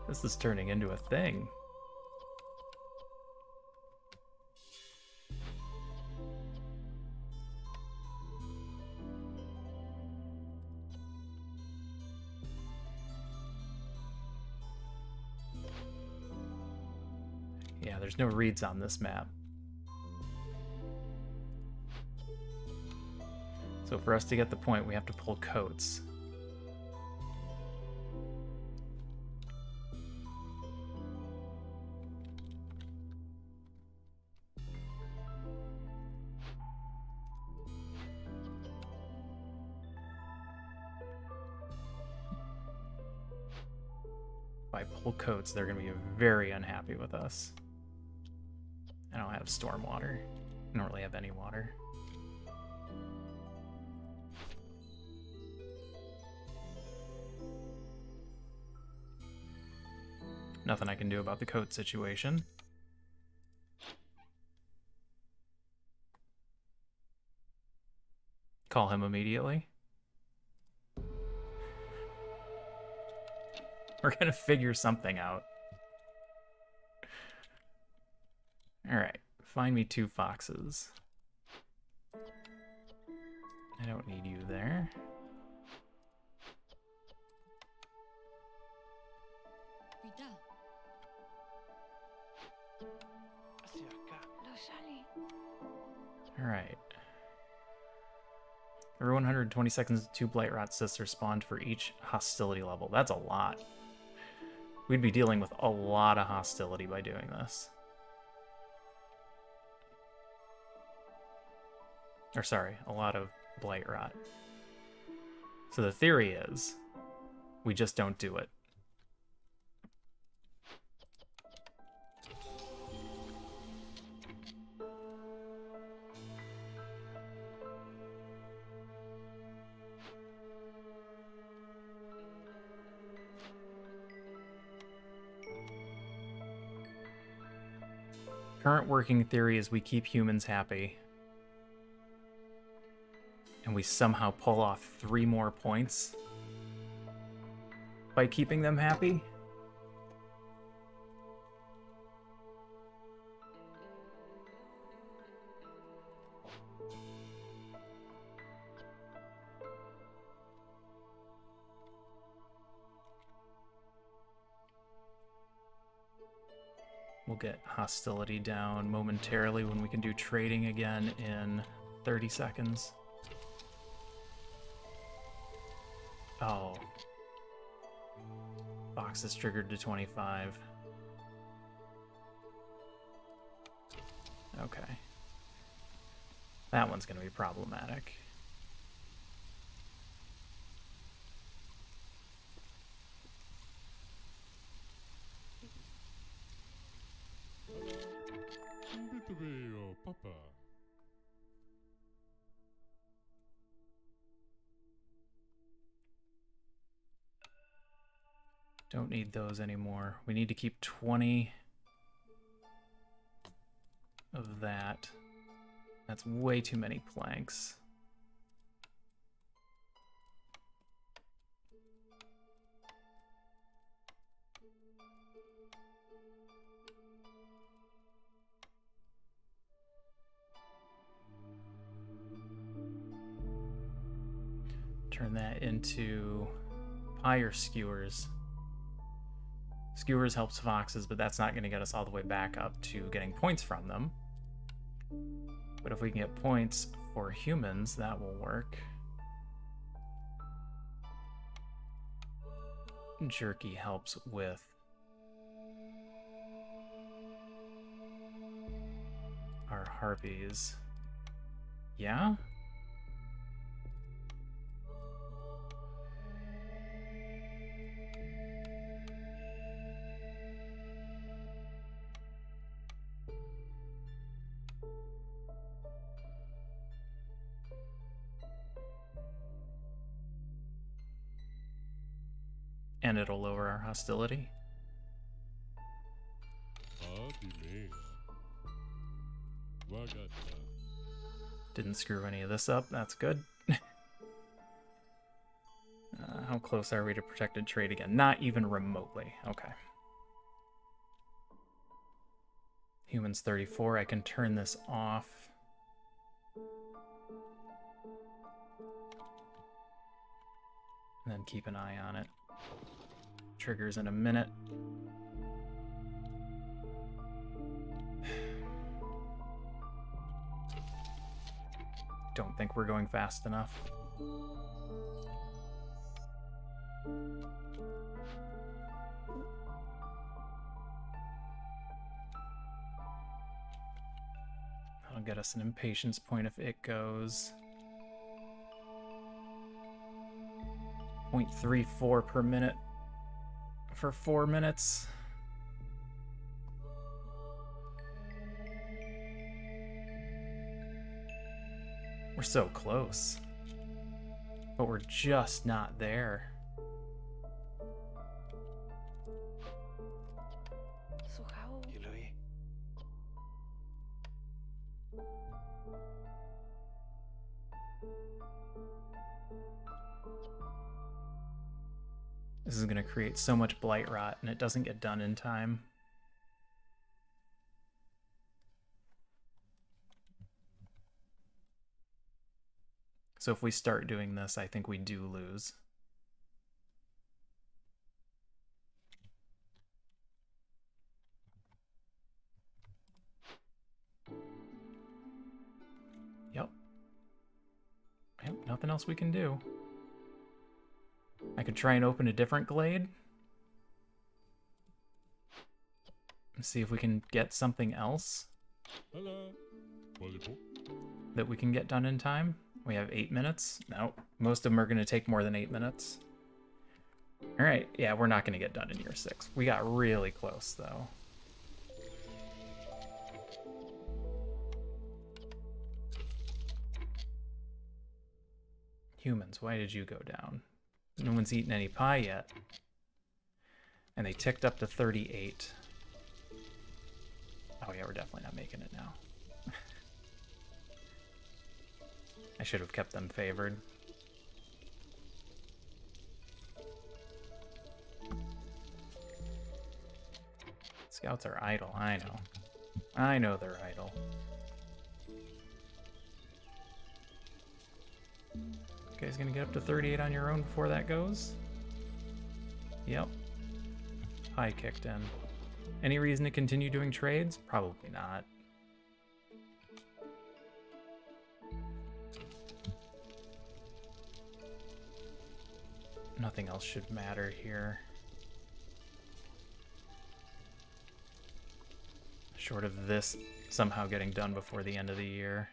This is turning into a thing. Yeah, there's no reeds on this map. So for us to get the point, we have to pull coats. If I pull coats, they're going to be very unhappy with us. I don't have storm water. I don't really have any water. Nothing I can do about the coat situation. Call him immediately. We're gonna figure something out. Alright, find me 2 foxes. I don't need you there. Alright. Every 120 seconds, 2 blight rot cysts are spawned for each hostility level. That's a lot. We'd be dealing with a lot of hostility by doing this. Or sorry, a lot of blight rot. So the theory is, we just don't do it. Current working theory is we keep humans happy. And we somehow pull off 3 more points by keeping them happy. We'll get hostility down momentarily when we can do trading again in 30 seconds. Oh. Box is triggered to 25. Okay. That one's going to be problematic. Don't need those anymore. We need to keep 20 of that. That's way too many planks. Turn that into pie or skewers. Skewers helps foxes, but that's not going to get us all the way back up to getting points from them. But if we can get points for humans, that will work. Jerky helps with our harpies. Yeah? And it'll lower our hostility. Didn't screw any of this up, that's good. How close are we to protected trade again? Not even remotely, okay. Humans 34, I can turn this off. And then keep an eye on it. Triggers in a minute. Don't think we're going fast enough. That'll get us an impatience point if it goes. 0.34 per minute for 4 minutes. We're so close, but we're just not there. So how? This is going to create so much blight rot, and it doesn't get done in time. So if we start doing this, I think we do lose. Yep. Yep, nothing else we can do. I could try and open a different glade. And see if we can get something else that we can get done in time. We have 8 minutes. No, most of them are going to take more than 8 minutes. All right, yeah, we're not going to get done in year 6. We got really close, though. Humans, why did you go down? No one's eaten any pie yet. And they ticked up to 38. Oh yeah, we're definitely not making it now. I should have kept them favored. Scouts are idle, I know. I know they're idle. You guys gonna get up to 38 on your own before that goes? Yep. Pie kicked in. Any reason to continue doing trades? Probably not. Nothing else should matter here. Short of this somehow getting done before the end of the year.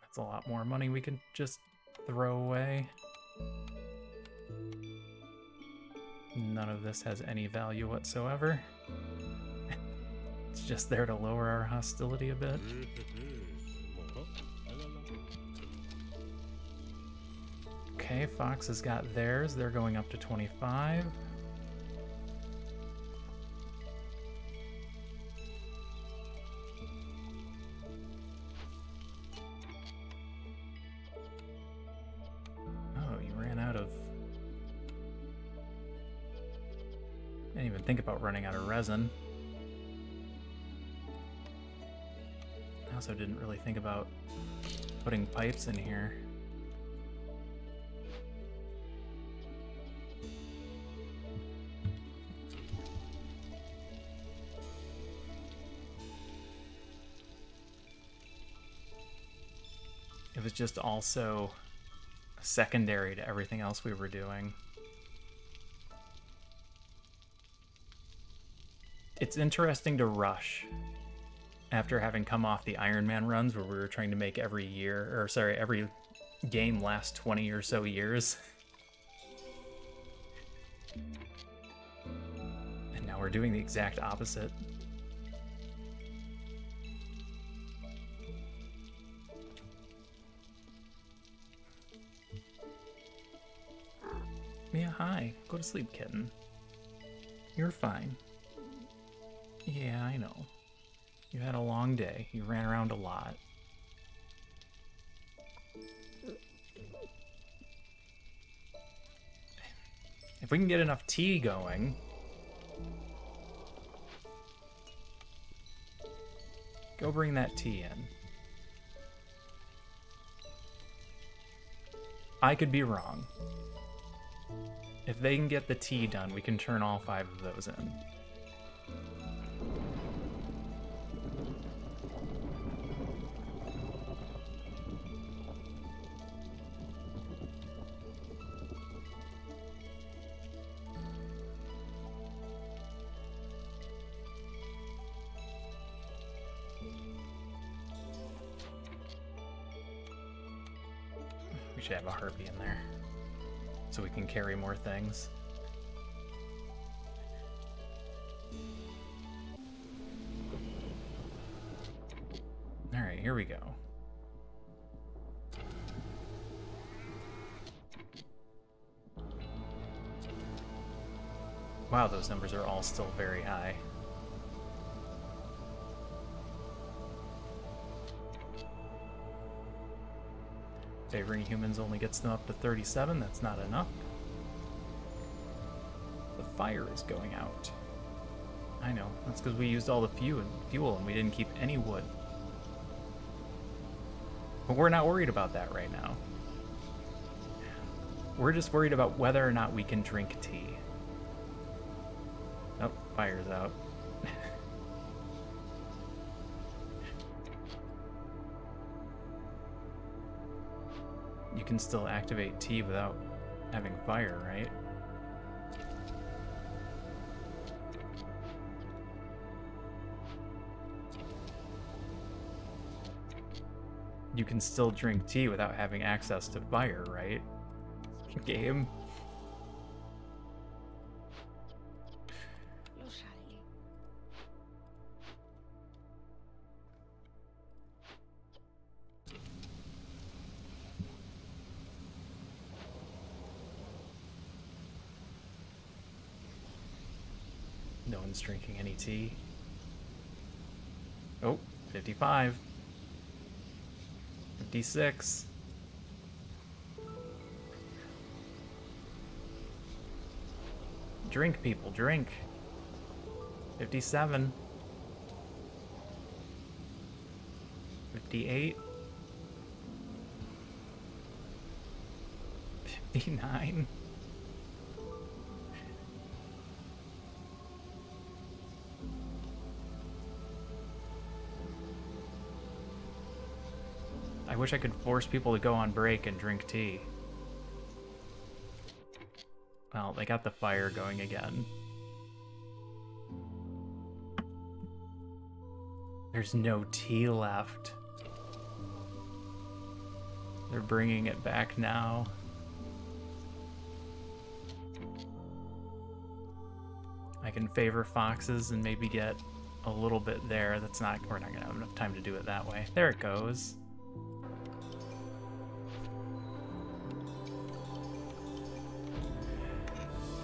That's a lot more money we could just throw away. None of this has any value whatsoever. It's just there to lower our hostility a bit. Okay, Fox has got theirs. They're going up to 25. even think about running out of resin. I also didn't really think about putting pipes in here. It was just also secondary to everything else we were doing. It's interesting to rush after having come off the Iron Man runs where we were trying to make every game last 20 or so years. And now we're doing the exact opposite. Yeah, hi. Go to sleep, kitten. You're fine. Yeah, I know. You had a long day. You ran around a lot. If we can get enough tea going... Go bring that tea in. I could be wrong. If they can get the tea done, we can turn all 5 of those in. We should have a harpy in there, so we can carry more things. Alright, here we go. Wow, those numbers are all still very high. Favoring humans only gets them up to 37, that's not enough. The fire is going out. I know, that's because we used all the fuel and we didn't keep any wood. But we're not worried about that right now. We're just worried about whether or not we can drink tea. Oh, fire's out. You can still activate tea without having fire, right? You can still drink tea without having access to fire, right? Game. No one's drinking any tea. Oh, 55. 56. Drink, people, drink. 57. 58. 59. I wish I could force people to go on break and drink tea. Well, they got the fire going again. There's no tea left. They're bringing it back now. I can favor foxes and maybe get a little bit there. We're not gonna have enough time to do it that way. There it goes.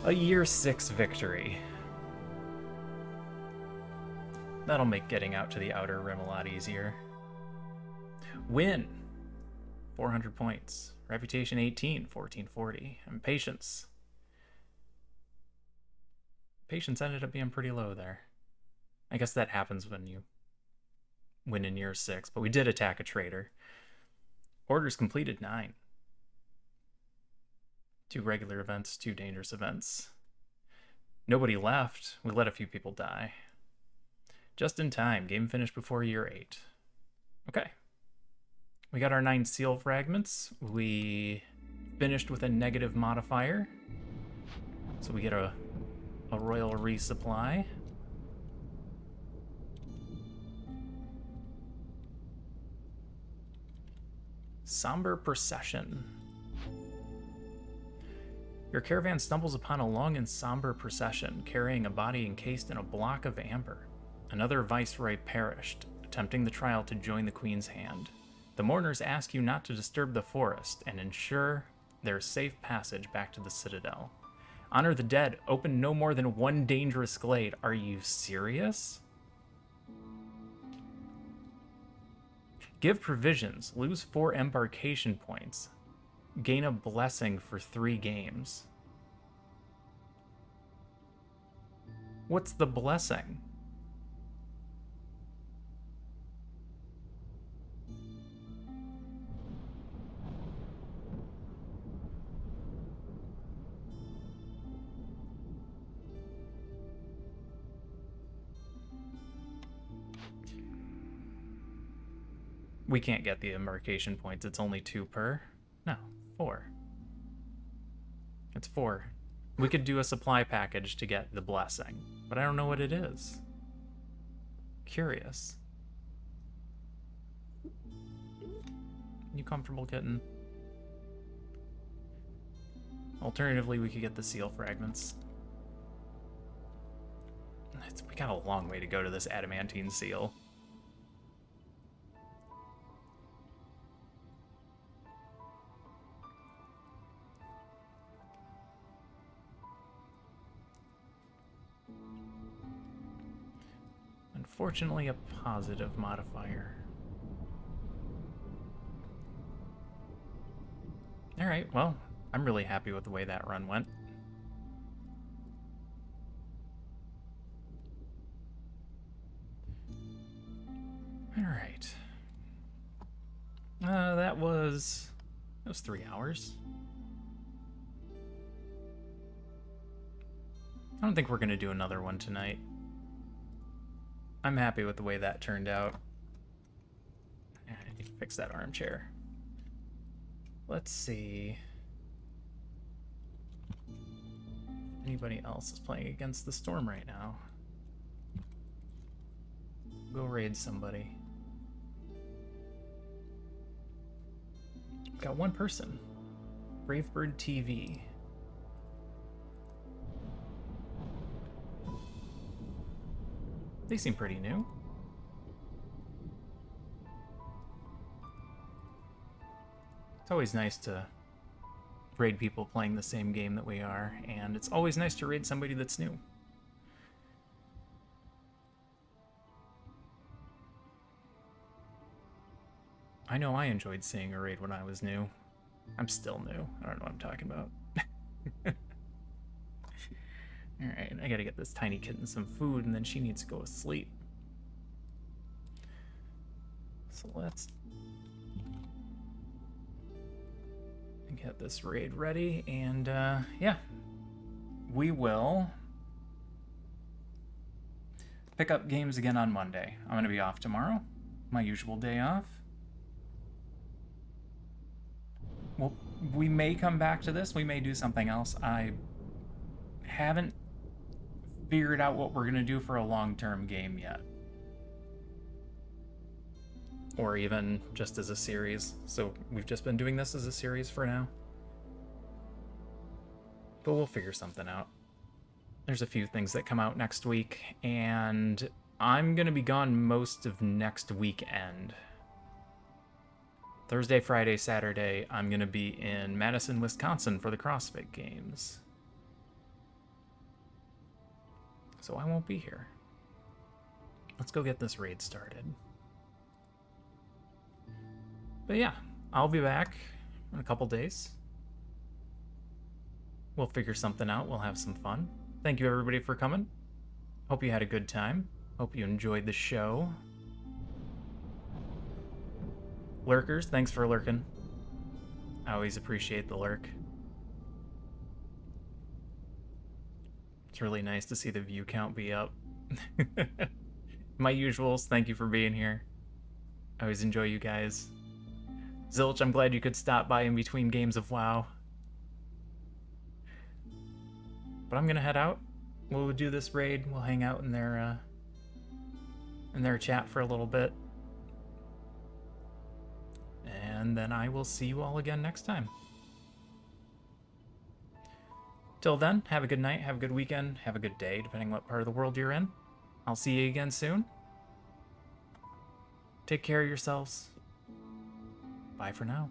A year 6 victory. That'll make getting out to the outer rim a lot easier. Win. 400 points. Reputation 18, 1440. And patience. Patience ended up being pretty low there. I guess that happens when you win in year 6, but we did attack a trader. Orders completed 9. 2 regular events, 2 dangerous events. Nobody left. We let a few people die. Just in time. Game finished before year 8. Okay. We got our 9 seal fragments. We finished with a negative modifier. So we get a royal resupply. Somber procession. Your caravan stumbles upon a long and somber procession, carrying a body encased in a block of amber. Another viceroy perished, attempting the trial to join the queen's hand. The mourners ask you not to disturb the forest and ensure their safe passage back to the citadel. Honor the dead. Open no more than 1 dangerous glade. Are you serious? Give provisions. Lose 4 embarkation points. Gain a blessing for 3 games. What's the blessing? We can't get the embarkation points. It's only 2 per. No, 4. It's 4. We could do a supply package to get the blessing, but I don't know what it is. Curious. You comfortable getting? Alternatively, we could get the seal fragments. We got a long way to go to this adamantine seal. Unfortunately, a positive modifier. Alright, well, I'm really happy with the way that run went. Alright. That was 3 hours. I don't think we're going to do another one tonight. I'm happy with the way that turned out. I need to fix that armchair. Let's see. Anybody else is playing against the storm right now? Go raid somebody. Got 1 person. Bravebird TV. They seem pretty new. It's always nice to raid people playing the same game that we are, and it's always nice to raid somebody that's new. I know I enjoyed seeing a raid when I was new. I'm still new. I don't know what I'm talking about. Alright, I gotta get this tiny kitten some food, and then she needs to go to sleep. So let's get this raid ready, and yeah. We will pick up games again on Monday. I'm gonna be off tomorrow, my usual day off. Well, we may come back to this, we may do something else. I haven't figured out what we're going to do for a long-term game yet. Or even just as a series. So we've just been doing this as a series for now. But we'll figure something out. There's a few things that come out next week, and I'm going to be gone most of next weekend. Thursday, Friday, Saturday, I'm going to be in Madison, Wisconsin for the CrossFit Games. So I won't be here. Let's go get this raid started. But yeah, I'll be back in a couple days. We'll figure something out. We'll have some fun. Thank you, everybody, for coming. Hope you had a good time. Hope you enjoyed the show. Lurkers, thanks for lurking. I always appreciate the lurk. It's really nice to see the view count be up. My usuals, thank you for being here. I always enjoy you guys. Zilch, I'm glad you could stop by in between games of WoW. But I'm gonna head out. We'll do this raid. We'll hang out in their chat for a little bit. And then I will see you all again next time. Till then, have a good night, have a good weekend, have a good day, depending what part of the world you're in. I'll see you again soon. Take care of yourselves. Bye for now.